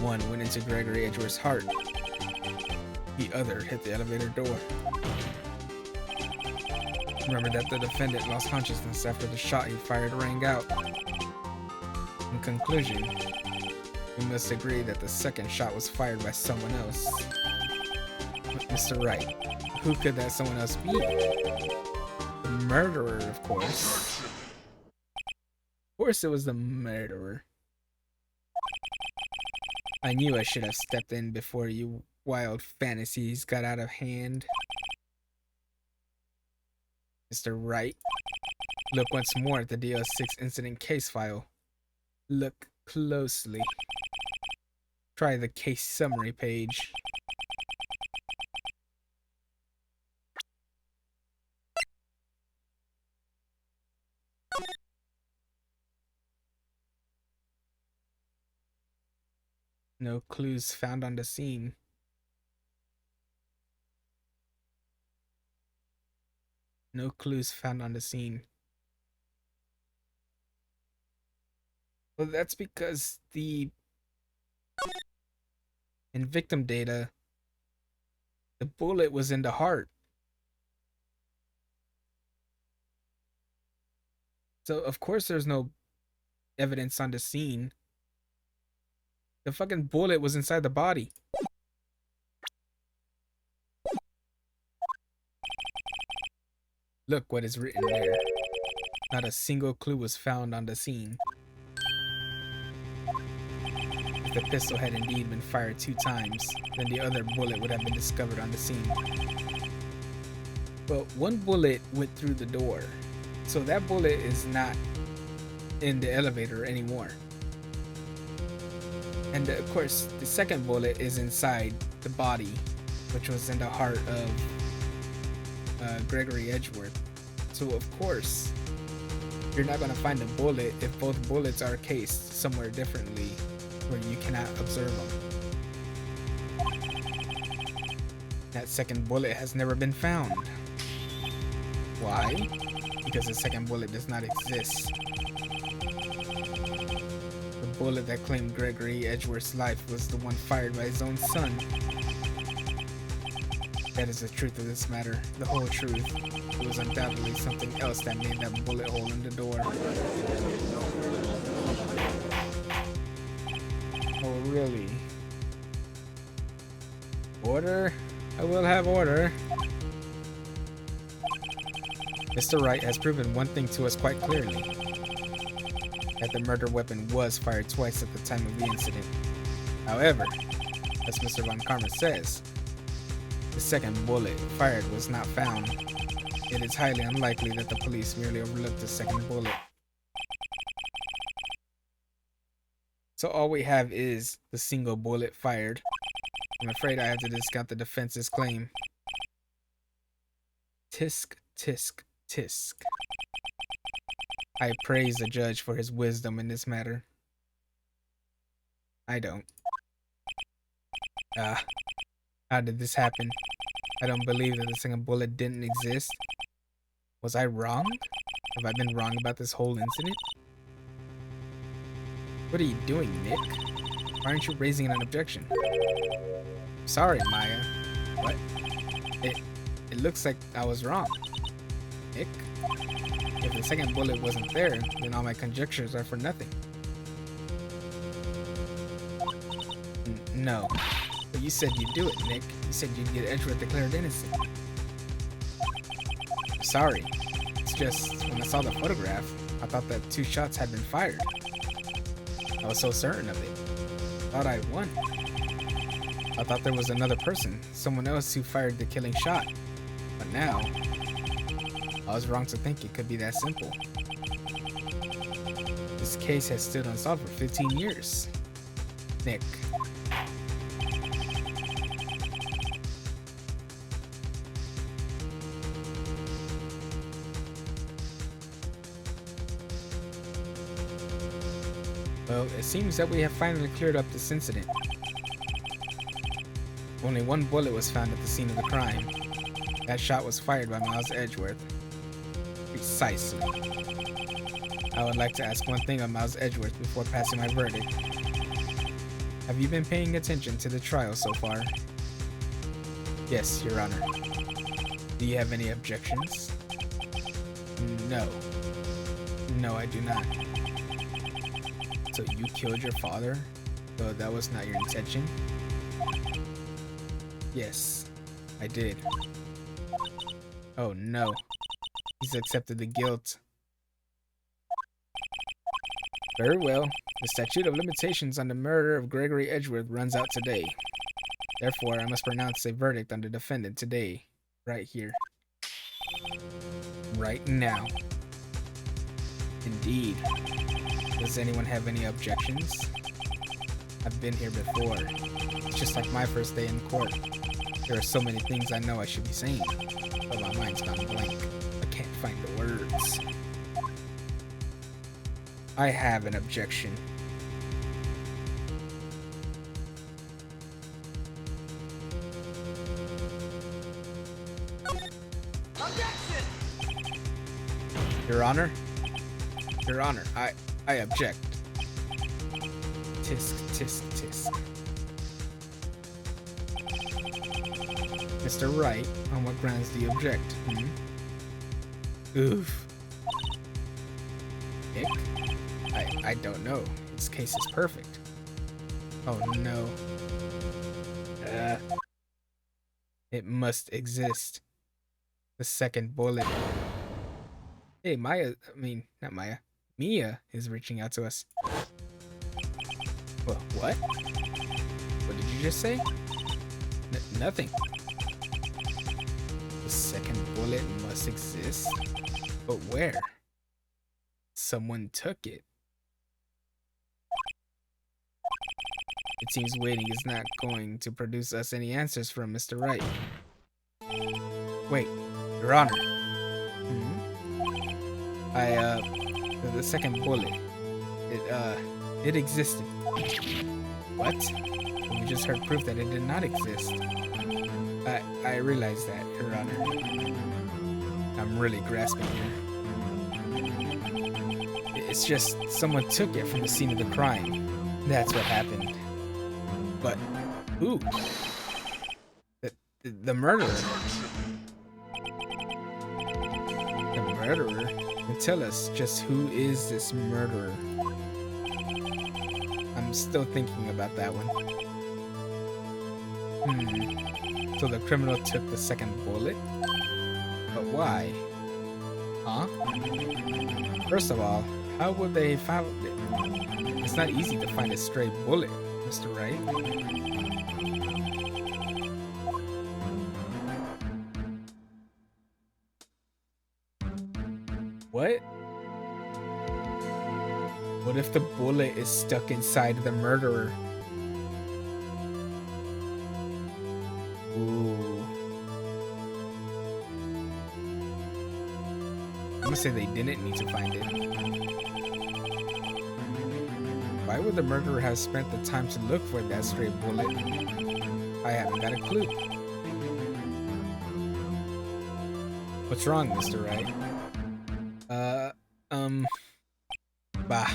One went into Gregory Edgeworth's heart. The other hit the elevator door. Remember that the defendant lost consciousness after the shot he fired rang out. In conclusion, we must agree that the second shot was fired by someone else. Mr. Wright, who could that someone else be? The murderer, of course. Of course it was the murderer. I knew I should have stepped in before you wild fantasies got out of hand. Mr. Wright, look once more at the DL6 incident case file. Look closely. Try the case summary page. No clues found on the scene. No clues found on the scene. Well, that's because in victim data, the bullet was in the heart. So, of course, there's no evidence on the scene. The fucking bullet was inside the body. Look what is written there. Not a single clue was found on the scene. If the pistol had indeed been fired 2 times, then the other bullet would have been discovered on the scene. But one bullet went through the door, so that bullet is not in the elevator anymore. And of course, the second bullet is inside the body, which was in the heart of Gregory Edgeworth. So of course, you're not going to find a bullet if both bullets are cased somewhere differently where you cannot observe them. That second bullet has never been found. Why? Because the second bullet does not exist. The bullet that claimed Gregory Edgeworth's life was the one fired by his own son. That is the truth of this matter, the whole truth. It was undoubtedly something else that made that bullet hole in the door. Oh, really? Order? I will have order. Mr. Wright has proven one thing to us quite clearly. That the murder weapon was fired twice at the time of the incident. However, as Mr. Von Karma says, the second bullet fired was not found. It is highly unlikely that the police merely overlooked the second bullet. So all we have is the single bullet fired. I'm afraid I have to discount the defense's claim. Tisk, tisk, tisk. I praise the judge for his wisdom in this matter. I don't. How did this happen? I don't believe that the second bullet didn't exist. Was I wrong? Have I been wrong about this whole incident? What are you doing, Nick? Why aren't you raising an objection? Sorry, Maya. What? It looks like I was wrong. Nick? If the second bullet wasn't there, then all my conjectures are for nothing. No. But you said you'd do it, Nick. You said you'd get Edgeworth declared innocent. Sorry. It's just, when I saw the photograph, I thought that 2 shots had been fired. I was so certain of it. I thought I'd won. I thought there was another person, someone else who fired the killing shot. But now, I was wrong to think it could be that simple. This case has stood unsolved for 15 years. Nick. Well, it seems that we have finally cleared up this incident. Only 1 bullet was found at the scene of the crime. That shot was fired by Miles Edgeworth. Precisely. I would like to ask one thing of Miles Edgeworth before passing my verdict. Have you been paying attention to the trial so far? Yes, Your Honor. Do you have any objections? No. No, I do not. So you killed your father, though that was not your intention? Yes, I did. Oh no. He's accepted the guilt. Very well. The statute of limitations on the murder of Gregory Edgeworth runs out today. Therefore, I must pronounce a verdict on the defendant today, right here. Right now. Indeed. Does anyone have any objections? I've been here before. It's just like my first day in court. There are so many things I know I should be saying, but my mind's gone blank. I can't find the words. I have an objection. Objection! Your Honor? Your Honor, I object. Tisk, tisk, tisk. Mr. Wright, on what grounds do you object? Oof. Nick? I don't know. His case is perfect. Oh no. It must exist. The second bullet. Hey, not Maya. Mia is reaching out to us. What? What did you just say? Nothing. The second bullet must exist. But where? Someone took it. It seems waiting is not going to produce us any answers from Mr. Wright. Wait, Your Honor. The second bullet. It existed. What? We just heard proof that it did not exist. I realize that, Your Honor. I'm really grasping here. It's just someone took it from the scene of the crime. That's what happened. But who? The murderer. The murderer? And tell us, just who is this murderer? I'm still thinking about that one. So the criminal took the second bullet? But why? Huh? First of all, how would they find it? It's not easy to find a stray bullet, Mr. Wright. What? What if the bullet is stuck inside the murderer? Ooh. would say they didn't need to find it. Why would the murderer have spent the time to look for that stray bullet? I haven't got a clue. What's wrong, Mr. Wright? Bah.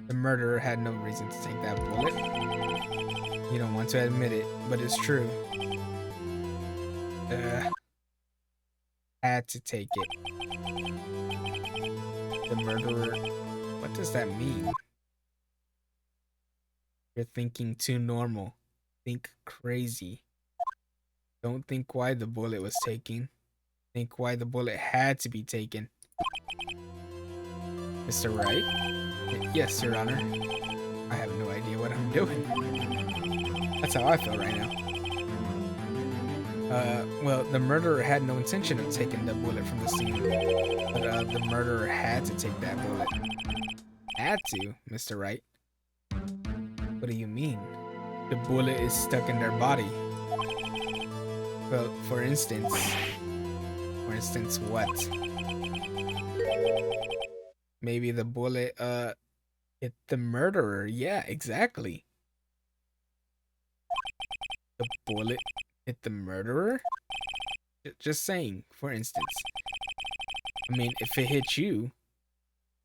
The murderer had no reason to take that bullet. You don't want to admit it, but it's true. Had to take it. The murderer... What does that mean? You're thinking too normal. Think crazy. Don't think why the bullet was taken. Think why the bullet had to be taken. Mr. Wright? Yes, Your Honor. I have no idea what I'm doing. That's how I feel right now. Well, the murderer had no intention of taking the bullet from the scene. But, the murderer had to take that bullet. Had to, Mr. Wright. What do you mean? The bullet is stuck in their body. Well, for instance... For instance, what? Maybe the bullet, hit the murderer. Yeah, exactly. The bullet hit the murderer? Just saying, for instance. I mean, if it hit you,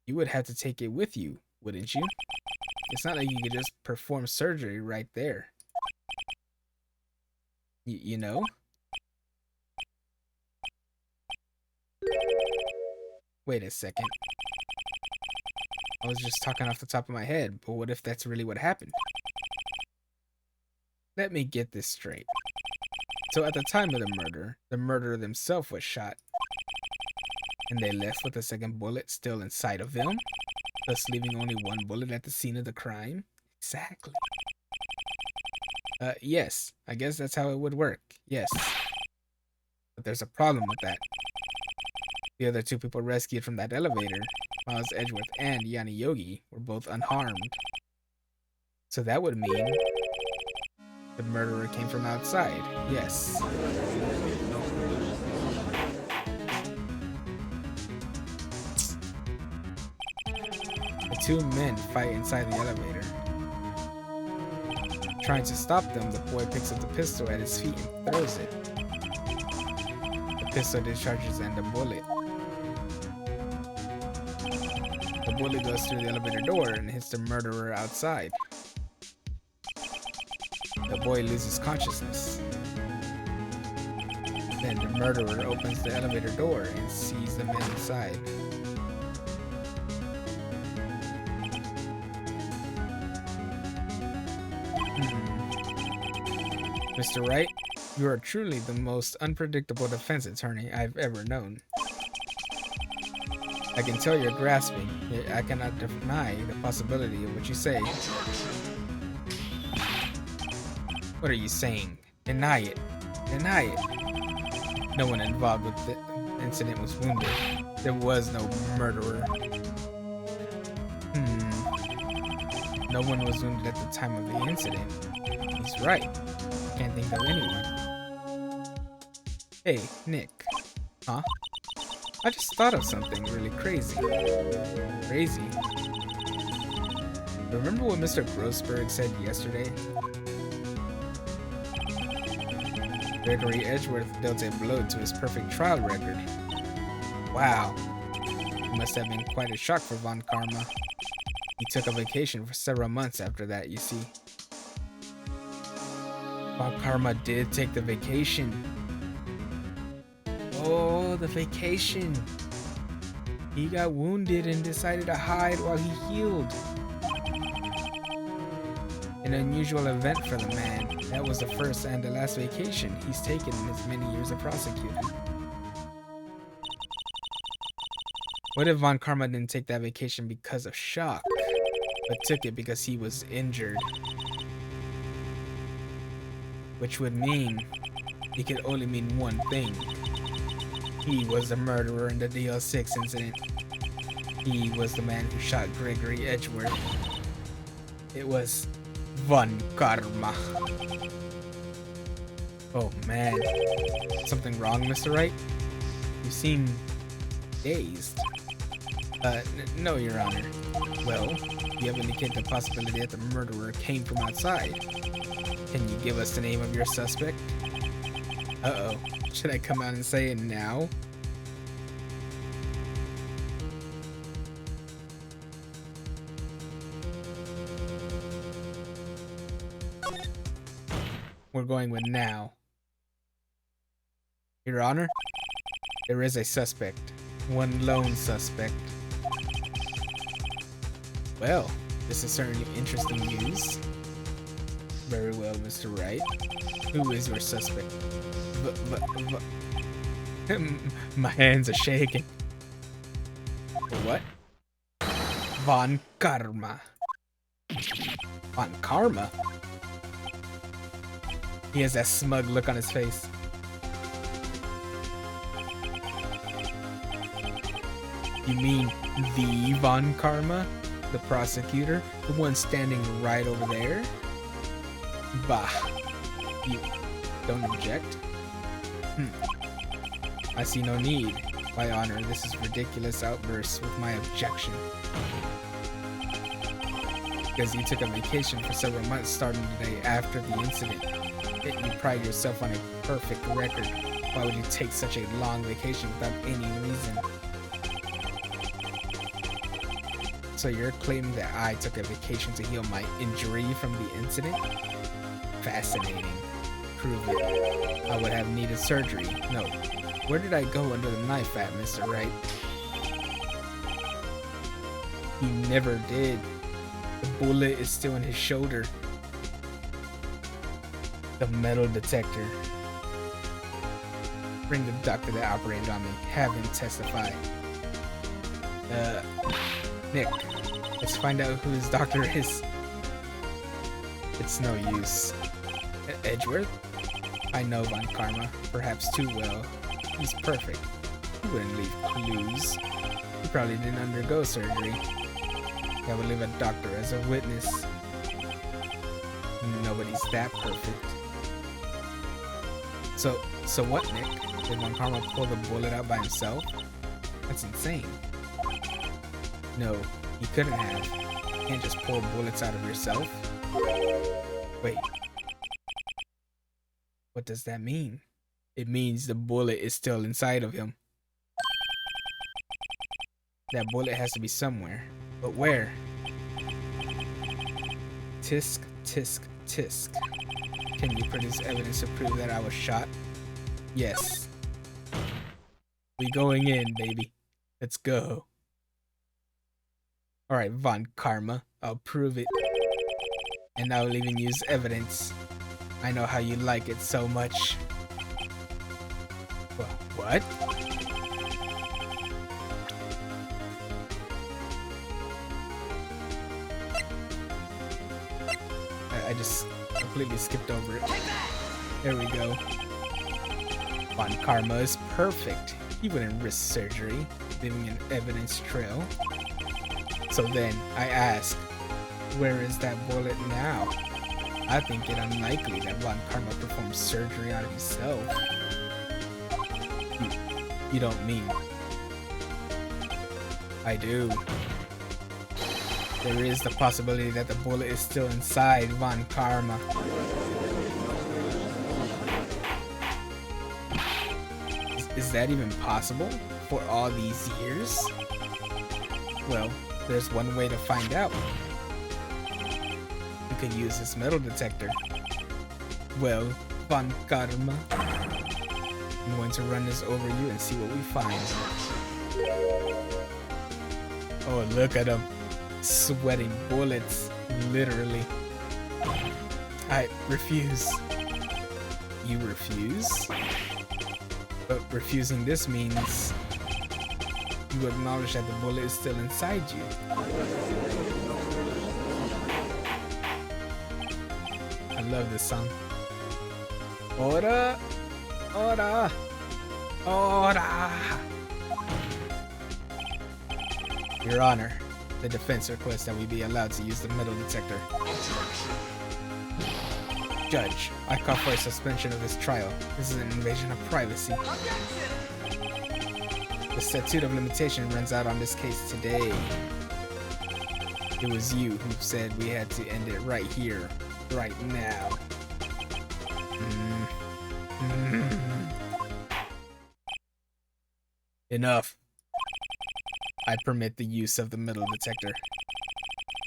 you would have to take it with you, wouldn't you? It's not like you could just perform surgery right there. You know? Wait a second. I was just talking off the top of my head, but what if that's really what happened? Let me get this straight. So at the time of the murderer themselves was shot. And they left with a second bullet still inside of them, thus leaving only one bullet at the scene of the crime? Exactly. Yes, I guess that's how it would work. Yes. But there's a problem with that. The other two people rescued from that elevator, Miles Edgeworth and Yanni Yogi, were both unharmed. So that would mean the murderer came from outside. Yes. The two men fight inside the elevator. Trying to stop them, the boy picks up the pistol at his feet and throws it. The pistol discharges and the bullet. The bullet goes through the elevator door and hits the murderer outside. The boy loses consciousness. Then the murderer opens the elevator door and sees the men inside. Mr. Wright, you are truly the most unpredictable defense attorney I've ever known. I can tell you're grasping, yet I cannot deny the possibility of what you say. What are you saying? Deny it. Deny it. No one involved with the incident was wounded. There was no murderer. No one was wounded at the time of the incident. He's right. Can't think of anyone. Hey, Nick. Huh? I just thought of something really crazy. Crazy? Remember what Mr. Grossberg said yesterday? Gregory Edgeworth dealt a blow to his perfect trial record. Wow. It must have been quite a shock for Von Karma. He took a vacation for several months after that, you see. Von Karma did take the vacation. Oh, the vacation. He got wounded and decided to hide while he healed. An unusual event for the man. That was the first and the last vacation he's taken in his many years of prosecuting. What if Von Karma didn't take that vacation because of shock, but took it because he was injured? Which would mean it could only mean one thing. He was the murderer in the DL6 incident. He was the man who shot Gregory Edgeworth. It was Von Karma. Oh man. Something wrong, Mr. Wright? You seem dazed. No, Your Honor. Well, you have indicated the possibility that the murderer came from outside. Can you give us the name of your suspect? Uh-oh. Should I come out and say it now? We're going with now. Your Honor, there is a suspect. One lone suspect. Well, this is certainly interesting news. Very well, Mr. Wright. Who is your suspect? My hands are shaking. What? Von Karma. Von Karma? He has that smug look on his face. You mean the Von Karma? The prosecutor? The one standing right over there? Bah. You don't object? I see no need. By honor, this is ridiculous outburst with my objection. Because you took a vacation for several months starting the day after the incident. Yet you pride yourself on a perfect record. Why would you take such a long vacation without any reason? So you're claiming that I took a vacation to heal my injury from the incident? Fascinating. Prove it. I would have needed surgery. No. Where did I go under the knife at, Mr. Wright? He never did. The bullet is still in his shoulder. The metal detector. Bring the doctor that operated on me. Have him testify. Nick, let's find out who his doctor is. It's no use. Edgeworth? I know Von Karma, perhaps too well. He's perfect. He wouldn't leave clues. He probably didn't undergo surgery. I would leave a doctor as a witness. Nobody's that perfect. So what, Nick? Did Von Karma pull the bullet out by himself? That's insane. No, you couldn't have. You can't just pull bullets out of yourself. Wait. What does that mean? It means the bullet is still inside of him. That bullet has to be somewhere. But where? Tisk, tisk, tisk. Can you produce evidence to prove that I was shot? Yes. We going in, baby. Let's go. Alright, Von Karma. I'll prove it. And I will even use evidence. I know how you like it so much. What? I just completely skipped over it. There we go. Von Karma is perfect. He wouldn't risk surgery, leaving an evidence trail. So then, I ask, where is that bullet now? I think it unlikely that Von Karma performed surgery on himself. You don't mean? I do. There is the possibility that the bullet is still inside Von Karma. Is that even possible? For all these years? Well, there's one way to find out. We could use this metal detector. Well, Von Karma. I'm going to run this over you and see what we find. Oh, look at him. Sweating bullets. Literally. I refuse. You refuse? But refusing this means you acknowledge that the bullet is still inside you. I love this song. Ora! Ora! Ora! Your Honor, the defense requests that we be allowed to use the metal detector. Judge, I call for a suspension of this trial. This is an invasion of privacy. The statute of limitation runs out on this case today. It was you who said we had to end it right here, right now. Enough. I permit the use of the metal detector.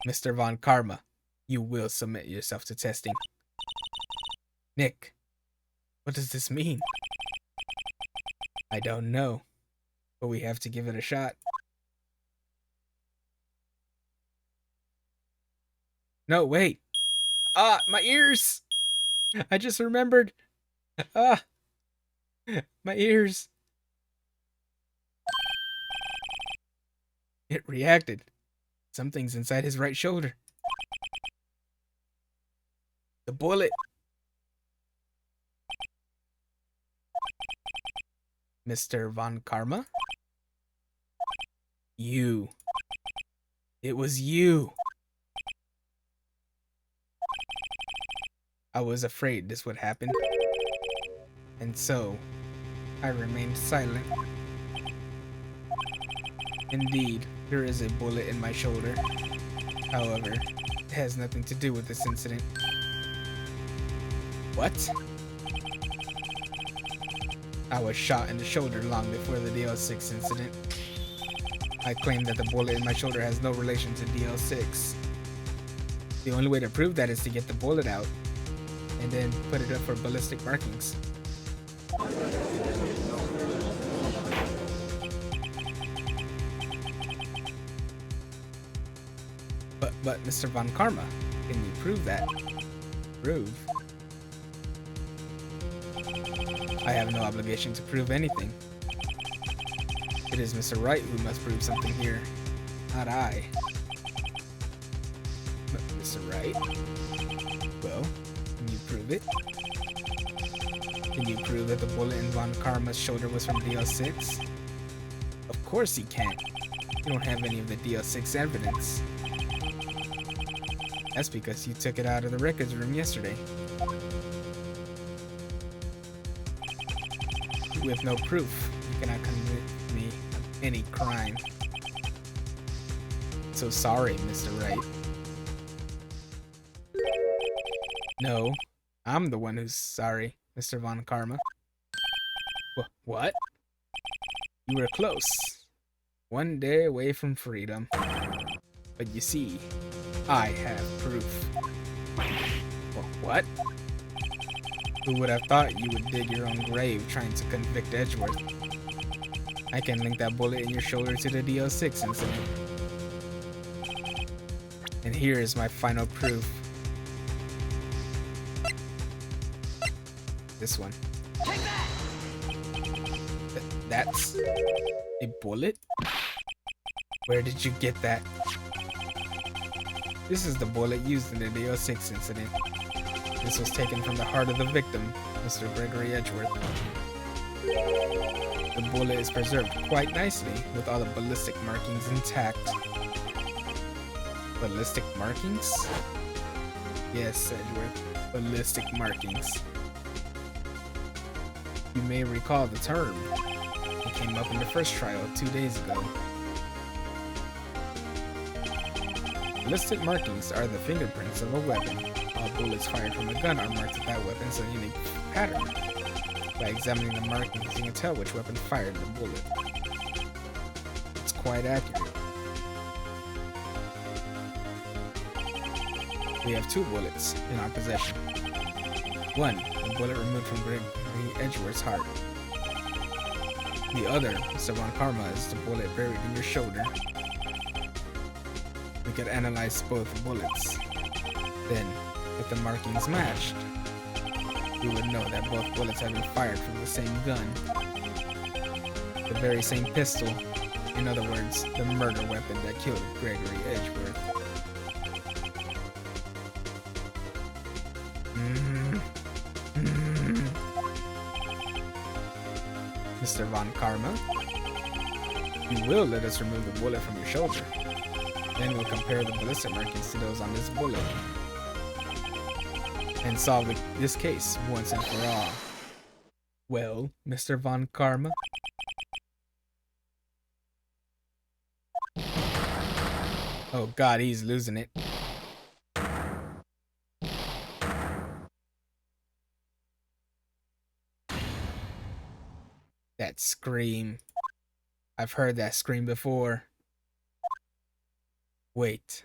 Mr. Von Karma, you will submit yourself to testing. Nick, what does this mean? I don't know, but we have to give it a shot. No, wait. Ah, my ears! I just remembered. Ah, my ears. It reacted. Something's inside his right shoulder. The bullet. Mr. Von Karma? You. It was you. I was afraid this would happen. And so, I remained silent. Indeed, there is a bullet in my shoulder. However, it has nothing to do with this incident. What? I was shot in the shoulder long before the DL6 incident. I claim that the bullet in my shoulder has no relation to DL6. The only way to prove that is to get the bullet out and then put it up for ballistic markings. But Mr. Von Karma, can you prove that? Prove? I have no obligation to prove anything. It is Mr. Wright who must prove something here, not I. But Mr. Wright? Well, can you prove it? Can you prove that the bullet in Von Karma's shoulder was from DL6? Of course he can't. You don't have any of the DL6 evidence. That's because you took it out of the records room yesterday. With no proof, you cannot convict me of any crime. So sorry, Mr. Wright. No, I'm the one who's sorry, Mr. Von Karma. What? You were close. One day away from freedom. But you see, I have proof. What? Who would have thought you would dig your own grave trying to convict Edgeworth? I can link that bullet in your shoulder to the DL6 incident. And here is my final proof. This one. Take that! That's a bullet? Where did you get that? This is the bullet used in the DL6 incident. This was taken from the heart of the victim, Mr. Gregory Edgeworth. The bullet is preserved quite nicely, with all the ballistic markings intact. Ballistic markings? Yes, Edgeworth, ballistic markings. You may recall the term. It came up in the first trial 2 days ago. Ballistic markings are the fingerprints of a weapon. All bullets fired from a gun are marked with that weapon's unique pattern. By examining the markings, you can tell which weapon fired the bullet. It's quite accurate. We have 2 bullets in our possession. One, the bullet removed from Gregory Edgeworth's heart. The other, Mr. Von Karma, is the bullet buried in your shoulder. We could analyze both bullets. Then, if the markings matched, we would know that both bullets had been fired from the same gun. The very same pistol. In other words, the murder weapon that killed Gregory Edgeworth. Mr. Von Karma, you will let us remove the bullet from your shoulder. Then we'll compare the ballistic markings to those on this bullet and solve this case once and for all. Well, Mr. Von Karma? Oh God, he's losing it. That scream. I've heard that scream before. Wait.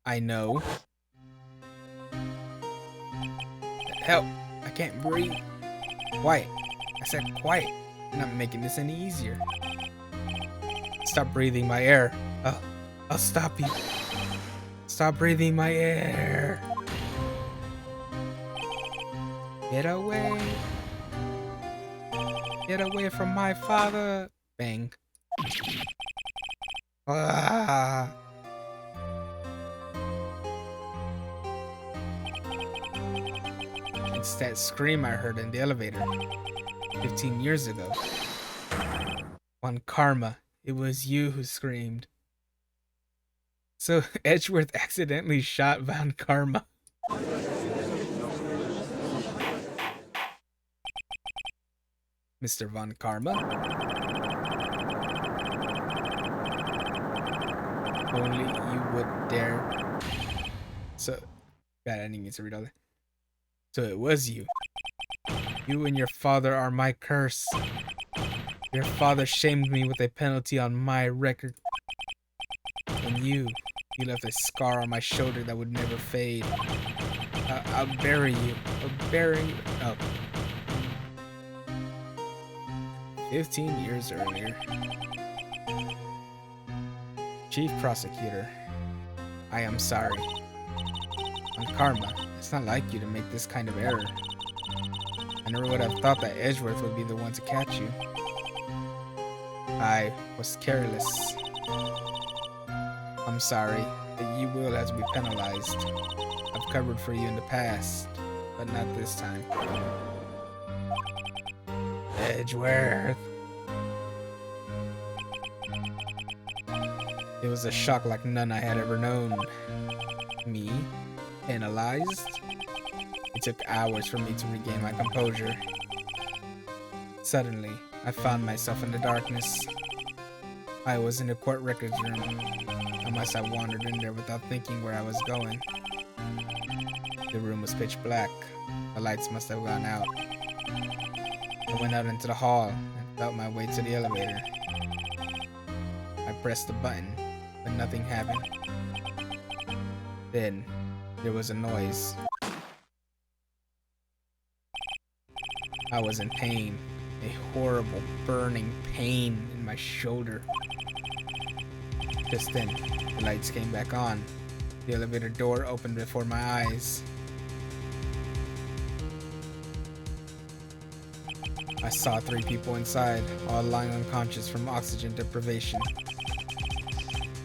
I know. Help! I can't breathe. Quiet. I said quiet. You're not making this any easier. Stop breathing my air. I'll stop you. Stop breathing my air. Get away. Get away from my father. Bang. Ah. It's that scream I heard in the elevator 15 years ago. On Karma, it was you who screamed. So Edgeworth accidentally shot Von Karma. Mr. Von Karma? Only you would dare. So, God, I didn't need to read all that. So it was you. You and your father are my curse. Your father shamed me with a penalty on my record. And you left a scar on my shoulder that would never fade. I'll bury you. I'll bury you. Oh. 15 years earlier. Chief Prosecutor, I am sorry. On Karma, it's not like you to make this kind of error. I never would have thought that Edgeworth would be the one to catch you. I was careless. I'm sorry, but you will have to be penalized. I've covered for you in the past, but not this time. Edgeworth. It was a shock like none I had ever known. Me? Penalized? It took hours for me to regain my composure. Suddenly, I found myself in the darkness. I was in the court records room. How must I wandered in there without thinking where I was going? The room was pitch black. The lights must have gone out. I went out into the hall and felt my way to the elevator. I pressed the button, but nothing happened. Then, there was a noise. I was in pain, a horrible burning pain in my shoulder. Just then, the lights came back on. The elevator door opened before my eyes. I saw 3 people inside, all lying unconscious from oxygen deprivation.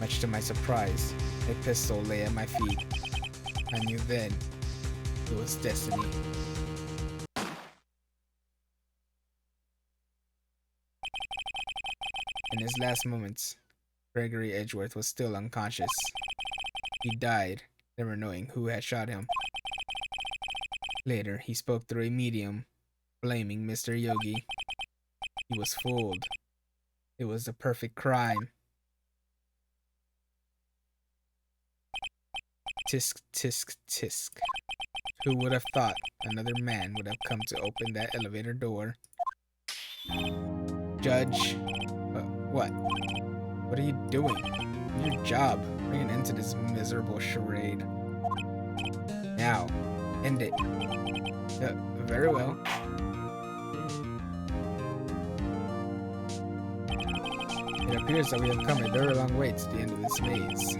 Much to my surprise, a pistol lay at my feet. I knew then it was destiny. In his last moments, Gregory Edgeworth was still unconscious. He died, never knowing who had shot him. Later, he spoke through a medium, blaming Mr. Yogi. He was fooled. It was the perfect crime. Tisk, tisk, tisk. Who would have thought another man would have come to open that elevator door? Judge, what? What are you doing? Your job. Bring an end to this miserable charade. Now, end it. Very well. It appears that we have come a very long way to the end of this maze.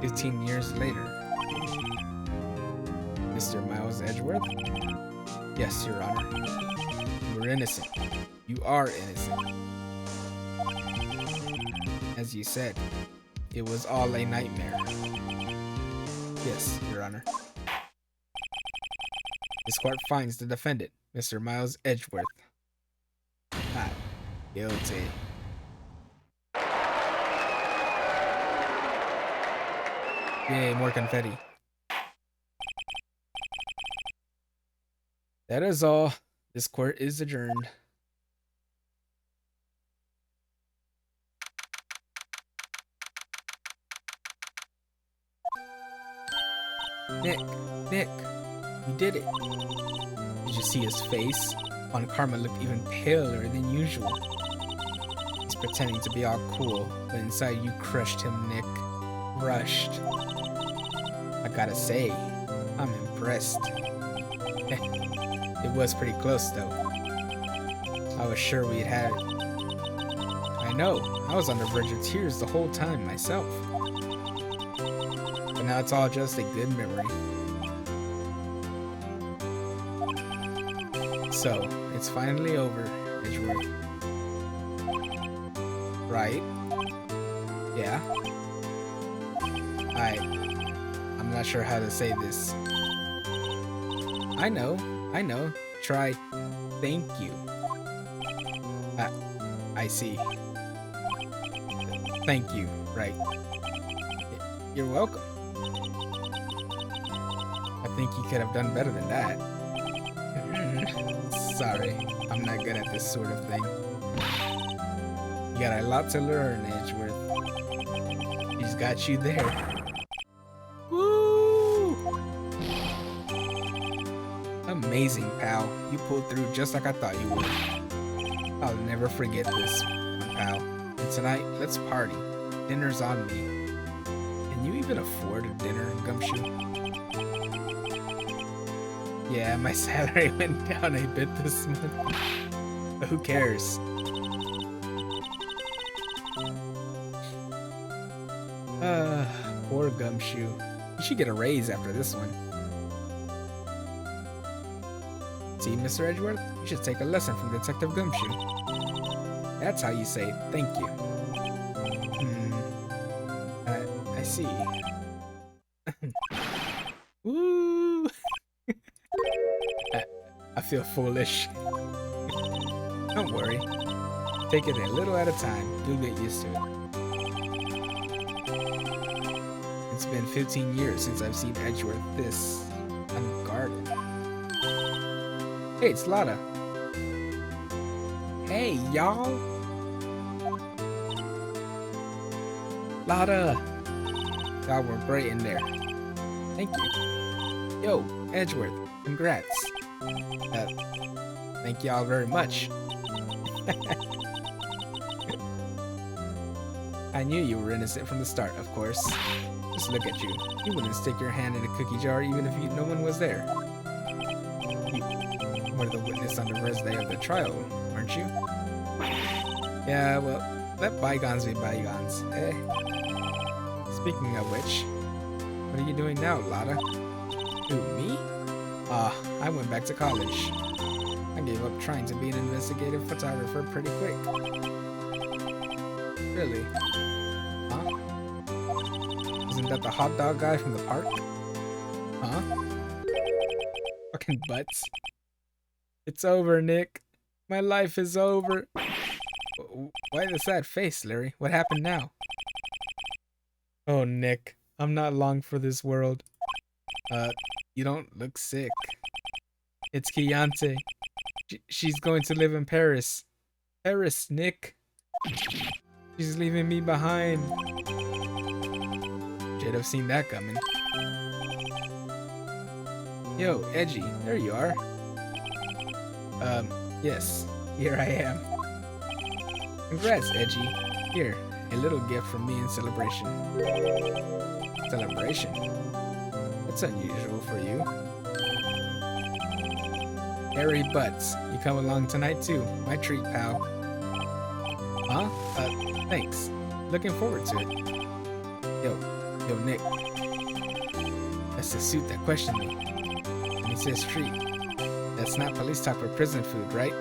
15 years later. Mr. Miles Edgeworth? Yes, Your Honor. You were innocent. You are innocent. As you said, it was all a nightmare. Yes, Your Honor. This court finds the defendant, Mr. Miles Edgeworth, not guilty. Yay, more confetti. That is all. This court is adjourned. Nick, Nick, you did it. Did you see his face? On Karma looked even paler than usual. He's pretending to be all cool, but inside you crushed him, Nick. Crushed. I gotta say, I'm impressed. It was pretty close, though. I was sure we'd had it. I know, I was on the verge of tears the whole time myself. But now it's all just a good memory. So, it's finally over, Edgeworth. Right? Yeah? I'm not sure how to say this. I know. Try thank you. I see. Thank you, right. You're welcome. I think you could have done better than that. Sorry, I'm not good at this sort of thing. You got a lot to learn, Edgeworth. He's got you there. Woo! Amazing, pal. You pulled through just like I thought you would. I'll never forget this, pal. And tonight, let's party. Dinner's on me. Can you even afford a dinner, Gumshoe? Yeah, my salary went down a bit this month. But who cares? Poor Gumshoe. You should get a raise after this one. See, Mr. Edgeworth, you should take a lesson from Detective Gumshoe. That's how you say thank you. I see. Woo! I feel foolish. Don't worry. Take it a little at a time. You'll get used to it. It's been 15 years since I've seen Edgeworth this unguarded. Hey, it's Lotta. Hey, y'all. Lotta. Y'all were great in there. Thank you. Yo, Edgeworth, congrats. Thank y'all very much. I knew you were innocent from the start, of course. Just look at you. You wouldn't stick your hand in a cookie jar even if no one was there. You were the witness on the first day of the trial, weren't you? Yeah, well, let bygones be bygones, eh? Speaking of which, what are you doing now, Lotta? Who, me? I went back to college. I gave up trying to be an investigative photographer pretty quick. Really? Huh? Isn't that the hot dog guy from the park? Huh? Fucking butts. It's over, Nick. My life is over. Why the sad face, Larry? What happened now? Oh, Nick. I'm not long for this world. You don't look sick. It's Chiante. She's going to live in Paris. Paris, Nick. She's leaving me behind. Should have seen that coming. Yo, Edgy, there you are. Yes, here I am. Congrats, Edgy. Here, a little gift from me in celebration. Celebration? That's unusual for you. Harry Butts, you come along tonight too. My treat, pal. Huh? Thanks. Looking forward to it. Yo, Nick. That's the suit that questioned me. And he says treat. That's not police talk for prison food, right?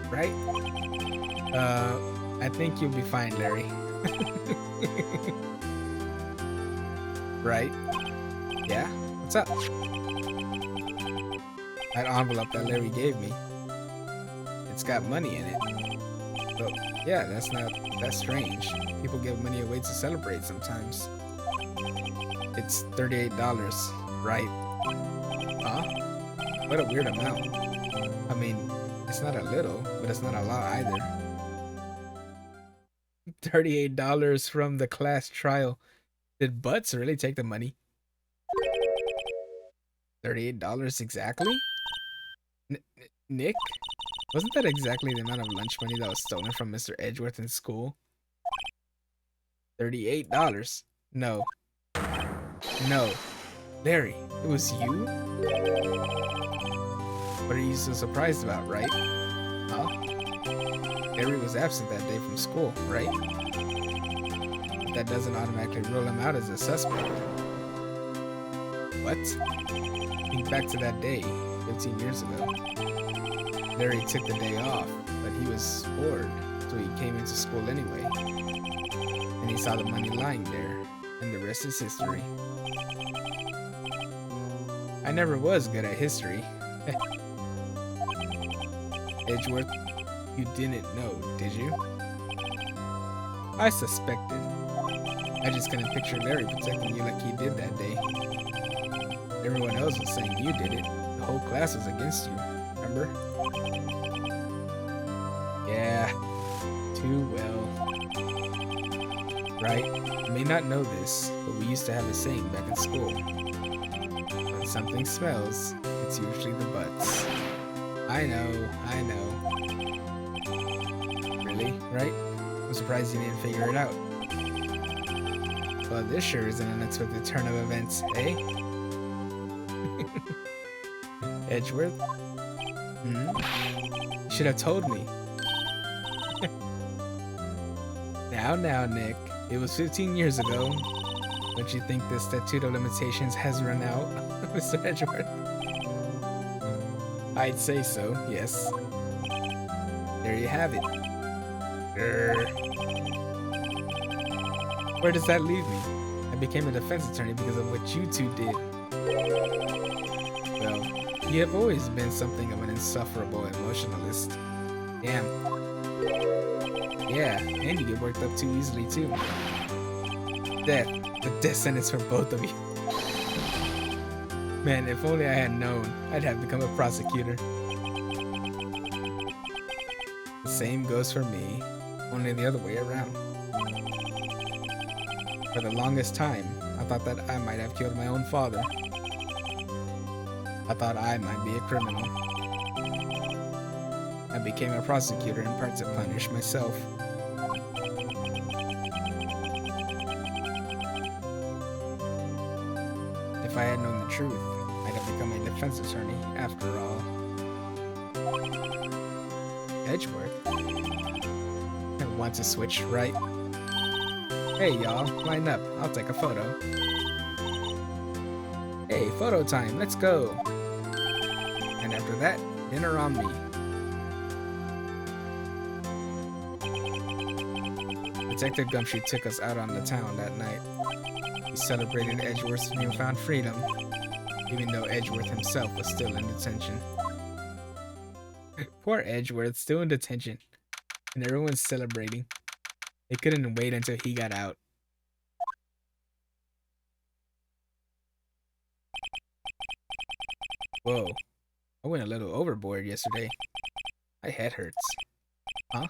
Right? I think you'll be fine, Larry. Right? Yeah? What's up? That envelope that Larry gave me. It's got money in it. But yeah, that's strange. People give money away to celebrate sometimes. It's $38, right? Huh? What a weird amount. I mean, it's not a little, but it's not a lot either. $38 from the class trial. Did Butts really take the money? $38 exactly? Nick? Wasn't that exactly the amount of lunch money that was stolen from Mr. Edgeworth in school? $38. No. No. Larry, it was you? What are you so surprised about, right? Huh? Larry was absent that day from school, right? But that doesn't automatically rule him out as a suspect. What? Think back to that day, 15 years ago. Larry took the day off, but he was bored, so he came into school anyway. And he saw the money lying there, and the rest is history. I never was good at history. Edgeworth, you didn't know, did you? I suspected. I just couldn't picture Larry protecting you like he did that day. Everyone else was saying you did it. The whole class was against you, remember? Yeah, too well. Right? You may not know this, but we used to have a saying back in school. When something smells, it's usually the butts. I know. Really? Right? I'm surprised you didn't figure it out. Well, this sure is an unexpected turn of events, eh? Edgeworth? You should have told me. Now, Nick. It was 15 years ago. Don't you think the statute of limitations has run out, Mr. Edgeworth? I'd say so, yes. There you have it. Where does that leave me? I became a defense attorney because of what you two did. Well, you have always been something of an insufferable emotionalist. Damn. Yeah, and you get worked up too easily too. Death. The death sentence for both of you. Man, if only I had known, I'd have become a prosecutor. The same goes for me, only the other way around. For the longest time, I thought that I might have killed my own father. I thought I might be a criminal. I became a prosecutor in part to punish myself. If I had known the truth, I'd have become a defense attorney after all. Edgeworth? I want to switch, right? Hey y'all, line up, I'll take a photo. Hey, photo time, let's go! And after that, dinner on me. Detective Gumshoe took us out on the town that night. We celebrated Edgeworth's newfound freedom, even though Edgeworth himself was still in detention. Poor Edgeworth, still in detention, and everyone's celebrating. They couldn't wait until he got out. Whoa, I went a little overboard yesterday. My head hurts. Huh?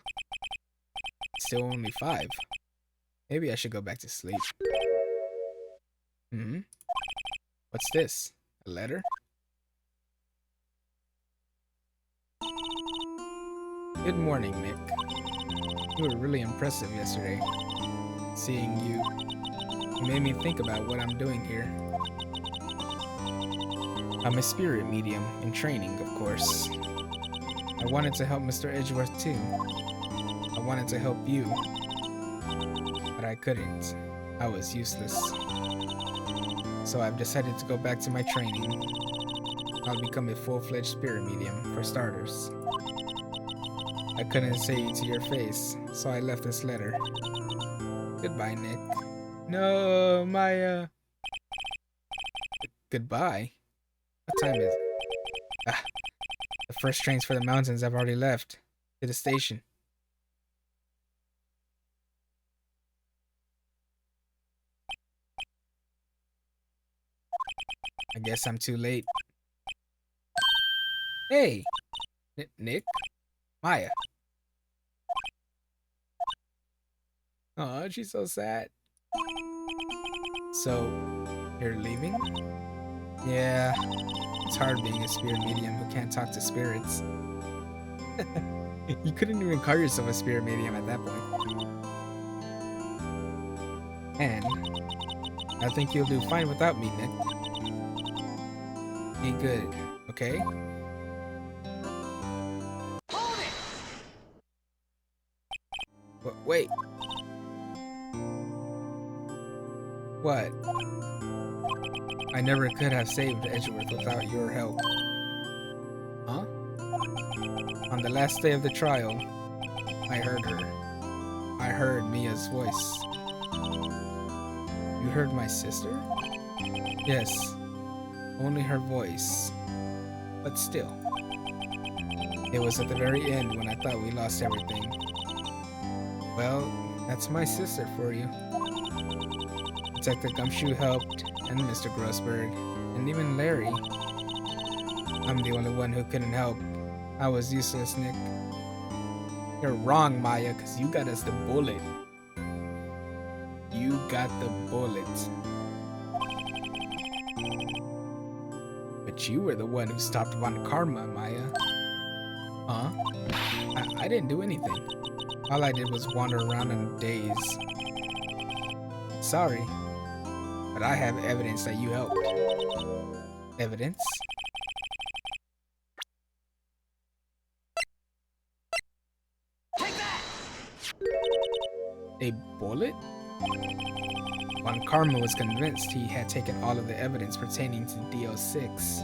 It's still only 5. Maybe I should go back to sleep. What's this? A letter? Good morning, Nick. You were really impressive yesterday. Seeing you made me think about what I'm doing here. I'm a spirit medium in training, of course. I wanted to help Mr. Edgeworth too. I wanted to help you, but I couldn't. I was useless. So I've decided to go back to my training. I'll become a full-fledged spirit medium, for starters. I couldn't say it to your face, so I left this letter. Goodbye, Nick. No, Maya. Goodbye? What time is it? Ah, the first trains for the mountains have already left. To the station. I guess I'm too late. Hey! Nick? Maya. Aw, she's so sad. So, you're leaving? Yeah, it's hard being a spirit medium who can't talk to spirits. You couldn't even call yourself a spirit medium at that point. And I think you'll do fine without me, Nick. Be good, okay? Hold it! Wait. What? I never could have saved Edgeworth without your help. Huh? On the last day of the trial, I heard her. I heard Mia's voice. You heard my sister? Yes. Only her voice. But still. It was at the very end when I thought we lost everything. Well, that's my sister for you. Detective Gumshoe helped, and Mr. Grossberg, and even Larry. I'm the only one who couldn't help. I was useless, Nick. You're wrong, Maya, because you got us the bullet. You got the bullet. But you were the one who stopped Von Karma, Maya. Huh? I didn't do anything. All I did was wander around in a daze. Sorry, but I have evidence that you helped. Evidence? Take that! A bullet? Von Karma was convinced he had taken all of the evidence pertaining to DO6.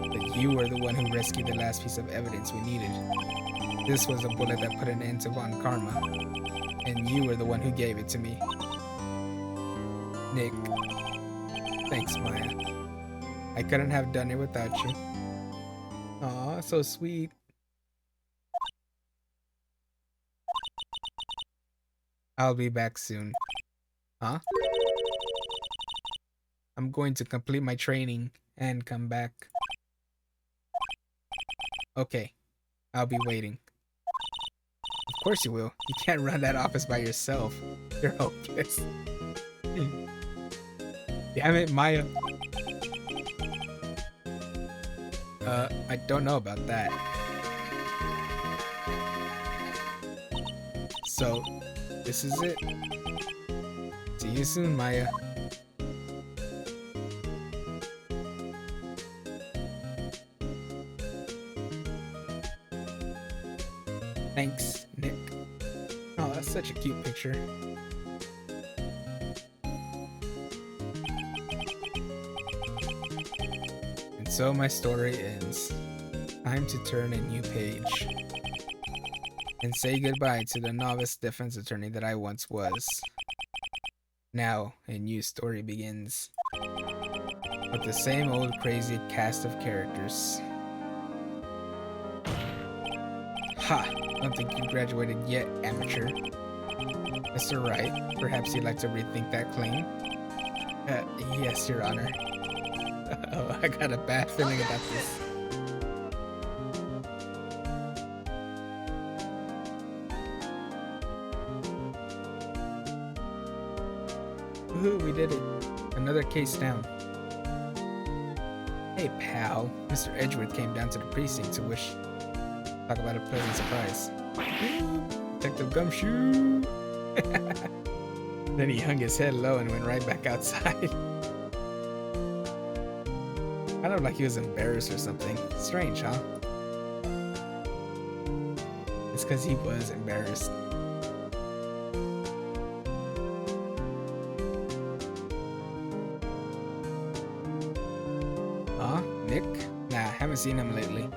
But you were the one who rescued the last piece of evidence we needed. This was a bullet that put an end to Von Karma. And you were the one who gave it to me. Nick. Thanks, Maya. I couldn't have done it without you. Aw, so sweet. I'll be back soon. Huh? I'm going to complete my training and come back. Okay, I'll be waiting. Of course you will. You can't run that office by yourself. You're hopeless. Damn it, Maya. I don't know about that. So, this is it. See you soon, Maya. Thanks, Nick. Oh, that's such a cute picture. And so my story ends. Time to turn a new page. And say goodbye to the novice defense attorney that I once was. Now, a new story begins. With the same old crazy cast of characters. Ha! Don't think you graduated yet, amateur. Mr. Wright, perhaps you'd like to rethink that claim? Yes, Your Honor. Oh, I got a bad feeling about this. Woohoo, we did it. Another case down. Hey, pal. Mr. Edgeworth came down to the precinct to wish. Talk about a pleasant surprise. Detective Gumshoe! Then he hung his head low and went right back outside. Kind of like he was embarrassed or something. Strange, huh? It's because he was embarrassed. Huh? Nick? Nah, haven't seen him lately.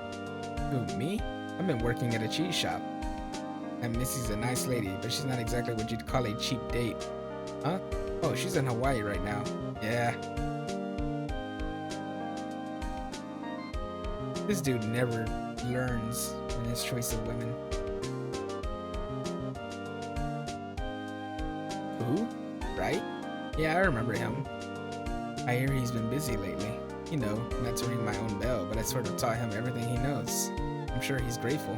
Who, me? I've been working at a cheese shop. And Missy's a nice lady, but she's not exactly what you'd call a cheap date. Huh? Oh, she's in Hawaii right now. Yeah. This dude never learns in his choice of women. Who? Right? Yeah, I remember him. I hear he's been busy lately. You know, not to ring my own bell, but I sort of taught him everything he knows. I'm sure he's grateful.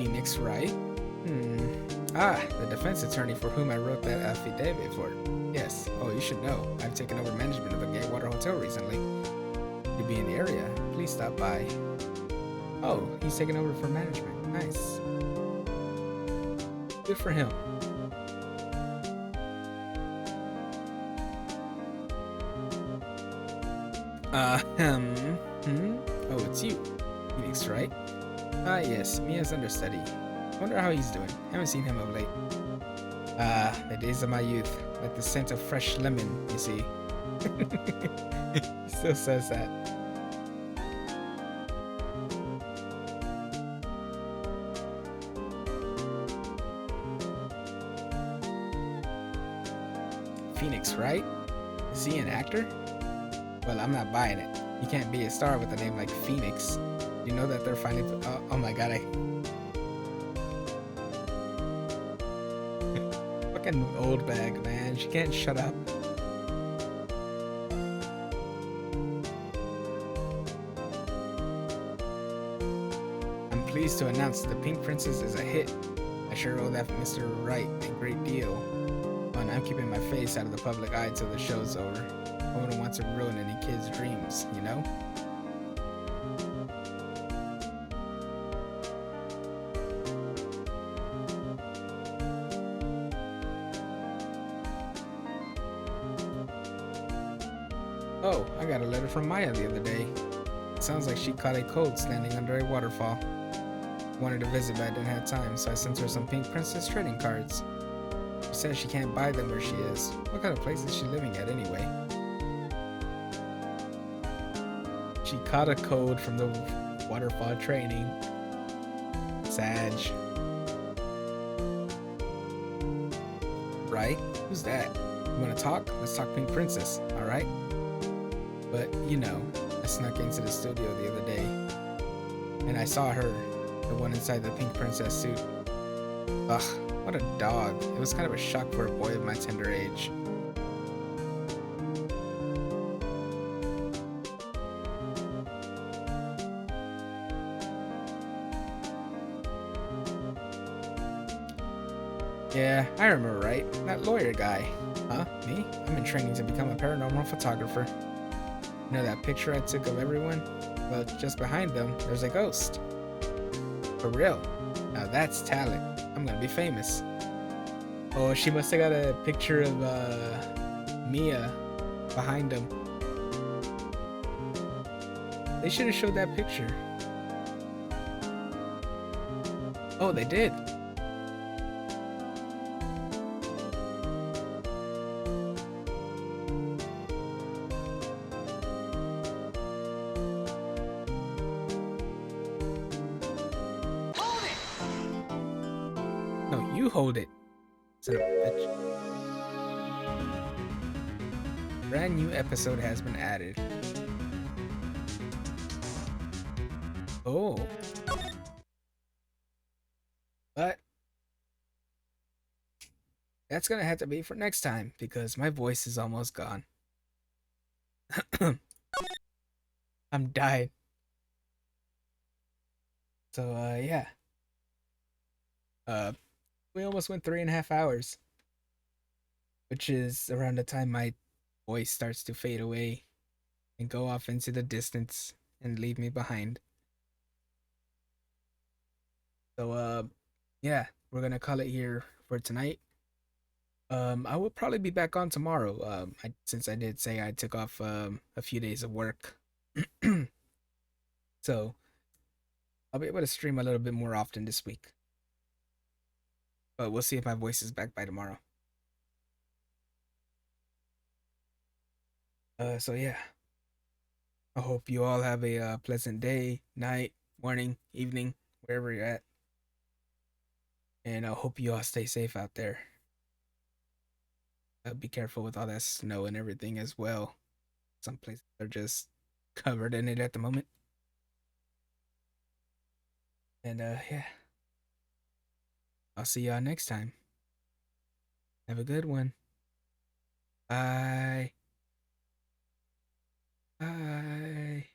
Phoenix, Wright. Ah, the defense attorney for whom I wrote that affidavit for. Yes. Oh, you should know. I've taken over management of the Gatewater Hotel recently. You'll be in the area. Please stop by. Oh, he's taken over for management. Nice. Good for him. Oh, it's you. Phoenix, right? Ah, yes, me as understudy. Wonder how he's doing. Haven't seen him of late. Ah, the days of my youth. Like the scent of fresh lemon, you see. He still says that. Phoenix, right? Is he an actor? Well, I'm not buying it. You can't be a star with a name like Phoenix. You know that they're finally. Oh my god, fucking old bag, man. She can't shut up. I'm pleased to announce The Pink Princess is a hit. I sure owe that Mr. Wright a great deal. And I'm keeping my face out of the public eye till the show's over. I wouldn't want to ruin any kids' dreams, you know? Oh, I got a letter from Maya the other day. It sounds like she caught a cold standing under a waterfall. Wanted to visit, but I didn't have time, so I sent her some Pink Princess trading cards. She says she can't buy them where she is. What kind of place is she living at anyway? She caught a cold from the waterfall training. Sag. Right? Who's that? You wanna talk? Let's talk Pink Princess, alright? But, you know, I snuck into the studio the other day, and I saw her, the one inside the Pink Princess suit. Ugh, what a dog. It was kind of a shock for a boy of my tender age. Yeah, I remember, right? That lawyer guy. Huh? Me? I'm in training to become a paranormal photographer. You know that picture I took of everyone? Well, just behind them, there's a ghost. For real. Now that's talent. I'm gonna be famous. Oh, she must have got a picture of Mia behind them. They should have showed that picture. Oh, they did. No, you hold it. Son of a bitch. Brand new episode has been added. Oh. But that's gonna have to be for next time because my voice is almost gone. I'm dying. So yeah. We almost went 3.5 hours, which is around the time my voice starts to fade away and go off into the distance and leave me behind. So yeah, we're gonna call it here for tonight. I will probably be back on tomorrow. Since I did say I took off a few days of work, so I'll be able to stream a little bit more often this week. But we'll see if my voice is back by tomorrow. So yeah, I hope you all have a pleasant day, night, morning, evening, wherever you're at, and I hope you all stay safe out there. Be careful with all that snow and everything as well. Some places are just covered in it at the moment. And yeah, I'll see y'all next time. Have a good one. Bye. Bye.